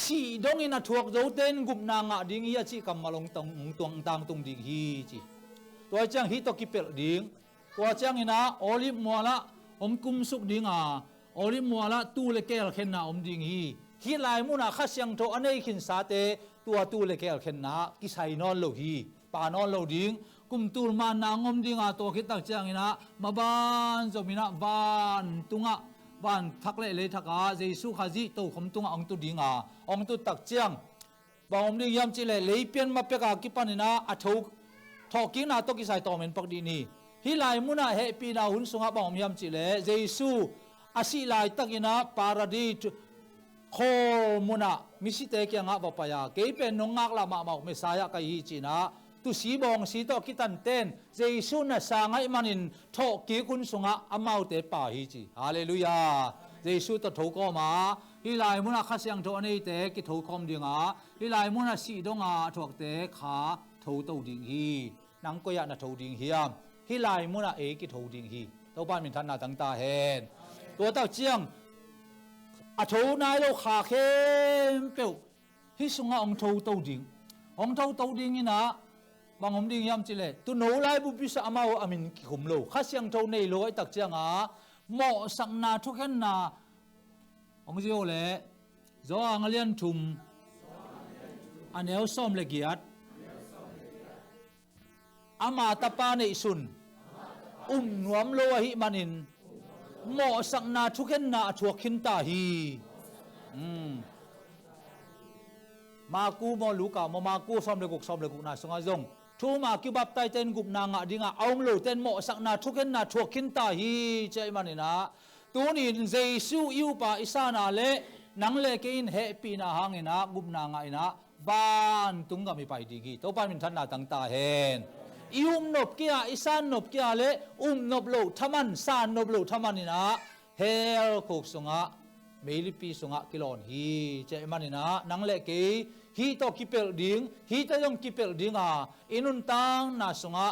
S5: สีดงอินะถวกโจเต้นกุมนางะดิงฮีจีกัมมาลงตงตังตุงดิงฮีจีตัวจังฮีโตกิเปลดิงตัวจังอินะโอลิมมัวละอมกุมสุกดิงโอลิมัวละตู้เล็กเกลเข็นนาอมดิงฮีลายมุนาข้าเสียงโทอันนี้ขินสาเตตัวตู้เล็กเกลเข็นนากิไซนอนโลฮีปานอนโลดิงกุมตูลมานางอมดิงตัวคิดตักจังอินะมาบ้านจมินะบ้านตุงบ้านทักเล่ทักเจสุขาจิโตคมตุงองตุดิงองตุตักจังบางอมดิงยามจิเลเลยเปลี่ยนมาเปกากิปันนะอัฐกทอกินาตกิไซตอมเป็นปักดีนี่ฮีลายมุนาเฮปีนาหุนสุงบางอมยามจิเลเจสุอาศิลายตักินะปาราดีโคมุนะมิสิเตกียงะบปายาเกยเป็นนงงักละมาเมสายะกายจีนะตุสีบองสีโตกิตันเตนเจสุนะสางไอมันินโทกีกุนสุงะอามาวเตปาฮีจีฮาเลลูยาเจสุตโทก็มาฮิลายมุนะข้าเสียงโทอันนี้เตกิโทคอมดิงฮิลายมุนะสีดงถวกเตขาโทโตดิงฮีนังก็ยะนะโทดิงฮียมฮิลายมุนะเอกิโทดิงฮีตัวบ้านมินทันนาตั้งตาเห็นตัวเต่าเจียงอาทูนายโลขาเข้มเปียวฮิสุงะองทูเต่าดิงองทูเต่าดิงนี่นะบางอมดิงยามจิเลตัวหนูไล่บุพิสอามาอามินกิคุมโลข้าเสียงทูในโลไอตักเจียงเหมาะสังนาทุกเห็นนาองเจียวเลจออังเลียนทุมอันเอลซ้อมเลกียดอามาตาปาเนสุนนวมโลหิมันินเหมาะสังนาทุกเห็นนาถวกขินตาฮีมากูมอลูกามากูซ้อมเลกุกนาสงจงทูมากิบับไตเต้นกุบนางะดิงเอาโลเต้นเหมาะสังนาทุกเห็นนาถวกขินตาฮีใจมันนี่นะตัวนี้เจสุอิวปาอิสานาเลนังเลกินเฮปีนาหางนะกุบนางะนะบ้านตุงกามีไปดีกีตัวบ้านมินทันนาตั้งตาเห็นอิมนบเกียอิสานนบเกียเลนบโลทามันสานนบโลทามันนี่นะเฮลคุกสงะเมลิปีสงะกิโลนฮีเจมันนี่นะนังเลกีฮีโตกิเปลดิงฮีตยองกิเปลดิงอินุนตังนาสงะ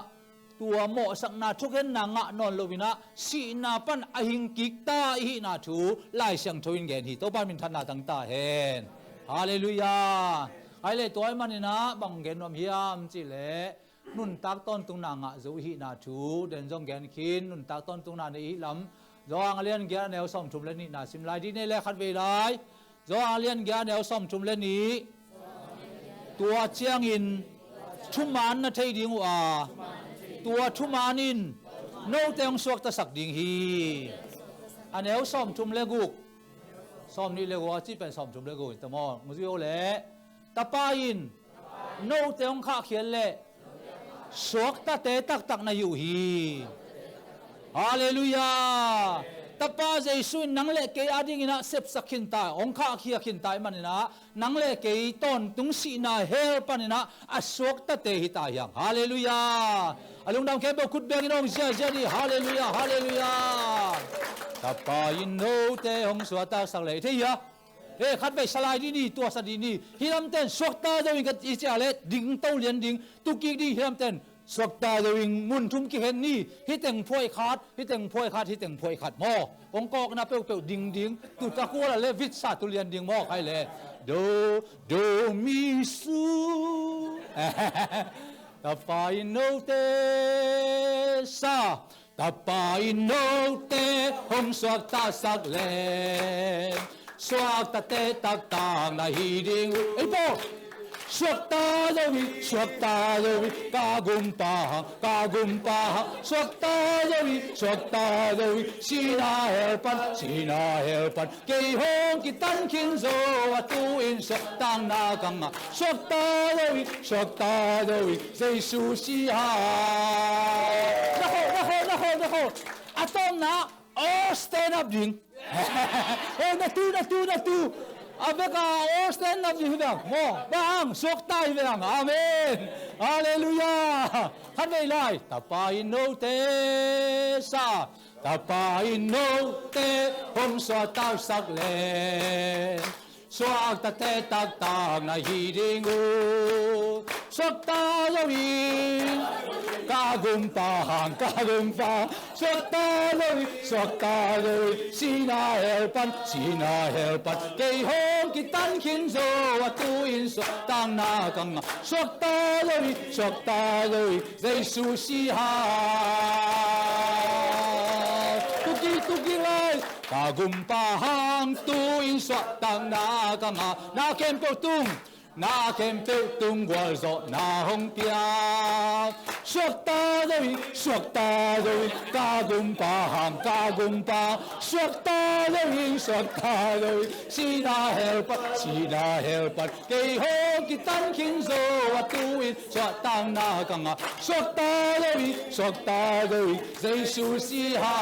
S5: ตัวโมสักนาทุกเห็นนางะนอนโลวินะสีนาปันอหิงกิกตาฮีนาทูไล่เสียงทวินเกนฮีตัวบ้านมินทันนาตั้งตาเห็นฮาเลลูยาไอเลตัวมันนี่นะบังเกนวมฮิยามจิเลนุนตักต้นตุงนางะจูหินาทูเดินจงแกนคินนุนตักต้นตุงนาในอิลัมจออังเลียนแกแนวซ่อมชุมเลนี่นาซิมไลดีเนเลขัดเวลายจออังเลียนแกแนวซ่อมชุมเลนี่ตัวเชียงอินทุมันนาเทดิงว่าตัวทุมานินโนเตงสวกตะสักดิงฮีอันแนวซ่อมชุมเลกุกซ่อมนี่เลวจีเป็นซ่อมชุมเลกุกแต่มอมุซิโอเลตะปายินโนเตงข้าเขียนเลสวกตะเตตักนาอยู่ฮีฮาเลลูยาตะปาเจสุนนังเลเกอดิงินะเซปสักขินตาองข้าเขียขินตามันนะนังเลเกต้นตุงสีนาเฮลปันนะอสวกตะเตหิตายังฮาเลลูยาอลุงดำแค่บอกคุดเบกินองเจเจดีฮาเลลูยาฮาเลลูยาตะปายินโนเตองสวตาสักเลยเทียขัดไปสลายดีตัวสดีนี่ฮิรัมเต้นสวกตาจะวิ่งกับอิจฉาเลดิ่งเต้าเลียนดิ่งตุกิดีฮิรัมเต้นสวกตาจะวิ่งมุนทุ่มกิเห็นนี่ฮิเต็งพวยขาดฮิเต็งพวยขาดหม้อองกอกนะเปียวดิ่งตุตะกัวละเลวิสาตุเลียนดิ่งหม้อใครเลยโดมิสูตะปายโนเตซาตะปายโนเตหงสวกตาสักเลสวกตาเตตักตางนาฮีดิงไอ้พ่อสวกตาโยวิกากุมปาสวกตาโยวิสีนาเฮลปันเกยฮงกิตันคินโซวะตัว in so tang na kang sok ta doi Jesus siya nako atom na stand up ding na tu abeka stand up ding mo bang sok ta hibang amen hallelujah han vei lai tapai no te sa tapai no te hom so tao sak le soak ta te tak tak na hi ding u sok ta lo in ka gum pa sok ta lo sina helpan ke hom ki tan kin zo wa tu in so tang na kang sok ta lo Jesus si ha tuki lai kagumpahang tuin swatang na kempo tung gwal zo na hong pia swakta doi kagumpahang swakta doi sina helpat kay hong kitan kinzo atuin swatang na swakta doi Jesus siha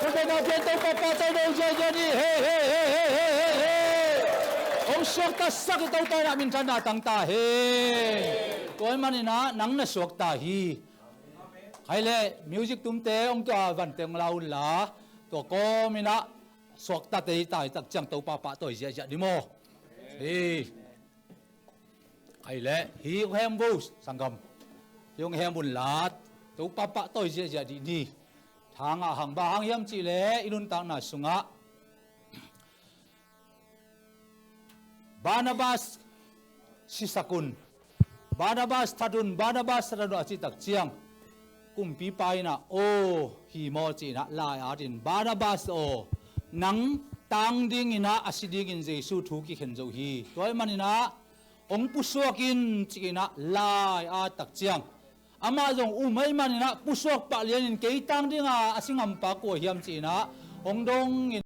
S5: Pagkakita piyento papatay na dyan hey Om swakta sakit tayo tayo namin sa natang tahin Tuan manina nang naswaktahi Kaile music tumte om to avanteng laun la To ko mina swakta tayo tayo takjang tayo papatoy siya di mo Kaile hi yung hembos sanggam Yung hembon lat tayo papatoy siya di ni Hanga hang bahang yam chile inuntang na sunga Barnabas sisakun Barnabas tadun acitak ciang kumpi pai na hi mo chi na lai atin Barnabas nang tang ding ina asiding in Jesus thu ki khen zo hi toy manina ong pusuakin chi na lai atak ciang ama jong umai manina pusok pa lianin kei tang dinga asingam pa ko hiam china ongdong in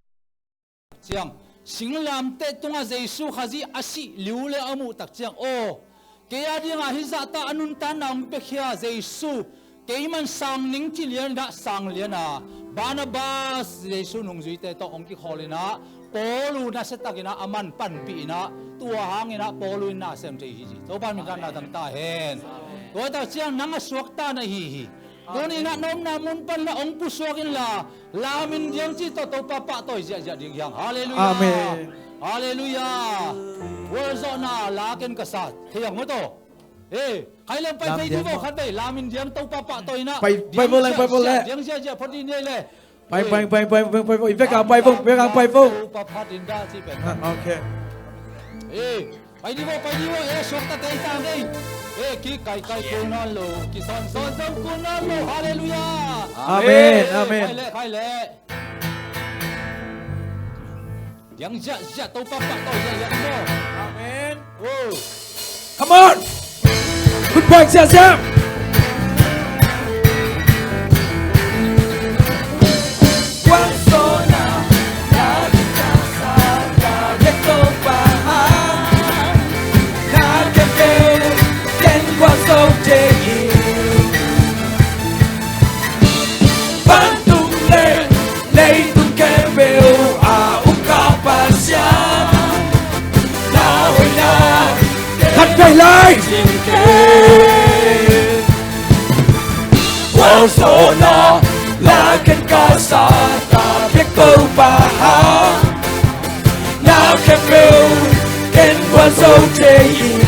S5: chiang singlam te tunga jesu khaji asi liule amu tak chiang keya dinga hizata anun tan ang pekhia jesu keiman sang ning chi lian da sang liana Barnabas jesu nung juite to ongki kholina polu na setakina aman pan pi na tua hangina polu na sem te hi to ban mi kan na dang ta hen Kau tahu siang nanga swakta na hihi. Kau ni nak nom namun pan la ong pusokin la. Lamin diang cito to papa to jadi diang. Haleluya.
S3: Amen.
S5: Haleluya. Wala na lakin kasat. Tiang mo to. Kailan pa di mo kate lamin diang to papa to ina.
S3: Pai boleh.
S5: Diang siya pati nile.
S3: Pai. Ipek ang pai pong.
S5: Papa dinda si pen.
S3: Okay.
S5: Pai di mo swakta tay tangay. Ki kai kunalo, ki son kunalo, hallelujah.
S3: Amen.
S5: Kaile. Yang ja tau papa tau ya mo.
S3: Amen.
S5: Oh.
S3: Come on. Good point, Sam.
S6: Zona lakin kasa tabik baha na kefeu ken wazo tei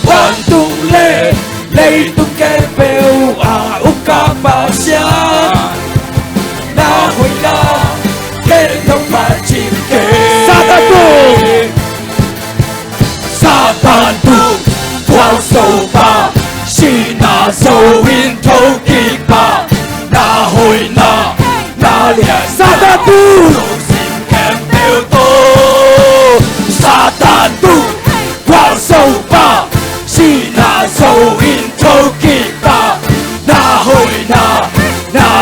S6: Bantung le leitung kefeu ukapasya na huina ken topachim ke Satan tu wazo ba Sina so in Tokipa Na hoi na lia Satan tu Sin kempel to Satan tu Qual so pa Sina so in Tokipa Na hoi na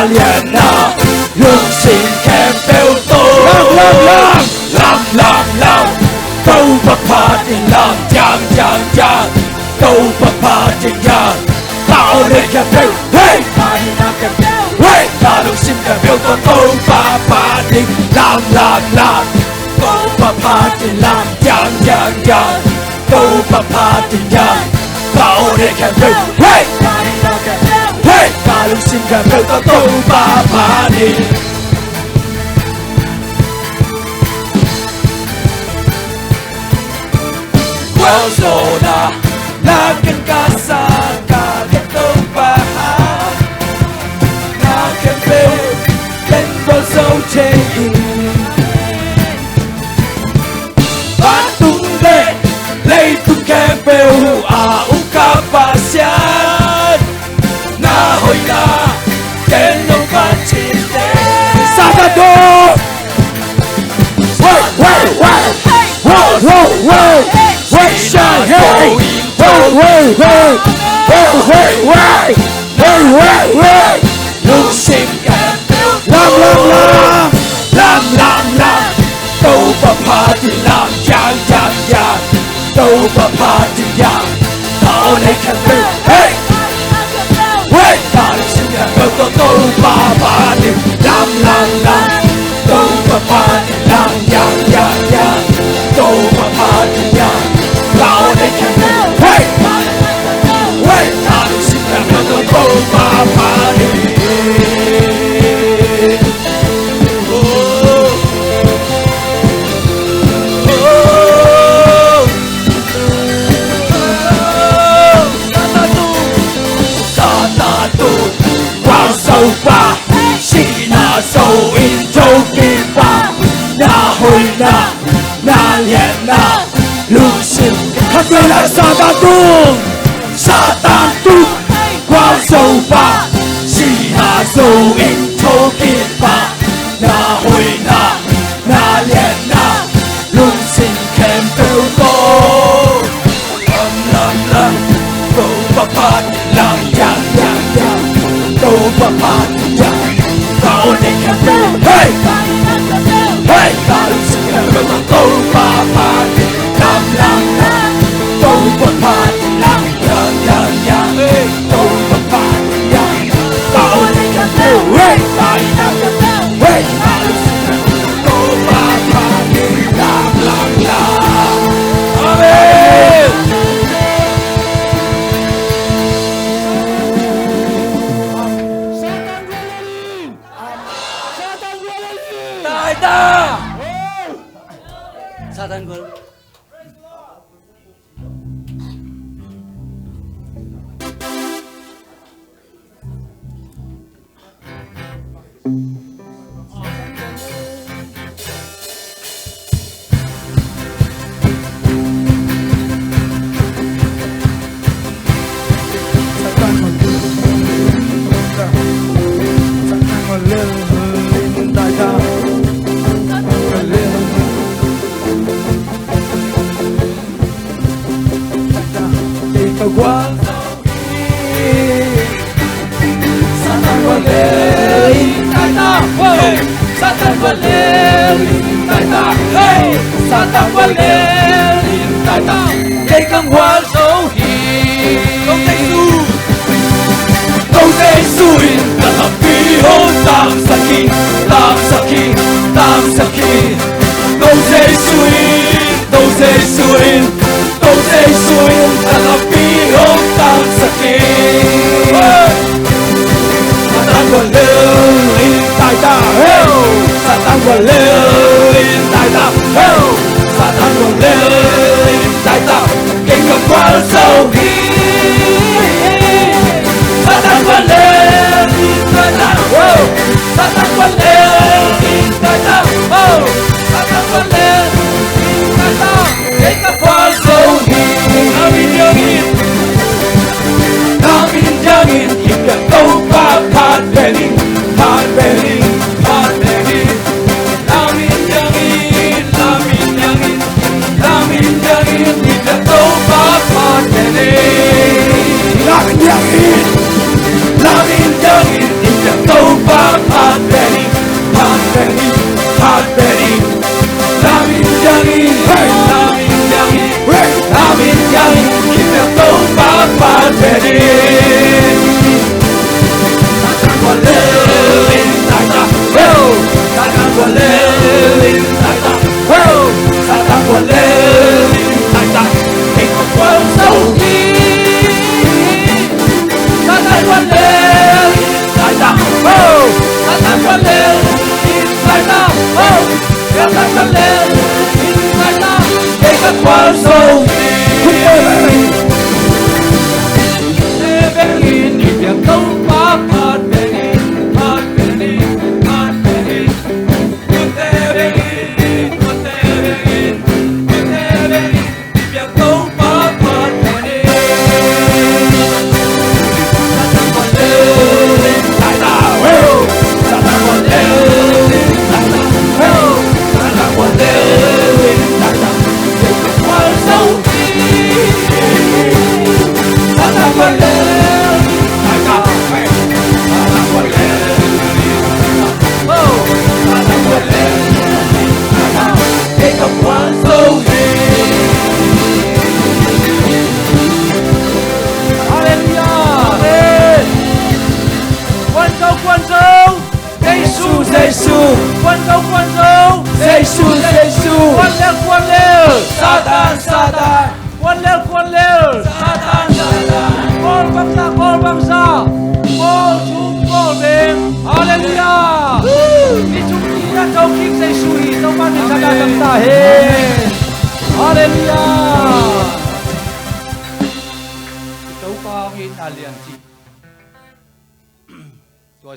S6: lia na Yung sin kempel to Lang phá tình làm chàng chàng chàng câu bập phá tình chàng tạo nên kẹp đều hey ta đi na kẹp đều hey ta được xin kẹp đều có câu phá tình làm câu bập phá tình làm chàng chàng chàng câu bập phá tình chàng tạo nên kẹp đều hey ta đi na kẹp đều hey ta được xin kẹp đều có câu phá tình Zona Lakin ka sa kagatong bahan Nakapil Then was so changing Batung le Lay tu kepil Uka pasyan Nahoy na Tenong kachite Sakado Whoa Shine, hey, hey, lúc sinh làm câu bập phá thì làm chàng câu bập phá thì làm tạo nên khen phê hey ta lúc sinh câu bập phá thì làm câu bập phá thì làm câu bập phá thì làm tạo nên khen phê hey ta lúc sinh câu bập phá thì sâu in châu kim ba na hồi na liền na lưu sinh khắc đây là Satan tu quang sâu ba chỉ na sâu in châu kim ba na hồi na liền na lưu sinh kèm theo cô làm câu bập phá làm yang câu bập phá Tạo nên kẹp đều hey hey ta lúc sinh kẹp đều có câu phá làm câu bập phá làm yang câu bập phá tạo nên kẹp đều hey ta hey ta lúc sinh kẹp đều có câu phá làm Amen
S7: Satan gol. Quang Satan quật lên tại ta Satan quật lên tại ta Satan quật lên tại ta để cầm hoa dấu hi Câu Giêsu đã làm vì hôn tam saki Câu Giêsu đã làm vì hôn tam saki Satan quật lên tại ta Satan quật lên tại ta Satan quật lên tại ta để cầm hoa dấu hi Satan quật lên tại ta Satan quật lên tại ta Satan quật lên tại ta để cầm hoa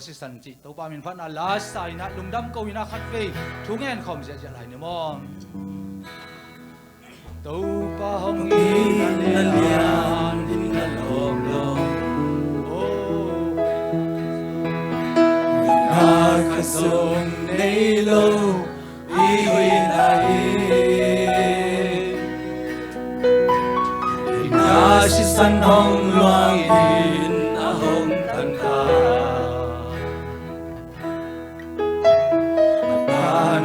S5: si san chi to pa min phan a la sai na lungdam ko ina khat ve thung en khom se lai ne mom to pa hong in na lian in na lom lom o na ka song nei lo i wi na na si san hong loang in a hong tan ka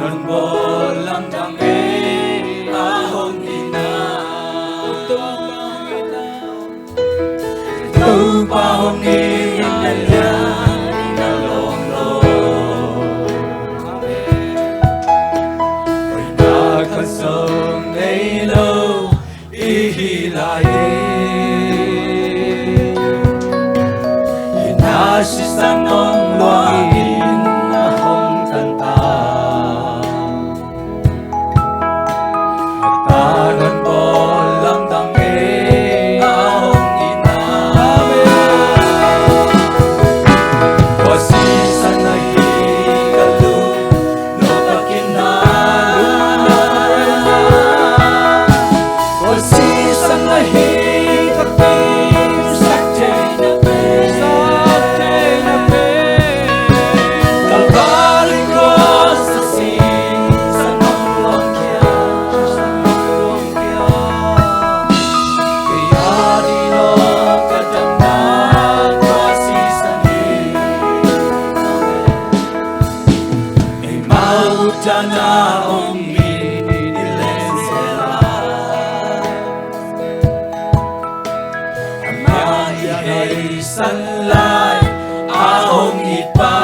S5: non bolam tang e ahong ina tu pa hong ina ya ina long lo oi na ka song nei lo i hi la e ina si san nong loang ina hong tan ta non bolam tang e ahong ina ko si sanai kalu no pakina ko si sanai kapim sakte na pe Kalvari cross the sea sanong long kia Jana om mi dilen sela ama ai san lai ahong ipa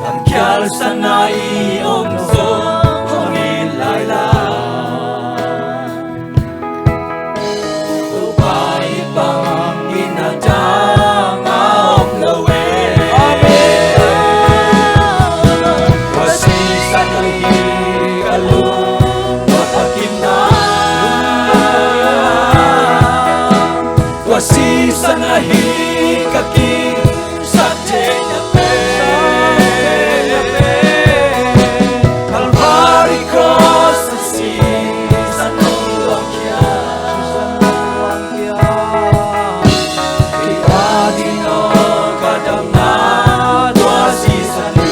S5: lam kyal sanai om so hong in lai la pai bang inajang ahong lawe si sanahi kaki sate nyape Calvary cross the sea sanong kia iadi no kadam na dua si sani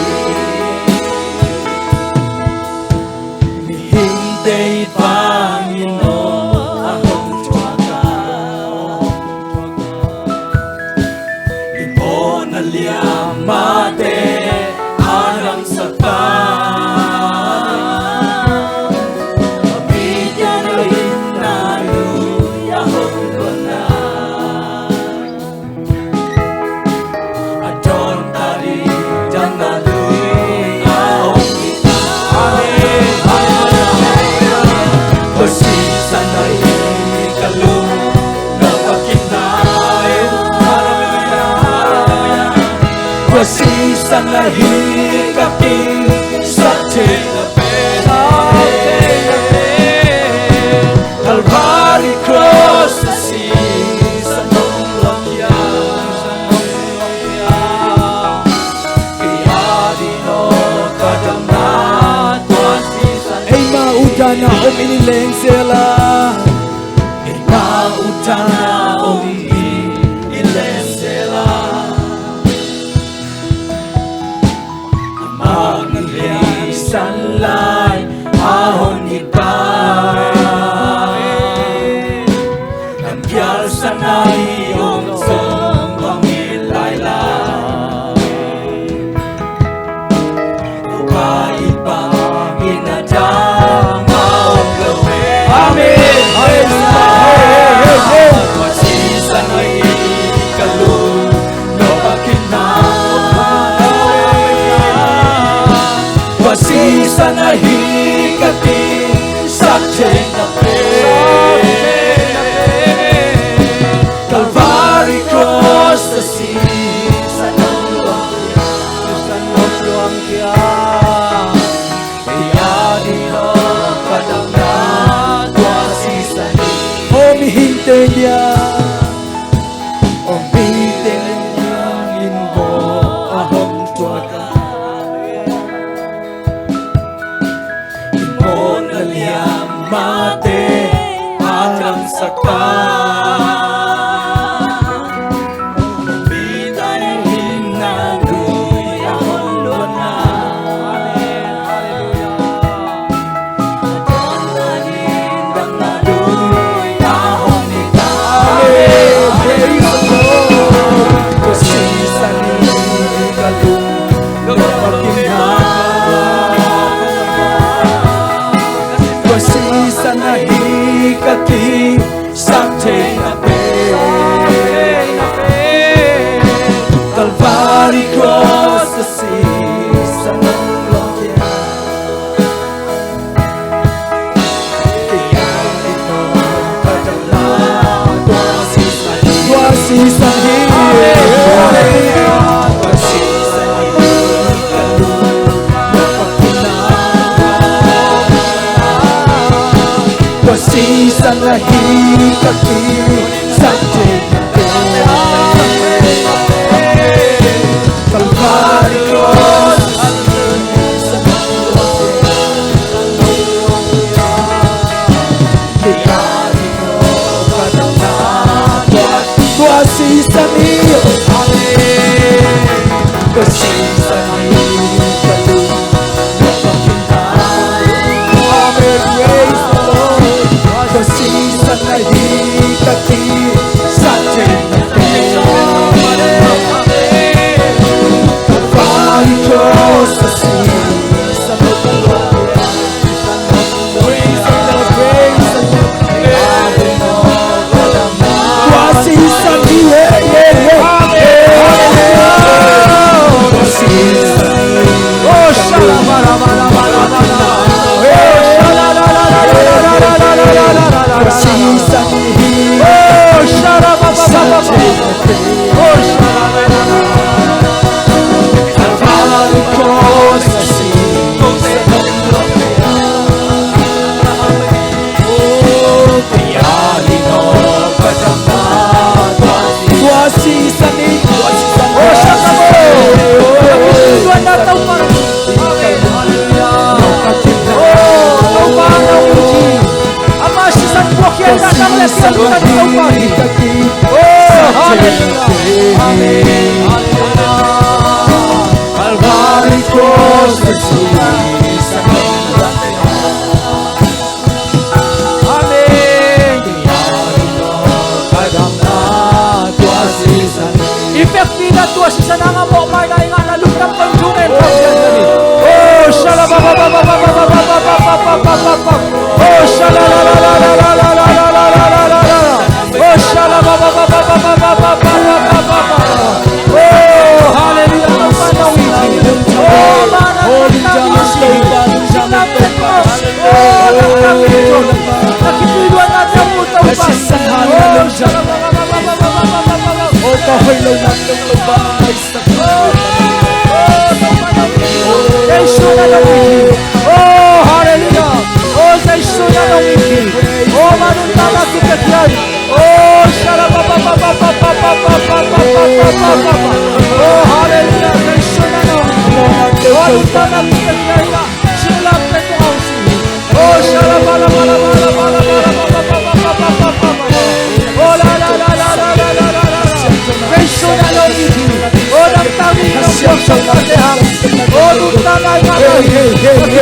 S5: hintay pangino mate anang sata abidya na inalu yahong kona adon tari janalu ahong ita Kosi sanay kalu napakinay Kosi sang lahir kapit
S3: Tuminiling sila Inautang na umiiling sila Mag-iisan lang ahon ibay Nangyal sa nahiyong sumbang ilaylay Upay pang inadamaw gawin Amen! Masisa na ikalun Lopakin na Masisa na hikating Sakchen na Calvary cross the sea Sa nuluang kya Kaya dito kadang na Tuasisa ni Humihintay niya Humihintay niyang inbo Ahong tuwaga Inbo na niyang mate Agang sakta Calvary cross the sea sa nulong Kaya ito kadala Tuasisa ni Tuasisa ni Tuasisa na hikaki sa Calvary cross Tuasisa niyo Tuasisa niyo Amen, praise the Lord Tuasisa na hikaki sa Cross the sea, some of the Lord, praise the Lord, praise the Lord. Tuasisa niyo, oh, Calvary cross the sea. Ipektina tuasisa na nga mo may nainga na lumdam kang jungen. Oh, shalababababababababababababababab. Oh, shalalalalalalalalalalalala. Oh, shalabababababababababababab. Oh, hallelujah. Oh, manang nakipidwan natin ang putaw pa. Oh, shalabababababababababab. Oh, kahoy lang natin ang bahay sa Yesu na nawiki. Oh, hallelujah. Oh, Yesu na nawiki. Oh, manuntala kikatiyan. Oh, shalabababababababababababababab. Oh, hallelujah. Yesu na nawiki. Oh, manuntala kikatiyan. Sila preto ang sili. Oh, shalababababababababababab.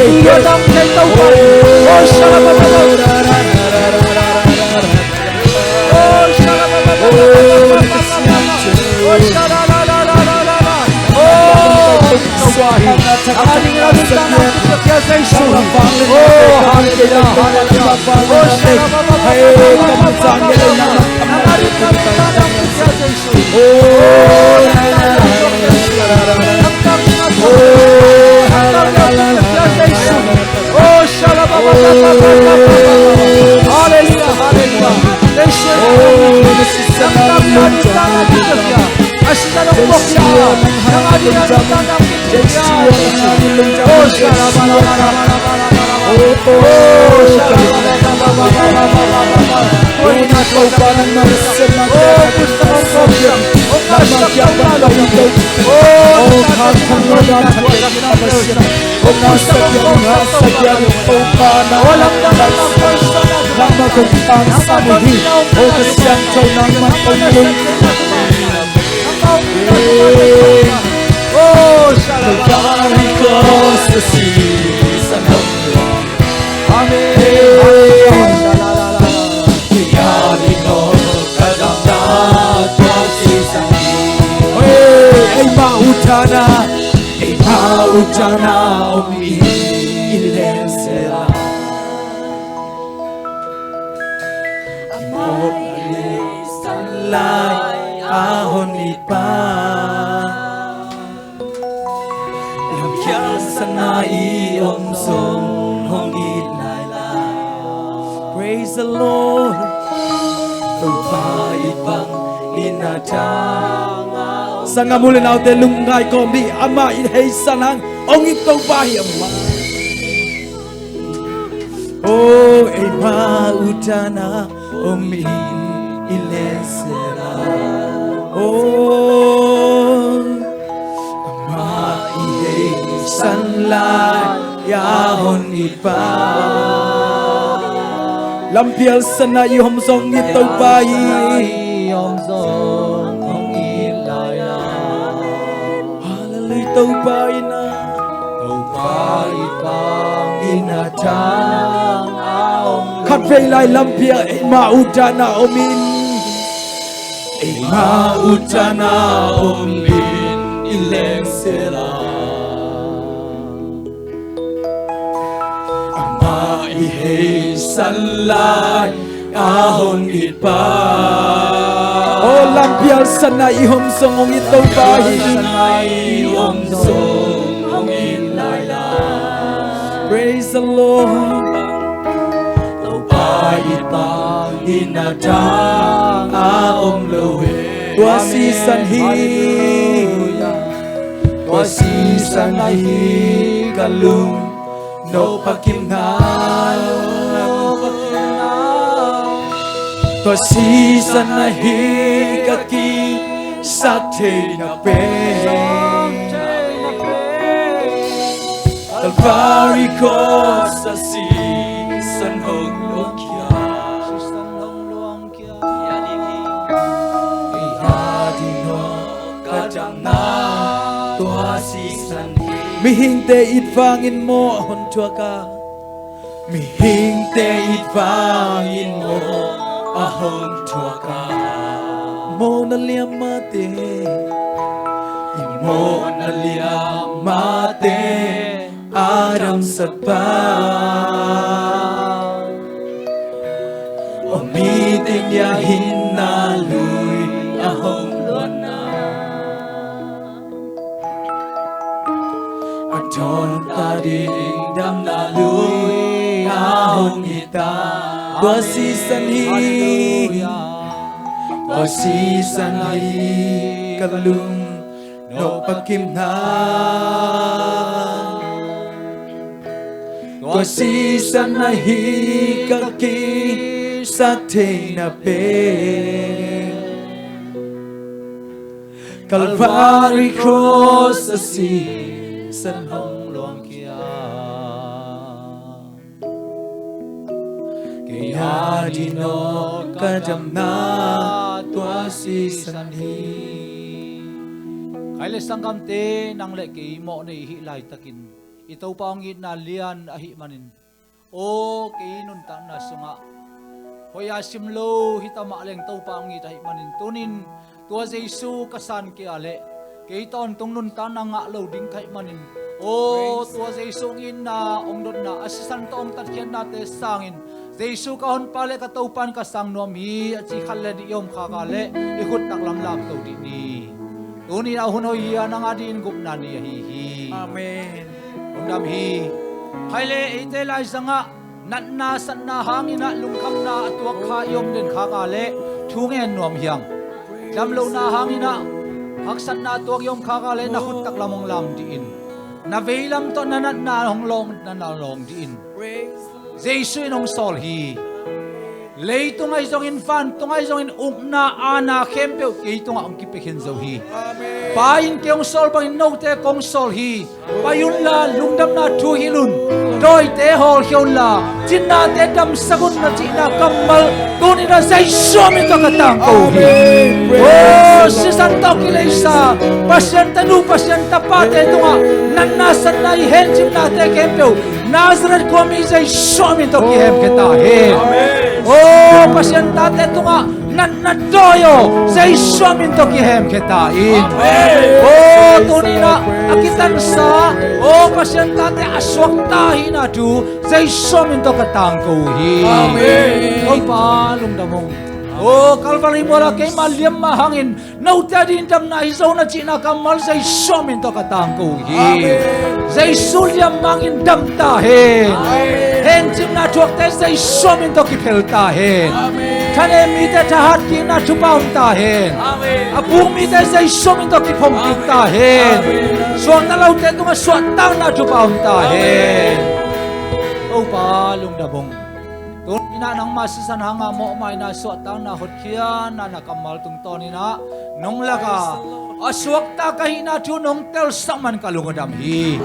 S3: Yo nam chạy tàu bay. Oh shalababa. Oh shalababa. Oh shalala. Oh Swahi. Aling rabutan ang kaya sa isu. Oh hallelujah. Oh shalababa. Hey kamutan nila na. Aling rabutan ang kaya sa isu. Oh oh shalababa. Hallelujah, hallelujah. Utana omi ilensela amor sanlay ahon ipa lamkya sanai omsong hong ilala. Praise the Lord. Ibang inatang Sanga muli nào te lungay kom di ama in hay sanang ong itong bahi ama. Oh ema utana omin ilesera. Oh ama ihay sanlay yahon ipa. Lampial sana ihom song itong bahi. Tàu bay na tàu bay bang inatang aom khát về lại lâm pia ma utana omin ma utana omin ileng sera ama ihe sanlai ahon itpa. Oh lampial sana ihom song itong bahi. Praise the Lord. Tawait pang inatang aom lohe. Wasi sanhi. Wasi sanhi kalung no pakimngal. Wasi sanhi kaki sathe na pe. Calvary cross sa san hong luang kia ihadino kadang na tua si san mihingte itvangin mo hon tua ka mihingte itvangin mo ahon tua ka mo na liamate imo na liamate aram sapa omiting yahin na lui ahong luana aton tading dam na lui ahong ita wasi sanhi kalung no pakimna Wasi sanhi kaki sathe na pe Calvary cross asi san hong luang kia kaya dino kadam na tua si sanhi
S5: khai le sangam te nang le ki mo nei hi lai takin ito pa ang na lian ahi manin o kinun ta na sunga hoya simlo hita maaleng tau pa ang ahi manin tunin tua Jesu kasan ki ale keiton tung nun ta na nga lo ding kai manin o tua Jesu ngin na ong dot na asisan to ong tatkian nate sangin Jesu kahon pale kataupan kasang nomi at si khalle di yom khakale ikut taklam lam to di ni tuni na hunoy yan ang adin gup na ni hi
S3: Amen.
S5: undam hi kaile ite lai sanga nat na san na hangin na lungkam na atuak kha yom den khakale thungen nom hiang dam lo na hangin na haksat na atuak yom khakale na khut taklamong lam diin na veilam to na nat na hong long na long diin
S3: Praise
S5: Jesu inong sol hi lei tungai zong in fan tungai zong in na ana khempeu ke tunga ong kipekhin zo hi
S3: Amen.
S5: pain keong sol bang no te kong sol hi payun la lungdam na thu hilun doi te hol hion la jinna te dam sagun na china kamal tuni na Jesu mi to katang ko hi oh sisan to kilesa pasien tanu pasien tapate tunga nanna sanai hen chimna te kempeu Nazareth ko mi Jesu mi to kihem kita he oh pasien tate tunga nan doyo Jesu min to kihem kita in oh tunina akitan sa oh pasien tate aswak tahi na tu Jesu min to katang ko hi amen oi palung damong oh Calvary mola kay maliam mahangin nauta din dam na iso na china kamal Jesu min to katang ko hi Jesu liam mangin dam tahin hen chim na chuak te Jesu min to kipel tahin Kane mi te tahat ki na chupaum tahin apung mi te Jesu min to kipom kip tahin suang na lau te tunga suat tang na chupaum tahin oh palung dabong tun ina nang masisan hanga mo mai na suat tang na hot kia na nakamal tung toni na nong laka aswak ta kahina tu nong tel saman kalungodam hi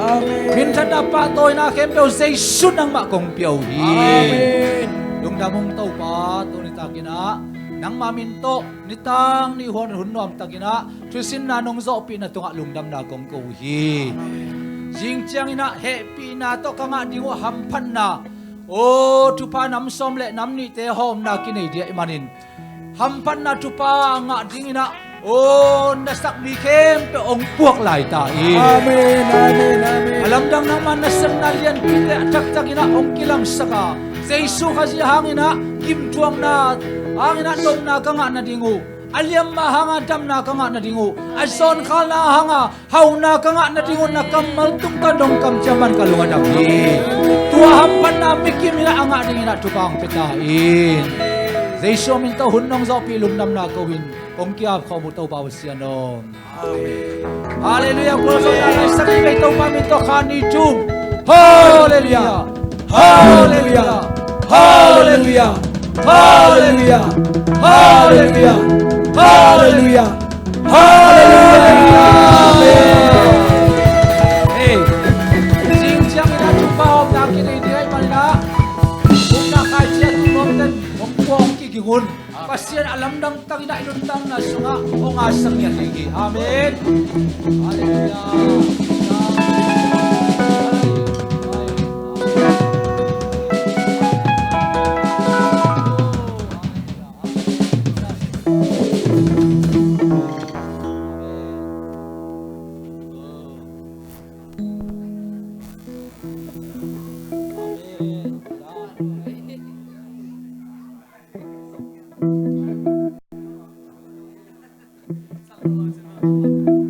S5: minsan na patoy na kempeo Jesu nang makong piyaw hi yung damong tau pa to ni takina nang maminto nitang ni hon hunnom takina tusin na nong zopi na tunga lungdam na kong kuhi jingchiang ina happy na to kanga dingo hampan na o tupa nam som le nam ni te hom na kinai dia imanin hampan na tupa nga dingina o nasak mi kem pe ong puak lai ta in
S3: Amen. Amen. Amen.
S5: alam dang naman nasan na lian pite atak takina ong kilang saka Jesu kasi hangina kim tuang na hangina dom na kanga na dingo aliam mahanga dam na kanga na dingo ason khal na hanga hau na kanga na dingo na kamal tung ka dong kam jaman kalunga dam hi tua hampan na mikim na anga dingina tukang petain Jesu min to hunnong zo pilum nam na kawin kong kia kho mu to bawas sianom hallelujah ko so na sakay kay to pa min to khani chung hallelujah hallelujah
S3: Hallelujah. Hallelujah. Hallelujah. Hallelujah. Hallelujah. Amen.
S5: hey sing siang ina chupa om na kinai diay manina kung na kay siya tunom ten kong kong kikingun pasien alam dang tangina iluntang na sunga o ngasang yan ligi amen hallelujah
S3: Amen.